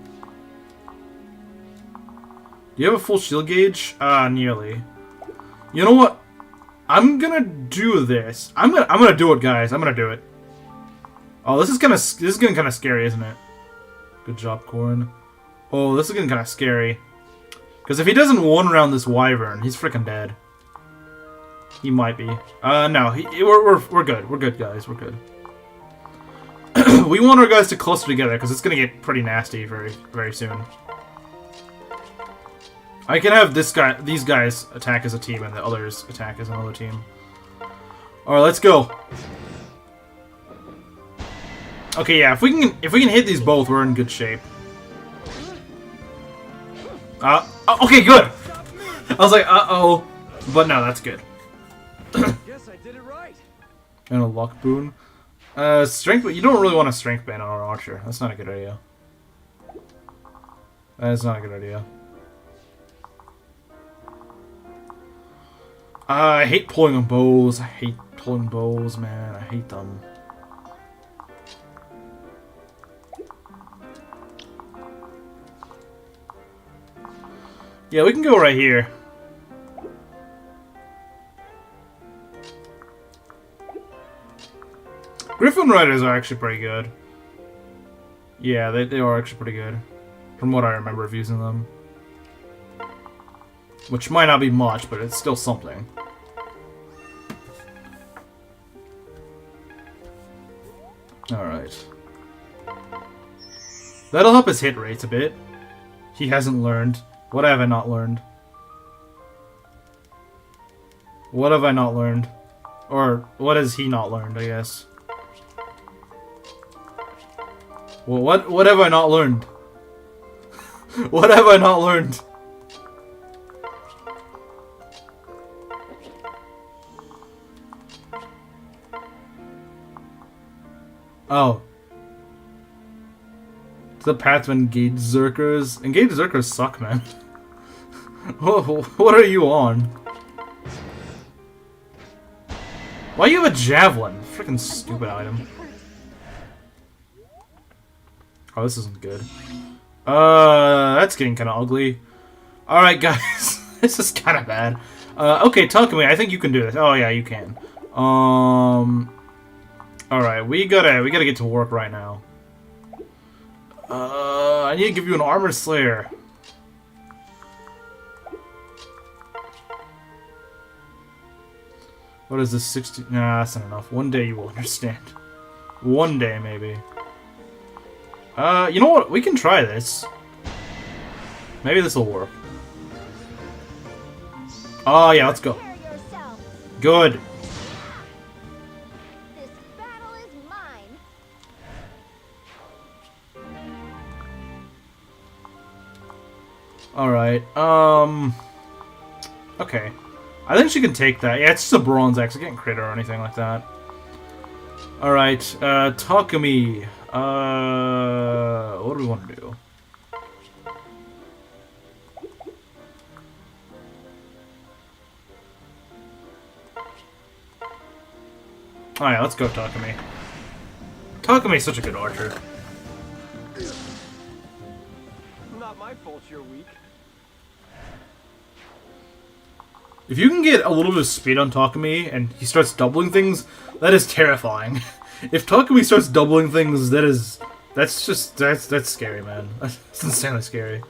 Do you have a full shield gauge? Nearly. You know what? I'm gonna do this. I'm gonna do it, guys. I'm gonna do it. Oh, this is getting kind of scary, isn't it? Good job, Corrin. Oh, this is getting kind of scary. Because if he doesn't one round this wyvern, he's freaking dead. He might be. No, we're good. We're good, guys. We're good. We want our guys to cluster together because it's gonna get pretty nasty very, very soon. I can have these guys attack as a team and the others attack as another team. All right, let's go. Okay, yeah, if we can hit these both, we're in good shape. Okay, good. I was like, uh-oh, but no, that's good. Guess I did it right. And a luck boon. Strength, but you don't really want a strength ban on an archer. That's not a good idea. That is not a good idea. I hate pulling on bows. I hate pulling bows, man. I hate them. Yeah, we can go right here. Griffin Riders are actually pretty good. Yeah, they are actually pretty good. From what I remember of using them. Which might not be much, but it's still something. Alright. That'll help his hit rates a bit. He hasn't learned. What have I not learned? What have I not learned? Or, what has he not learned, I guess? Well, what have I not learned? What have I not learned? Oh. It's the path to engage Zerkers. Engage Zerkers suck, man. What are you on? Why you have a javelin? Freaking stupid item. Oh, this isn't good. That's getting kind of ugly. Alright, guys. This is kind of bad. Okay, Takumi, I think you can do this. Oh, yeah, you can. Alright, we gotta get to work right now. I need to give you an Armor Slayer. What is this, 60? Nah, that's not enough. One day you will understand. One day, maybe. You know what? We can try this. Maybe this will work. Oh, yeah, let's go. Good. This battle is mine. Alright, okay. I think she can take that. Yeah, it's just a bronze axe. I can't crit or anything like that. Alright, Takumi. What do we want to do? Alright, let's go Takumi. Takumi's such a good archer. Not my fault you're weak. If you can get a little bit of speed on Takumi and he starts doubling things, that is terrifying. If Takumi starts doubling things, that's scary, man. That's insanely scary.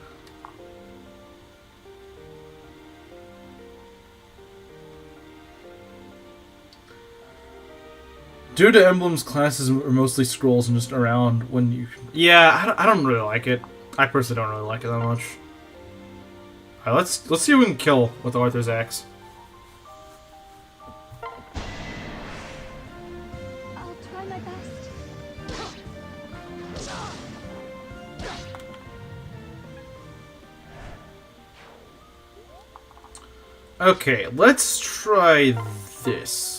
Due to emblems, classes are mostly scrolls and just around when you... Yeah, I don't really like it. I personally don't really like it that much. Alright, let's see if we can kill with Arthur's axe. I'll try my best. Okay, let's try this.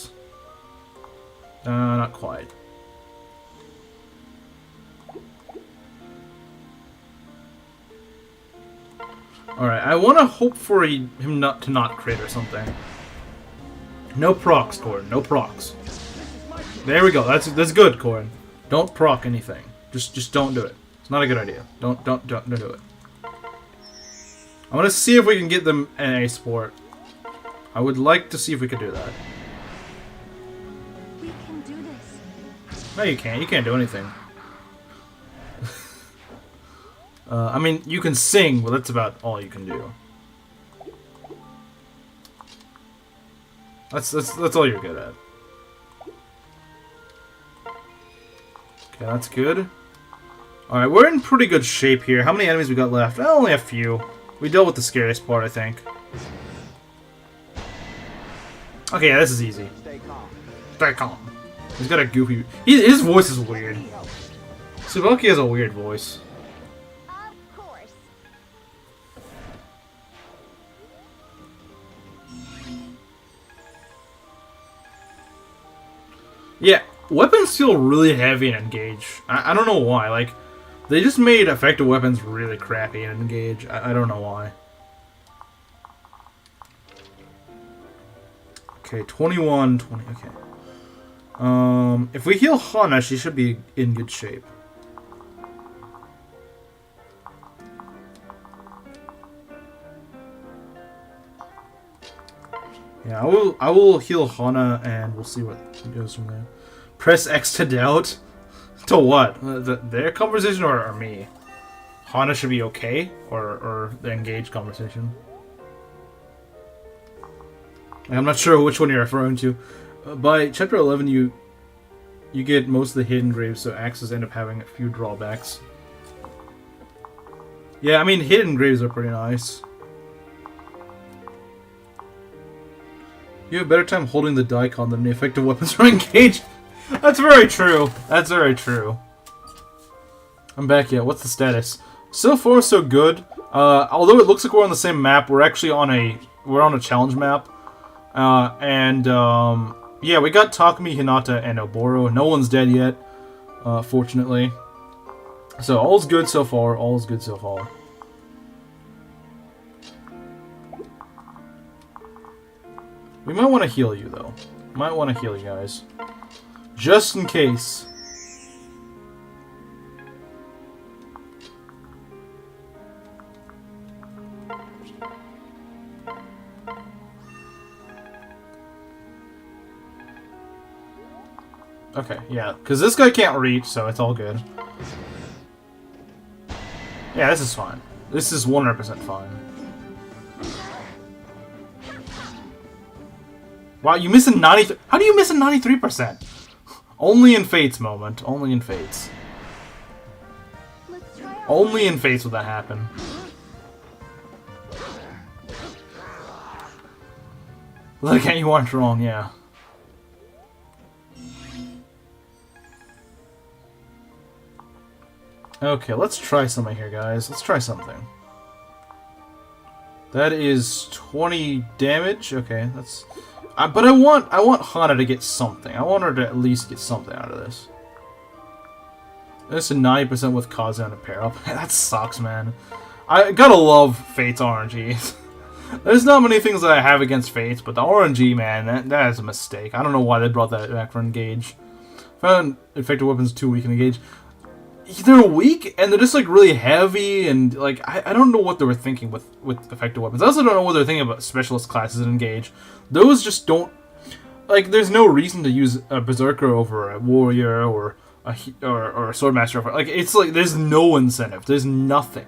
Not quite. Alright, I want to hope for him not to crit or something. No procs, Corn. No procs. There we go. That's good, Corn. Don't proc anything. Just don't do it. It's not a good idea. Don't do it. I want to see if we can get them in a sport. I would like to see if we could do that. We can do this. No, you can't. You can't do anything. I mean, you can sing, but that's about all you can do. That's all you're good at. Okay, that's good. Alright, we're in pretty good shape here. How many enemies we got left? Only a few. We dealt with the scariest part, I think. Okay, yeah, this is easy. Stay calm. Stay calm. He's got a goofy... his voice is weird. Tsubaki has a weird voice. Of course. Yeah, weapons feel really heavy in Engage. I don't know why. Like, they just made effective weapons really crappy in Engage. I don't know why. Okay, 21, 20, okay. If we heal Hana, she should be in good shape. Yeah, I will heal Hana and we'll see what goes from there. Press X to doubt? To what? Their conversation or me? Hana should be okay? Or the Engage conversation? I'm not sure which one you're referring to. By chapter 11, you get most of the hidden graves, so axes end up having a few drawbacks. Yeah, I mean, hidden graves are pretty nice. You have a better time holding the daikon than the effective weapons are engaged. That's very true. That's very true. I'm back yet. What's the status? So far, so good. Although it looks like we're on the same map, we're actually on a challenge map. Yeah, we got Takumi, Hinata, and Oboro. No one's dead yet, fortunately. So, all's good so far. All's good so far. We might want to heal you, though. Might want to heal you guys. Just in case. Okay, yeah, because this guy can't reach, so it's all good. Yeah, this is fine. This is 100% fine. Wow, you miss a 93... How do you miss a 93%? Only in Fates moment. Only in Fates. Let's try our Only in Fates would that happen. Look at you aren't wrong, yeah. Okay, let's try something here, guys. Let's try something. That is 20 damage. Okay, that's... but I want Hana to get something. I want her to at least get something out of this. This is 90% with Kazu and a pair up. That sucks, man. I gotta love Fate's RNG. There's not many things that I have against Fates, but the RNG, man, that is a mistake. I don't know why they brought that back for Engage. Found effective weapons too weak in Engage. They're weak, and they're just, like, really heavy, and, like, I don't know what they were thinking with effective weapons. I also don't know what they're thinking about specialist classes in Engage. Those just don't... Like, there's no reason to use a Berserker over a Warrior, or a Swordmaster. Like, it's like, there's no incentive. There's nothing.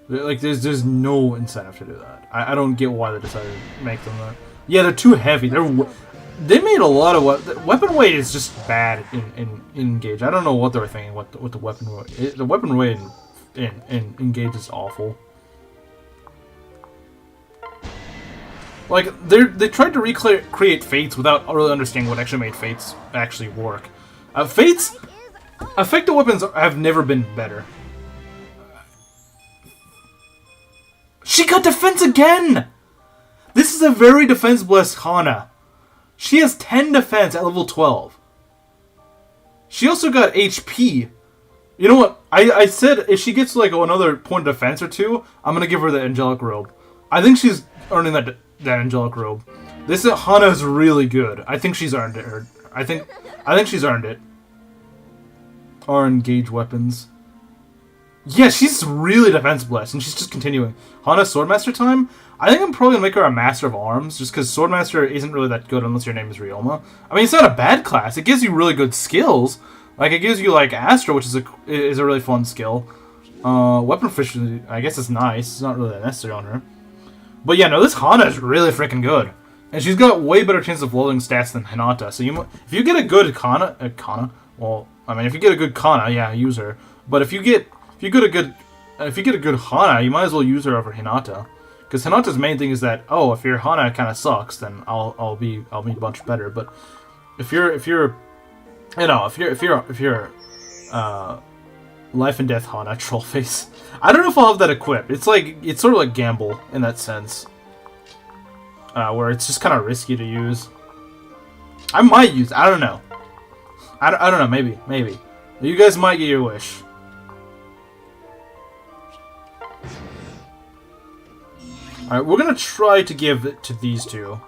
Like, there's no incentive to do that. I don't get why they decided to make them that. Yeah, they're too heavy. They made a lot of weapon weight is just bad in Engage. I don't know what they were thinking with the weapon weight. The weapon weight in Engage is awful. Like they tried to recreate Fates without really understanding what actually made Fates actually work. Fates effective weapons have never been better. She got defense again! This is a very defense-blessed Hana. She has 10 defense at level 12. She also got HP. You know what? I said if she gets like another point of defense or two, I'm gonna give her the Angelic Robe. I think she's earning that Angelic Robe. This Hana is really good. I think she's earned it. I think she's earned it. Or Engage weapons. Yeah, she's really defense blessed, and she's just continuing. Hana Swordmaster time? I think I'm probably gonna make her a Master of Arms, just because Swordmaster isn't really that good unless your name is Ryoma. I mean, it's not a bad class. It gives you really good skills. Like, it gives you, like, Astra, which is a really fun skill. Weapon Efficiency, I guess it's nice. It's not really that necessary on her. But yeah, no, this Hana is really freaking good. And she's got way better chance of loading stats than Hinata. So if you get a good Kana, well, I mean, if you get a good Kana, yeah, use her. But if you get a good Hana, you might as well use her over Hinata. Because Hinata's main thing is that, oh, if your Hana kind of sucks, then I'll be much better. But if you're life and death Hana troll face, I don't know if I'll have that equipped. It's sort of like Gamble in that sense, where it's just kind of risky to use. I might use. I don't know. I don't know. Maybe you guys might get your wish. Alright, we're gonna try to give it to these two.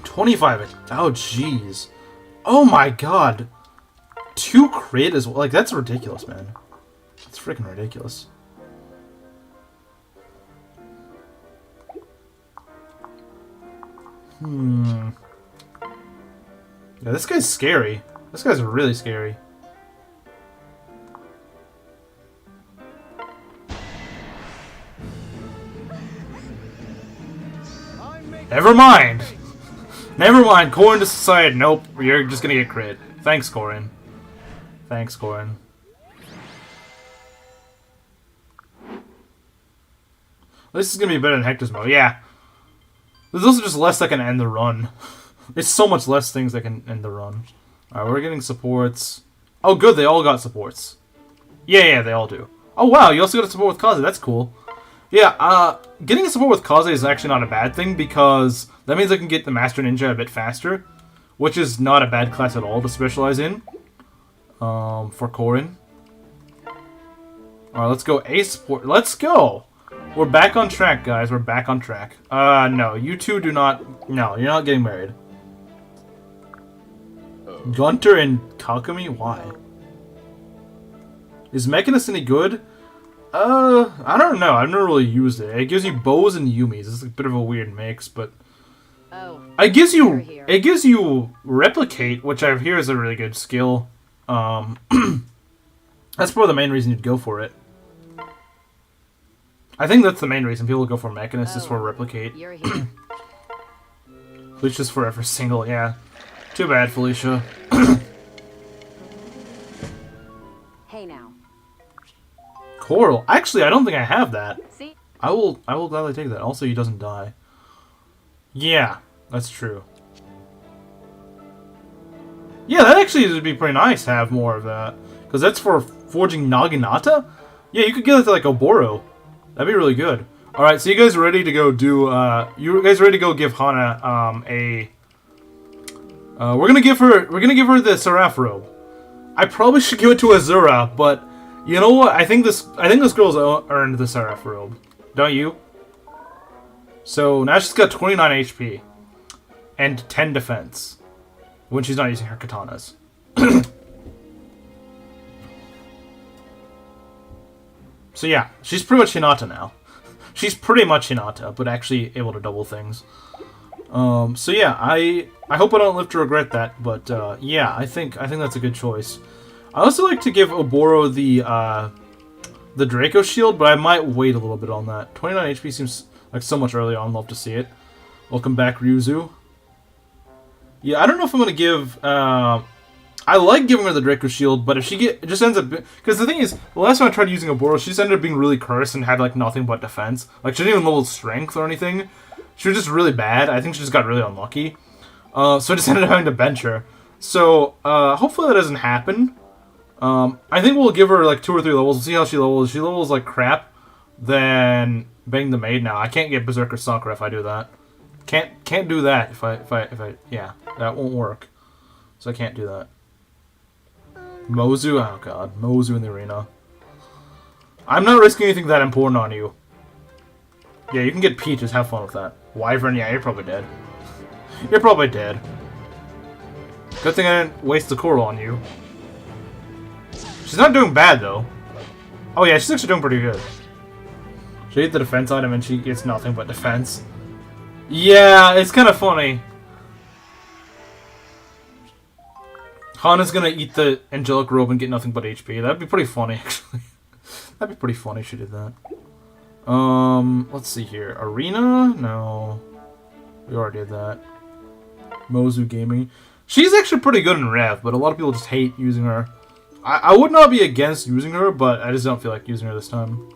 25. Oh, jeez. Oh my god. 2 crit as well. Like, that's ridiculous, man. That's freaking ridiculous. Yeah, this guy's scary. This guy's really scary. Never mind. Never mind. Corin just decided, nope, you're just gonna get crit. Thanks, Corin. Thanks, Corin. This is gonna be better than Hector's mode. Yeah. There's also just less that can end the run. There's so much less things that can end the run. Alright, we're getting supports. Oh, good, they all got supports. Yeah, they all do. Oh, wow, you also got a support with Kaze. That's cool. Yeah, getting a support with Kaze is actually not a bad thing, because that means I can get the Master Ninja a bit faster, which is not a bad class at all to specialize in, for Corin. Alright, let's go A support. Let's go! We're back on track, guys. We're back on track. No, you two do not... No, you're not getting married. Gunter and Kakumi? Why? Is Mechanist any good? I don't know. I've never really used it. It gives you bows and yumis. It's a bit of a weird mix, but it gives you replicate, which I hear is a really good skill. That's probably the main reason you'd go for it. I think that's the main reason people go for Mechanist is for replicate. Felicia's forever single. Yeah, too bad, Felicia. Hey now. Coral. Actually, I don't think I have that. See? I will gladly take that. Also, he doesn't die. Yeah, that's true. Yeah, that actually would be pretty nice to have more of that. Because that's for forging Naginata? Yeah, you could get it to like Oboro. That'd be really good. Alright, so you guys ready to go do, you guys ready to go give Hana, we're gonna give her the Seraph robe. I probably should give it to Azura, but you know what? I think this girl's earned the Seraph robe. Don't you? So now she's got 29 HP. And 10 defense. When she's not using her katanas. So yeah, she's pretty much Hinata now. She's pretty much Hinata, but actually able to double things. So yeah, I hope I don't live to regret that, but yeah, I think that's a good choice. I also like to give Oboro the Draco shield, but I might wait a little bit on that. 29 HP seems like so much earlier on. Love to see it. Welcome back, Ryuzu. Yeah, I don't know if I'm gonna give. I like giving her the Draco shield, but if she it just ends up because the thing is, the last time I tried using Oboro, she just ended up being really cursed and had like nothing but defense. Like she didn't even level strength or anything. She was just really bad. I think she just got really unlucky. So I just ended up having to bench her. So hopefully that doesn't happen. I think we'll give her like 2 or 3 levels. We'll see how she levels. If she levels like crap, then bang the maid now. I can't get Berserker Sakura if I do that. Can't do that if I yeah, that won't work. So I can't do that. Mozu, oh god, Mozu in the arena. I'm not risking anything that important on you. Yeah, you can get Peaches, have fun with that. Wyvern, yeah, you're probably dead. You're probably dead. Good thing I didn't waste the coral on you. She's not doing bad though. Oh yeah, she's actually doing pretty good. She ate the defense item and she gets nothing but defense. Yeah, it's kind of funny. Hana's gonna eat the angelic robe and get nothing but HP. That'd be pretty funny, actually. That'd be pretty funny if she did that. Let's see here. Arena? No. We already did that. Mozu Gaming. She's actually pretty good in Rev, but a lot of people just hate using her. I would not be against using her, but I just don't feel like using her this time.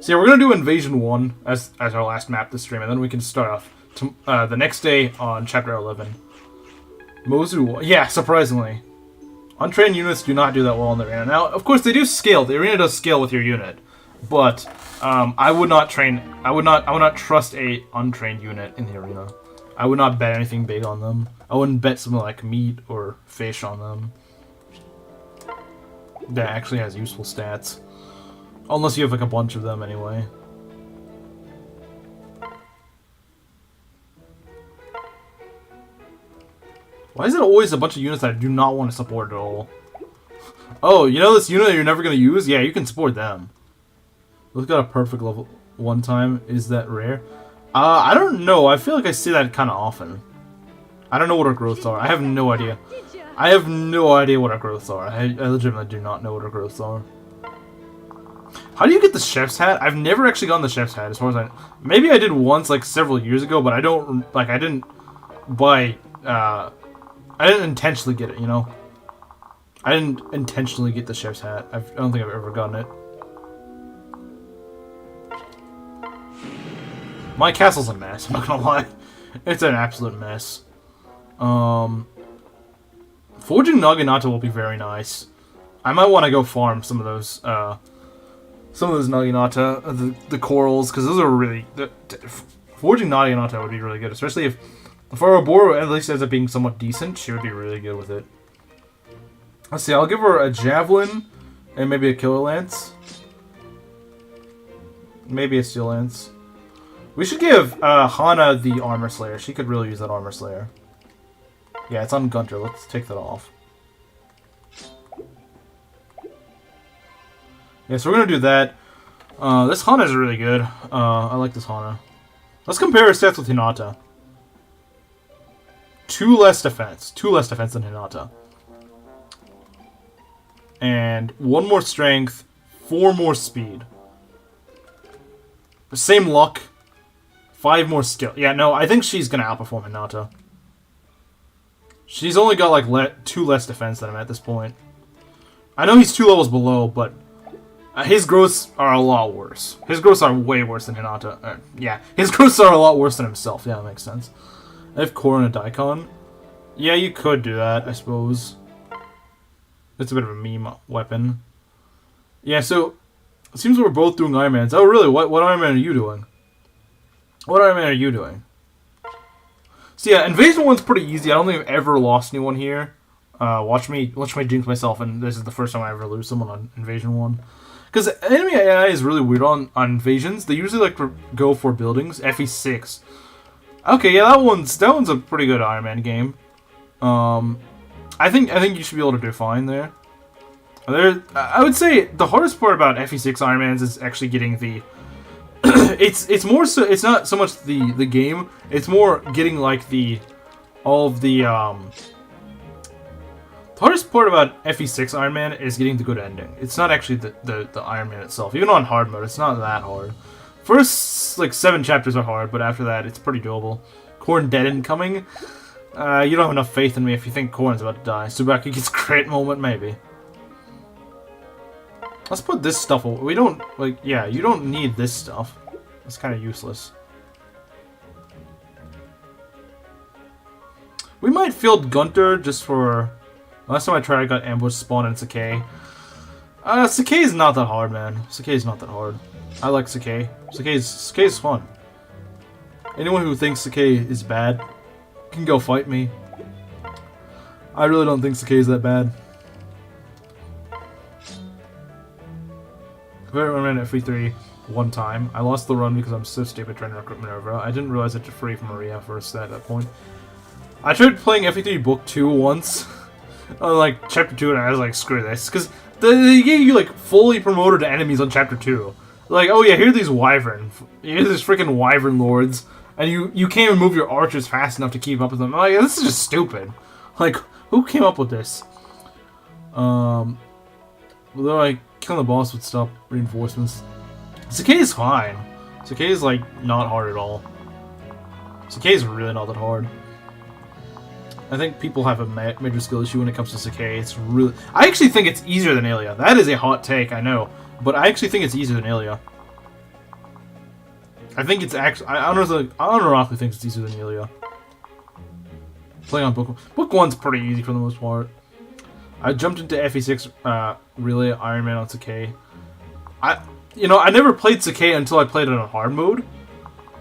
So yeah, we're gonna do Invasion 1 as our last map this stream, and then we can start off the next day on Chapter 11. Mozu, yeah, surprisingly. Untrained units do not do that well in the arena. Now, of course, they do scale. The arena does scale with your unit, but I would not trust a untrained unit in the arena. I would not bet anything big on them. I wouldn't bet something like meat or fish on them. That actually has useful stats. Unless you have like a bunch of them anyway. Why is it always a bunch of units that I do not want to support at all? Oh, you know this unit that you're never going to use? Yeah, you can support them. Look at a perfect level 1 time. Is that rare? I don't know. I feel like I see that kind of often. I don't know what our growths are. I have no idea. I have no idea what our growths are. I legitimately do not know what our growths are. How do you get the chef's hat? I've never actually gotten the chef's hat as far as I... Maybe I did once like several years ago, but I don't... Like, I didn't buy... I didn't intentionally get it, you know? I didn't intentionally get the chef's hat. I don't think I've ever gotten it. My castle's a mess, I'm not gonna lie. It's an absolute mess. Forging Naginata will be very nice. I might want to go farm some of those Naginata, the corals, because those are really... Forging Naginata would be really good, especially if Faraboro at least ends up being somewhat decent. She would be really good with it. Let's see, I'll give her a Javelin and maybe a Killer Lance. Maybe a Steel Lance. We should give Hana the Armor Slayer. She could really use that Armor Slayer. Yeah, it's on Gunter. Let's take that off. Yeah, so we're going to do that. This Hana is really good. I like this Hana. Let's compare her stats with Hinata. 2 less defense. 2 less defense than Hinata. And 1 more strength. 4 more speed. Same luck. 5 more skill. Yeah, no, I think she's going to outperform Hinata. She's only got like 2 less defense than him at this point. I know he's 2 levels below, but his growths are a lot worse. His growths are way worse than Hinata. Yeah, his growths are a lot worse than himself. Yeah, that makes sense. I have Core and a Daikon. Yeah, you could do that, I suppose. It's a bit of a meme weapon. Yeah, so it seems we're both doing Ironmans. Oh, really? What Ironman are you doing? What Ironman are you doing? So yeah, Invasion 1's pretty easy. I don't think I've ever lost anyone here. Watch me jinx myself, and this is the first time I ever lose someone on Invasion 1. Because enemy AI is really weird on invasions. They usually like to go for buildings. FE6. Okay, yeah, that one's a pretty good Iron Man game. I think you should be able to do fine there. I would say the hardest part about FE6 Iron Mans is actually getting the. it's more so. It's not so much the game. It's more getting like all of the. The hardest part about FE6 Iron Man is getting the good ending. It's not actually the Iron Man itself. Even on hard mode, it's not that hard. First, like, 7 chapters are hard, but after that, it's pretty doable. Korn dead incoming. You don't have enough faith in me if you think Korn's about to die. Tsubaki gets great moment, maybe. Let's put this stuff away. We don't, like, yeah, you don't need this stuff. It's kind of useless. We might field Gunter just for... Last time I tried, I got ambush spawn and Sakai. Sakai is not that hard, man. Sakai is not that hard. I like Sakai. Sakai's fun. Anyone who thinks Sakai is bad can go fight me. I really don't think Sakai is that bad. I ran FE3 one time. I lost the run because I'm so stupid trying to recruit Minerva. I didn't realize it's free from Maria first at that point. I tried playing FE3 Book 2 once. Like, Chapter 2, and I was like, screw this. Because they gave you, like, fully promoted enemies on Chapter 2. Like, oh yeah, here are these wyvern. Here's these freaking wyvern lords. And you can't even move your archers fast enough to keep up with them. I'm like, this is just stupid. Like, who came up with this? Although I killing the boss would stop reinforcements. Sakai is fine. Sakai is, like, not hard at all. Sakai is really not that hard. I think people have a major skill issue when it comes to Sakai. It's really... I actually think it's easier than Ilia. That is a hot take, I know. But I actually think it's easier than Ilia. I think it's actually... I unironically think it's easier than Ilia. Playing on Book 1. Book 1's pretty easy for the most part. I jumped into FE6 Relay Iron Man on Sakai. I never played Sakai until I played it on hard mode.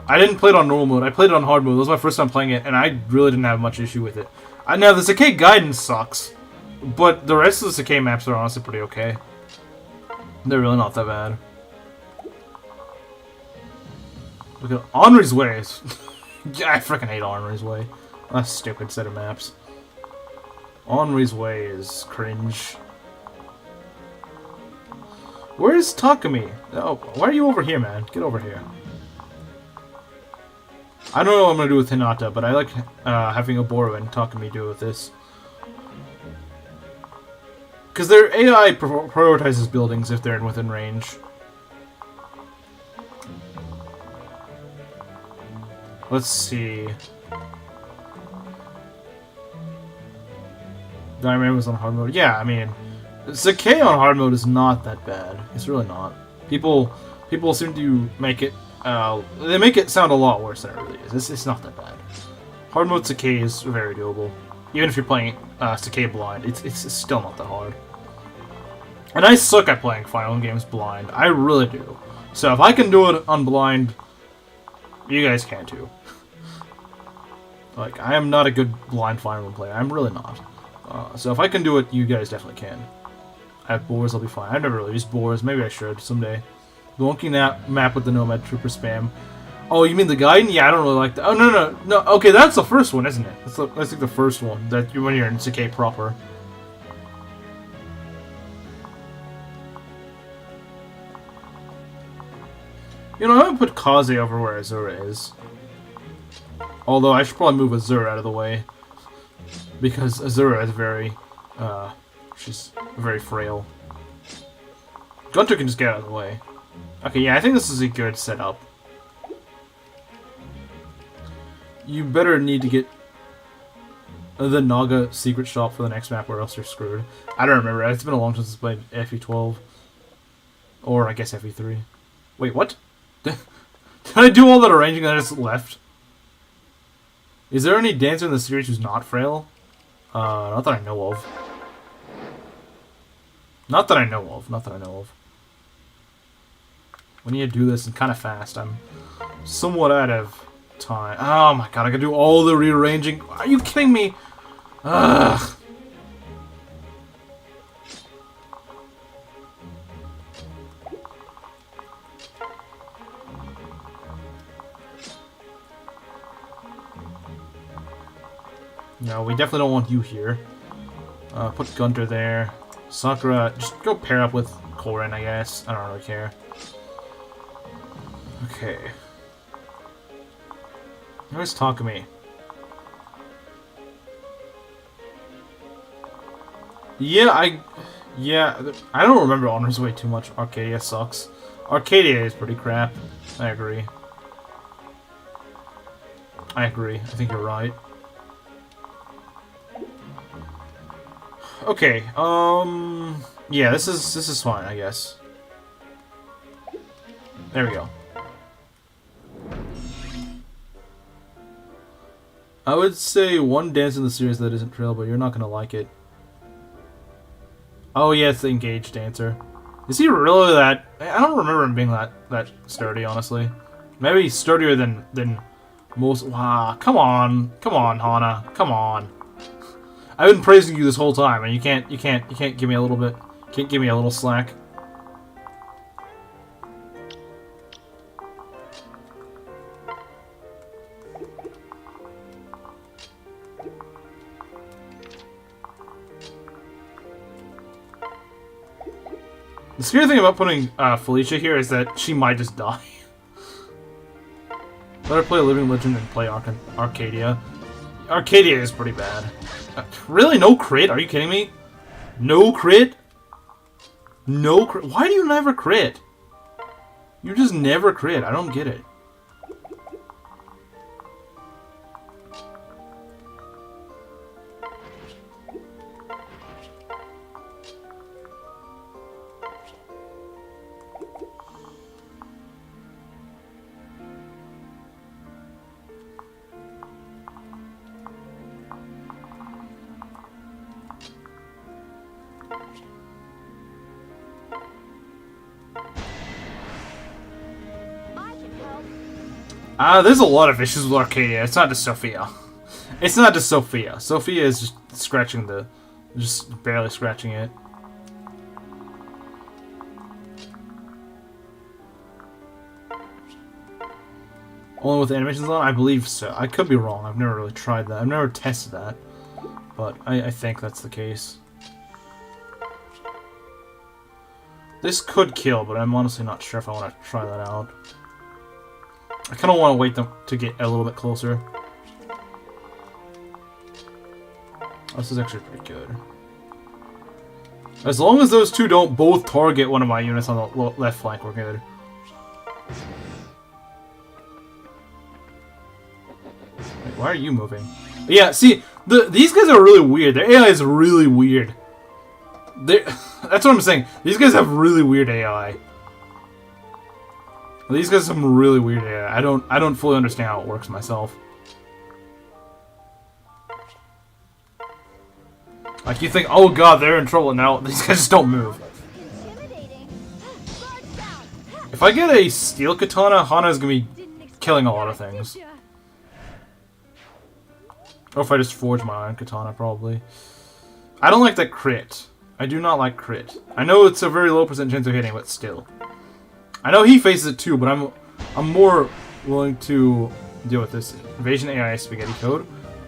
I didn't play it on normal mode. I played it on hard mode. That was my first time playing it, and I really didn't have much issue with it. Now, the Sakai guidance sucks, but the rest of the Sakai maps are honestly pretty okay. They're really not that bad. Look at Henri's Ways. I freaking hate Henri's Way. That's a stupid set of maps. Henri's Way is cringe. Where's Takumi? Oh, why are you over here, man? Get over here. I don't know what I'm going to do with Hinata, but I like having Oboro and Takumi do with this. Because their AI prioritizes buildings if they're within range. Let's see. Diamond was on hard mode. Yeah, I mean, Sakai on hard mode is not that bad. It's really not. People seem to make it. They make it sound a lot worse than it really is. It's not that bad. Hard mode Sakai is very doable. Even if you're playing Sakai blind, it's still not that hard. And I suck at playing Fire Emblem games blind. I really do. So if I can do it on blind, you guys can too. Like, I am not a good blind Fire Emblem player. I'm really not. So if I can do it, you guys definitely can. I have boars, I'll be fine. I've never really used boars. Maybe I should someday. The wonky map with the Nomad Trooper spam. Oh, you mean the Gaiden? Yeah, I don't really like that. Oh, no. Okay, that's the first one, isn't it? That's like the first one, that when you're in Sakai proper. You know, I would put Kaze over where Azura is. Although, I should probably move Azura out of the way. Because Azura is very, she's very frail. Gunter can just get out of the way. Okay, yeah, I think this is a good setup. You better need to get the Naga secret shop for the next map or else you're screwed. I don't remember. It's been a long time since I played FE12. Or, I guess, FE3. Wait, what? Did I do all that arranging and I just left? Is there any dancer in the series who's not frail? Not that I know of. Not that I know of. We need to do this and kind of fast. I'm somewhat out of time. Oh my god, I gotta do all the rearranging. Are you kidding me? Ugh. No, we definitely don't want you here. Put Gunter there. Sakura, just go pair up with Korin, I guess. I don't really care. Okay. Where's Takumi? Yeah, I don't remember Honor's Way too much. Arcadia sucks. Arcadia is pretty crap. I agree. I think you're right. Okay, yeah, this is fine, I guess. There we go. I would say one dance in the series that isn't trail, but you're not gonna like it. Oh yeah, it's the engaged dancer. Is he really that? I don't remember him being that sturdy, honestly. Maybe sturdier than most. Wow, come on, Hana, come on. I've been praising you this whole time, and you can't give me a little bit. Can't give me a little slack. The scary thing about putting Felicia here is that she might just die. Let her play Living Legend and play Arcadia. Arcadia is pretty bad. Really? No crit? Are you kidding me? No crit? No crit? Why do you never crit? You just never crit. I don't get it. There's a lot of issues with Arcadia. It's not just Sophia. It's not just Sophia. Sophia is just scratching just barely scratching it. Only with animations on? I believe so. I could be wrong. I've never really tried that. I've never tested that. But I think that's the case. This could kill, but I'm honestly not sure if I want to try that out. I kind of want to wait to get a little bit closer. This is actually pretty good. As long as those two don't both target one of my units on the left flank, we're good. Wait, why are you moving? Yeah, see, these guys are really weird. Their AI is really weird. That's what I'm saying. These guys have really weird AI. These guys have some really weird AI. I don't fully understand how it works myself. Like you think, oh god, they're in trouble now. These guys just don't move. If I get a steel katana, Hana's gonna be killing a lot of things. Or if I just forge my iron katana, probably. I don't like that crit. I do not like crit. I know it's a very low % chance of hitting, but still. I know he faces it too, but I'm more willing to deal with this invasion AI spaghetti code.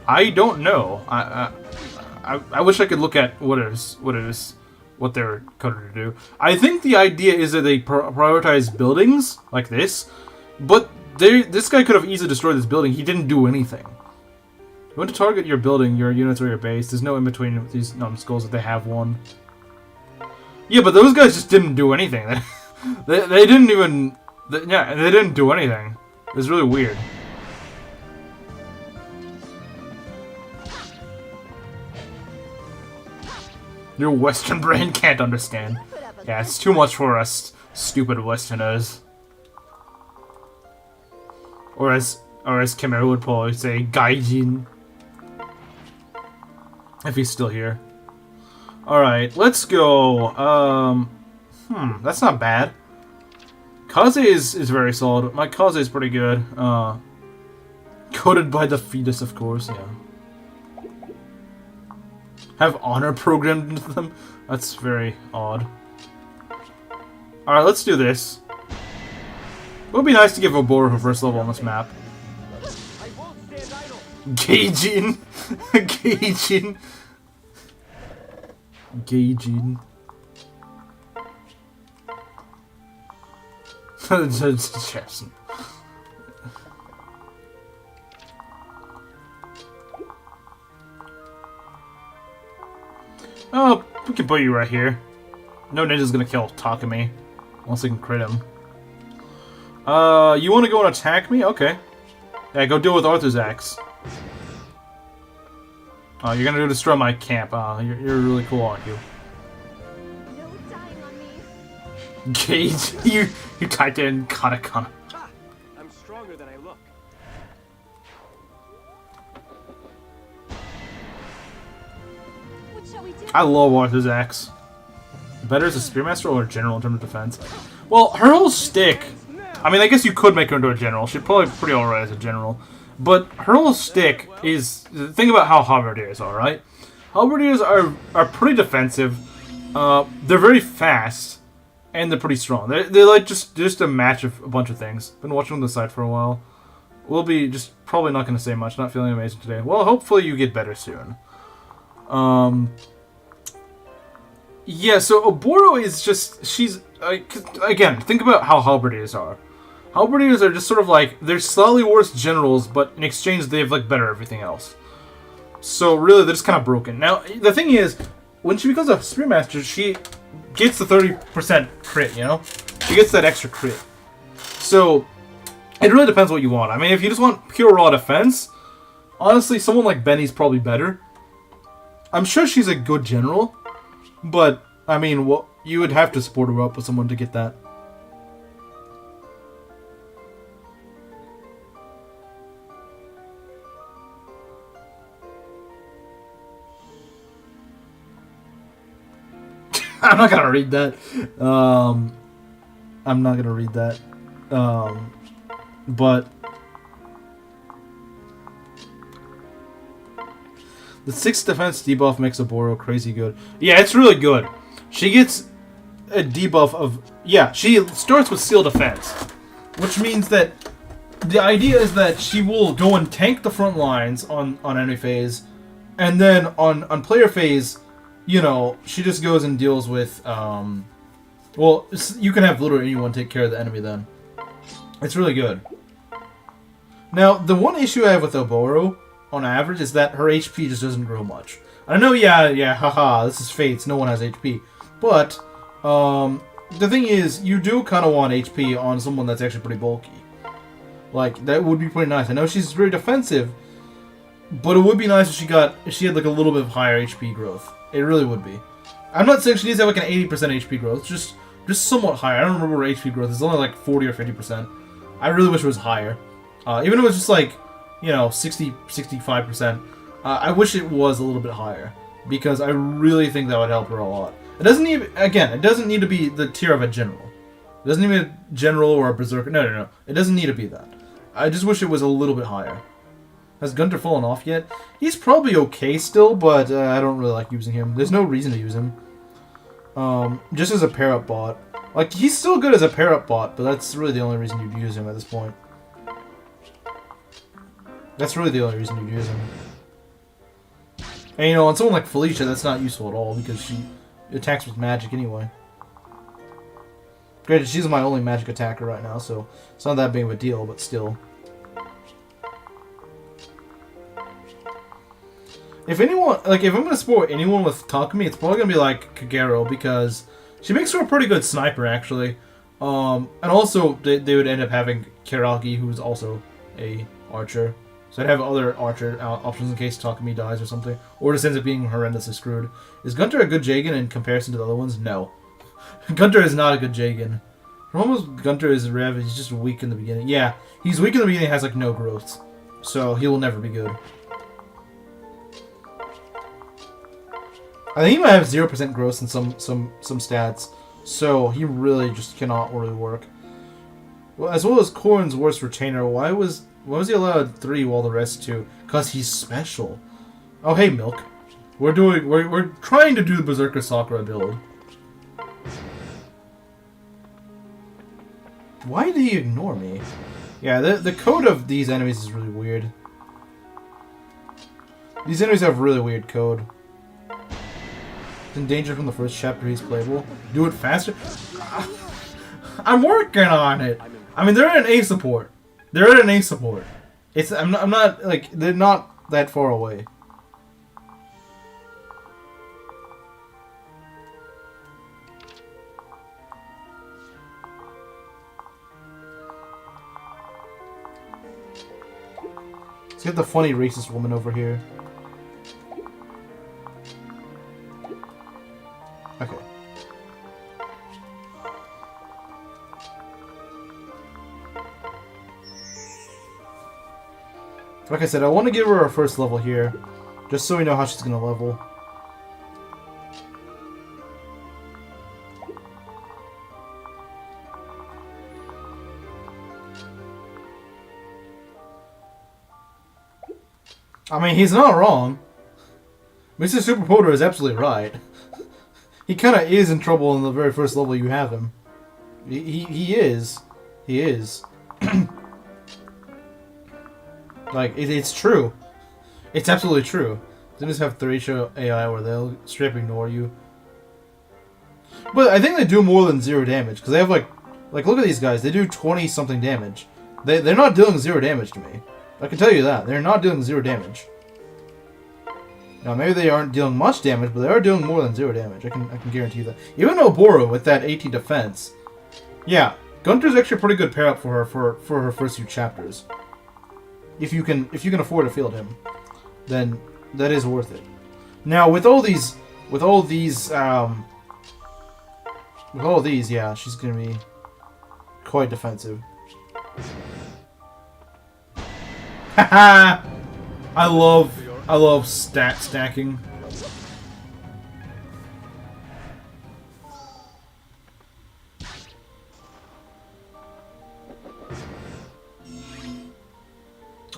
I don't know. I wish I could look at what they're coded to do. I think the idea is that they prioritize buildings like this, but this guy could have easily destroyed this building. He didn't do anything. You want to target your building, your units, or your base. There's no in between with these numbskulls if they have one. Yeah, but those guys just didn't do anything. They didn't even... Yeah, they didn't do anything. It was really weird. Your Western brain can't understand. Yeah, it's too much for us stupid Westerners. Or as Khmer would probably say, Gaijin. If he's still here. Alright, let's go. That's not bad. Kaze is very solid. My Kaze is pretty good. Coded by the fetus, of course, yeah. Have honor programmed into them? That's very odd. Alright, let's do this. It would be nice to give Oboro her first level on this map. Gaijin! Gauging. Gauging. Jackson. Oh, we can put you right here. No ninja's gonna kill Takumi. Unless they can crit him. You wanna go and attack me? Okay. Yeah, go deal with Arthur's axe. Oh, you're gonna go destroy my camp. You're really cool, aren't you? No dying on me. Gage, you typed in katakana. Ha! I'm stronger than I look. What shall we do? I love Arthur's axe. Better as a spearmaster or a general in terms of defense? Well, her whole stick. I mean, I guess you could make her into a general. She'd probably be pretty alright as a general. But her whole stick is... Think about how halberdiers are, right? Halberdiers are pretty defensive. They're very fast. And they're pretty strong. They're like just a match of a bunch of things. Been watching on the side for a while. We'll be just probably not going to say much. Not feeling amazing today. Well, hopefully you get better soon. Yeah, so Oboro is just... She's... again, think about how halberdiers are. Halberdiers are just sort of like... They're slightly worse generals, but in exchange they have like better everything else. So really, they're just kind of broken. Now, the thing is, when she becomes a Spearmaster, she gets the 30% crit, you know? She gets that extra crit. So, it really depends what you want. I mean, if you just want pure raw defense, honestly, someone like Benny's probably better. I'm sure she's a good general, but, I mean, well, you would have to support her up with someone to get that. I'm not gonna read that. I'm not gonna read that. But the 6 defense debuff makes Oboro crazy good. Yeah, it's really good. She gets a debuff of... Yeah, she starts with seal defense, which means that the idea is that she will go and tank the front lines on enemy phase, and then on player phase, you know, she just goes and deals with, well, you can have literally anyone take care of the enemy then. It's really good. Now, the one issue I have with Oboro, on average, is that her HP just doesn't grow much. I know, yeah, haha, this is Fates, no one has HP. But, the thing is, you do kind of want HP on someone that's actually pretty bulky. Like, that would be pretty nice. I know she's very defensive, but it would be nice if she had like a little bit of higher HP growth. It really would be. I'm not saying she needs to have like an 80% HP growth, just somewhat higher. I don't remember her HP growth. It's only like 40 or 50%. I really wish it was higher. Even if it was just like, you know, 60, 65%. I wish it was a little bit higher, because I really think that would help her a lot. It doesn't need, again, it doesn't need to be the tier of a general. It doesn't need to be a general or a berserker. No. It doesn't need to be that. I just wish it was a little bit higher. Has Gunter fallen off yet? He's probably okay still, but I don't really like using him. There's no reason to use him. Just as a pair-up bot. Like, he's still good as a pair-up bot, but that's really the only reason you'd use him at this point. That's really the only reason you'd use him. And, you know, on someone like Felicia, that's not useful at all, because she attacks with magic anyway. Granted, she's my only magic attacker right now, so it's not that big of a deal, but still. If anyone, like, if I'm gonna support anyone with Takumi, it's probably gonna be like Kagero, because she makes her a pretty good sniper, actually. And also, they would end up having Kiragi, who's also a archer. So I'd have other archer options in case Takumi dies or something. Or just ends up being horrendously screwed. Is Gunter a good Jagan in comparison to the other ones? No. Gunter is not a good Jagan. Almost Gunter is Rev, he's just weak in the beginning. Yeah, he's weak in the beginning, has like no growth. So he will never be good. I think he might have 0% growth in some stats, so he really just cannot really work. Well, as well as Korn's worst retainer, why was he allowed 3 while the rest 2? Cause he's special. Oh hey Milk, we're trying to do the Berserker Sakura build. Why did he ignore me? Yeah, the code of these enemies is really weird. These enemies have really weird code. In danger from the first chapter, he's playable. Do it faster. I'm working on it. I mean, they're at an A support. They're at an A support. It's I'm not like they're not that far away. Let's get the funny racist woman over here. Okay. Like I said, I want to give her our first level here, just so we know how she's going to level. I mean, he's not wrong. Mr. Super Poder is absolutely right. He kind of is in trouble in the very first level you have him. He is. He is. Like, it's true. It's absolutely true. They just have Thracia AI where they'll straight up ignore you. But I think they do more than 0 damage, because they have like look at these guys, they do 20 something damage. They're not dealing 0 damage to me. I can tell you that. They're not dealing 0 damage. Now maybe they aren't dealing much damage, but they are doing more than 0 damage. I can guarantee you that. Even Oboro with that 80 defense. Yeah, Gunter's actually a pretty good pair up for her for her first few chapters. If you can afford to field him, then that is worth it. Now with all these, yeah, she's gonna be quite defensive. Haha! I love stat stacking.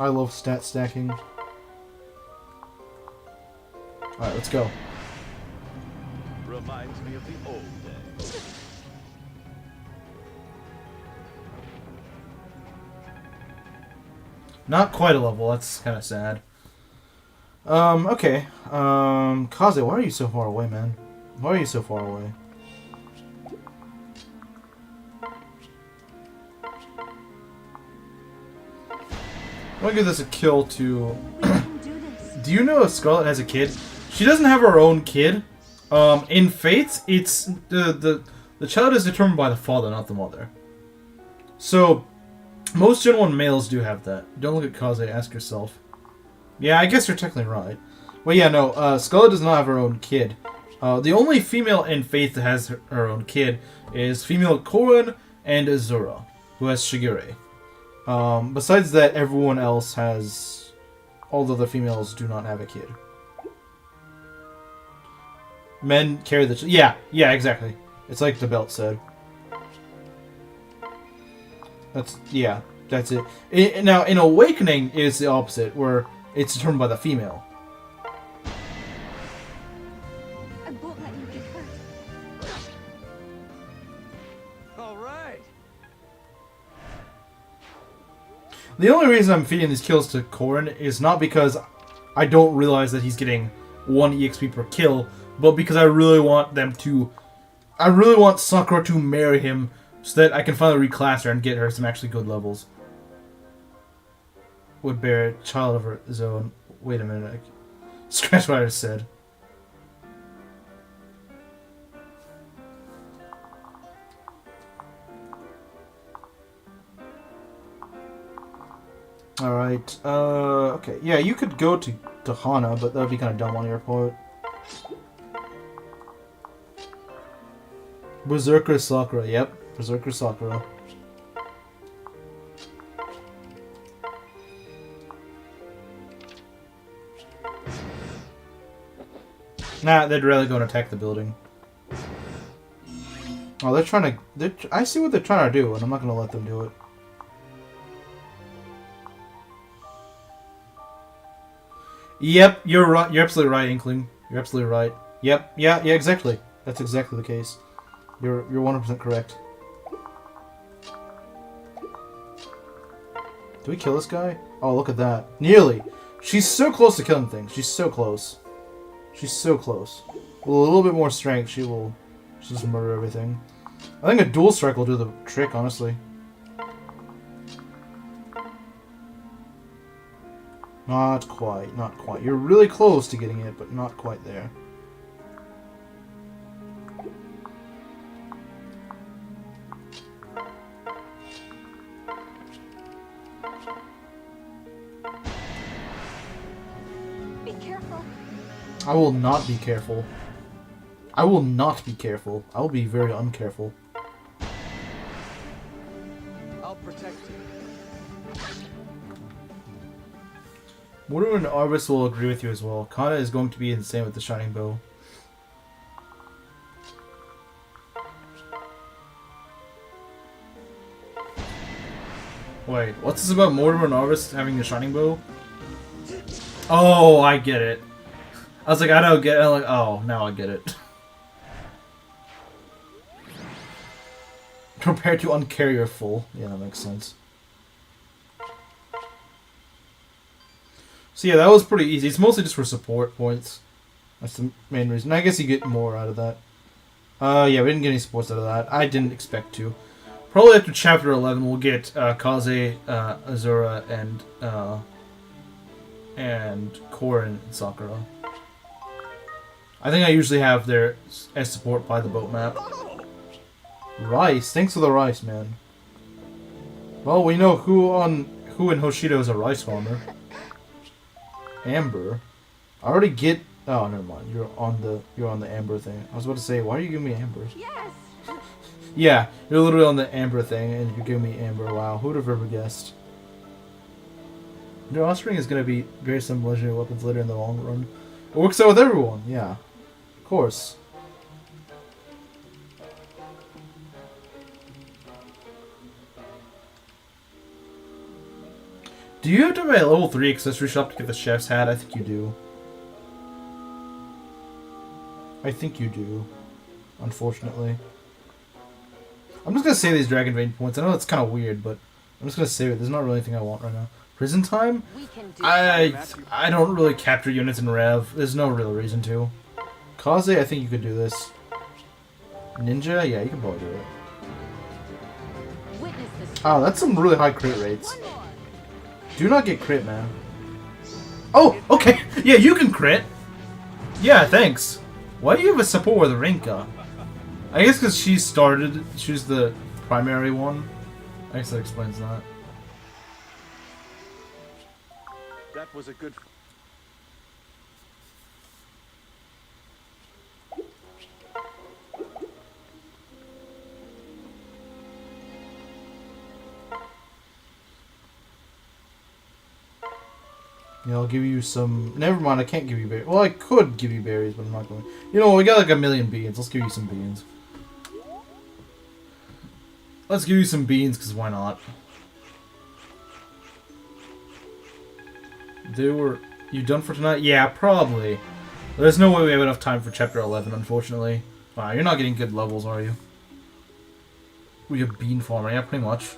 I love stat stacking. Alright, let's go. Reminds me of the old days. Not quite a level, that's kind of sad. Okay. Kaze, why are you so far away, man? Why are you so far away? I'm gonna give this a kill to... Do you know if Scarlet has a kid? She doesn't have her own kid. In Fates, it's... The child is determined by the father, not the mother. So, most Gen 1 males do have that. Don't look at Kaze, ask yourself. Yeah, I guess you're technically right. Well, yeah, no, Scarlet does not have her own kid. The only female in Faith that has her own kid is female Korin and Azura, who has Shigure. Besides that, everyone else has... All the other females do not have a kid. Men carry the... Yeah, exactly. It's like the belt said. Yeah, that's it. Now, in Awakening, it's the opposite, where it's determined by the female. I won't let you get hurt. All right. The only reason I'm feeding these kills to Korin is not because I don't realize that he's getting 1 EXP per kill, but because I really want them to... I really want Sakura to marry him so that I can finally reclass her and get her some actually good levels. Would bear a child of his own. Wait a minute. Scratch what I just said. Alright, okay. Yeah, you could go to Hana, but that would be kind of dumb on your part. Berserker Sakura, yep. Berserker Sakura. Nah, they'd rather go and attack the building. Oh, they're trying to... I see what they're trying to do, and I'm not going to let them do it. Yep, you're right. You're absolutely right, Inkling. You're absolutely right. Yep, yeah, exactly. That's exactly the case. You're 100% correct. Do we kill this guy? Oh, look at that. Nearly. She's so close to killing things. She's so close. She's so close. With a little bit more strength, she'll just murder everything. I think a dual strike will do the trick, honestly. Not quite, not quite. You're really close to getting it, but not quite there. Be careful. I will not be careful. I will not be careful. I will be very uncareful. I'll protect you. Mortimer and Arbus will agree with you as well. Kana is going to be insane with the Shining Bow. Wait, what's this about Mortimer and Arbus having the Shining Bow? Oh, I get it. I was like, I don't get it. I'm like, oh, now I get it. Compared to Uncarrier Full. Yeah, that makes sense. So yeah, that was pretty easy. It's mostly just for support points. That's the main reason. I guess you get more out of that. Yeah, we didn't get any supports out of that. I didn't expect to. Probably after Chapter 11, we'll get Kaze, Azura, and Korin and Sakura. I think I usually have their as support by the boat map. Rice. Thanks for the rice, man. Well, we know who in Hoshido is a rice farmer. Amber. I already get. Oh, never mind. You're on the Amber thing. I was about to say, why are you giving me Amber? Yes. Yeah, you're literally on the Amber thing, and you're giving me Amber. Wow, who'd have ever guessed? Their offspring is going to be very some legendary weapons later in the long run. It works out with everyone. Yeah, of course. Do you have to buy a level 3 accessory shop to get the chef's hat? I think you do. I think you do. Unfortunately. I'm just gonna save these Dragon Vein points. I know it's kind of weird, but I'm just gonna save it. There's not really anything I want right now. Prison time? I don't really capture units in Rev. There's no real reason to. Kaze, I think you could do this. Ninja? Yeah, you can probably do it. Oh, that's some really high crit rates. Do not get crit, man. Oh, okay. Yeah, you can crit. Yeah, thanks. Why do you have a support with Rinka? I guess because she started. She's the primary one. I guess that explains that. That was a good. Yeah, I'll give you some... Never mind, I can't give you berries. Well, I could give you berries, but I'm not going... You know, we got like 1,000,000 beans. Let's give you some beans. Let's give you some beans, because why not? You done for tonight? Yeah, probably. There's no way we have enough time for Chapter 11, unfortunately. Wow, you're not getting good levels, are you? We have bean farmer. Yeah, pretty much.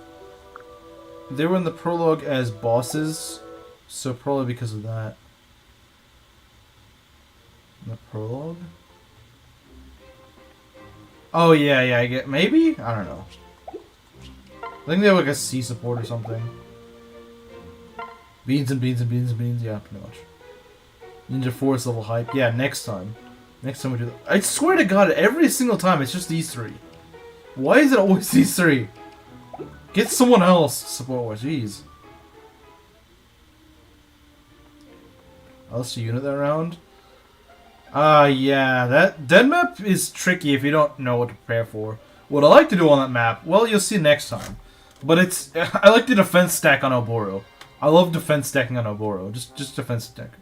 They were in the prologue as bosses... So probably because of that. The prologue? Oh yeah, I get maybe? I don't know. I think they have like a C support or something. Beans and beans and beans and beans, yeah, pretty much. Ninja Force level hype. Yeah, next time. Next time we do that. I swear to God, every single time it's just these three. Why is it always these three? Get someone else support. Jeez. Else to unit that round? Yeah, that map is tricky if you don't know what to prepare for. What I like to do on that map, well, you'll see next time. But it's, I like the defense stack on Oboro. I love defense stacking on Oboro. Just defense stack.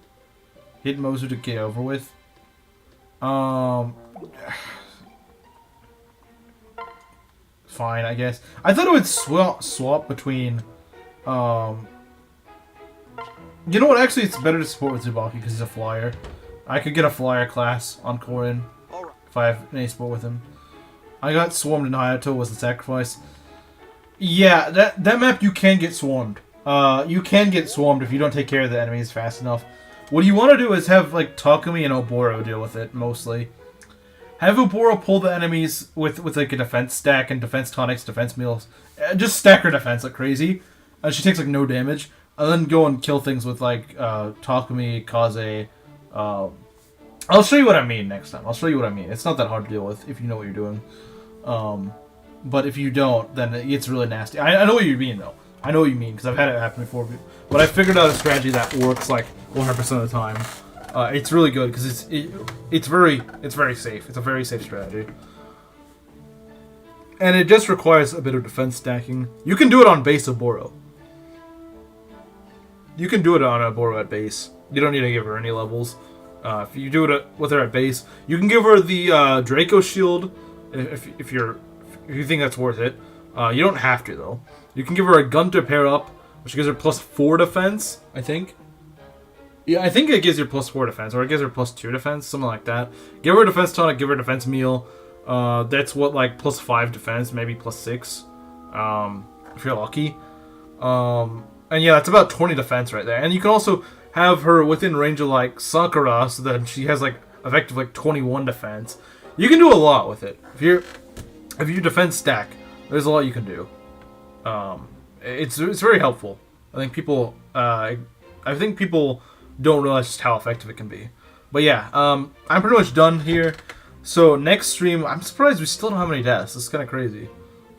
Hit Mozu to get over with. Fine, I guess. I thought it would swap between, you know what? Actually, it's better to support with Tsubaki because he's a flyer. I could get a flyer class on Korin if I have any support with him. I got swarmed in Hayato was the sacrifice. Yeah, that map you can get swarmed. you can get swarmed if you don't take care of the enemies fast enough. What you want to do is have like Takumi and Oboro deal with it mostly. Have Oboro pull the enemies with like a defense stack and defense tonics, defense meals. Just stack her defense like crazy. She takes like no damage. And then go and kill things with like Takumi, Kaze. I'll show you what I mean next time. I'll show you what I mean. It's not that hard to deal with if you know what you're doing. But if you don't, then it's really nasty. I know what you mean though. I know what you mean because I've had it happen before. But I figured out a strategy that works like 100% of the time. It's really good because it's very safe. It's a very safe strategy. And it just requires a bit of defense stacking. You can do it on base Oboro. You can do it on Oboro at base. You don't need to give her any levels. If you do it with her at base, you can give her the Draco shield if you think that's worth it. You don't have to though. You can give her a gun to pair up, which gives her +4 defense. I think. Yeah, I think it gives her +4 defense, or it gives her +2 defense, something like that. Give her a defense tonic, give her a defense meal. That's what, like, +5 defense, maybe +6, if you're lucky. And yeah, that's about 20 defense right there. And you can also have her within range of, like, Sakura, so that she has, like, effective, like, 21 defense. You can do a lot with it. If you defense stack, there's a lot you can do. It's very helpful. I think people don't realize just how effective it can be. But yeah, I'm pretty much done here. So next stream, I'm surprised we still don't have any deaths. It's kind of crazy.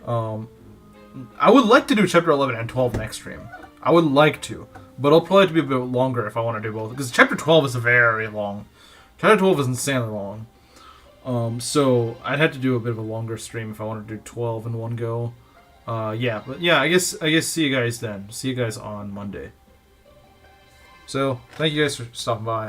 I would like to do chapter 11 and 12 next stream. I would like to, but it'll probably have to be a bit longer if I want to do both. Because chapter 12 is very long. Chapter 12 is insanely long. So I'd have to do a bit of a longer stream if I want to do 12 in one go. Yeah, but yeah, I guess see you guys then. See you guys on Monday. So, thank you guys for stopping by.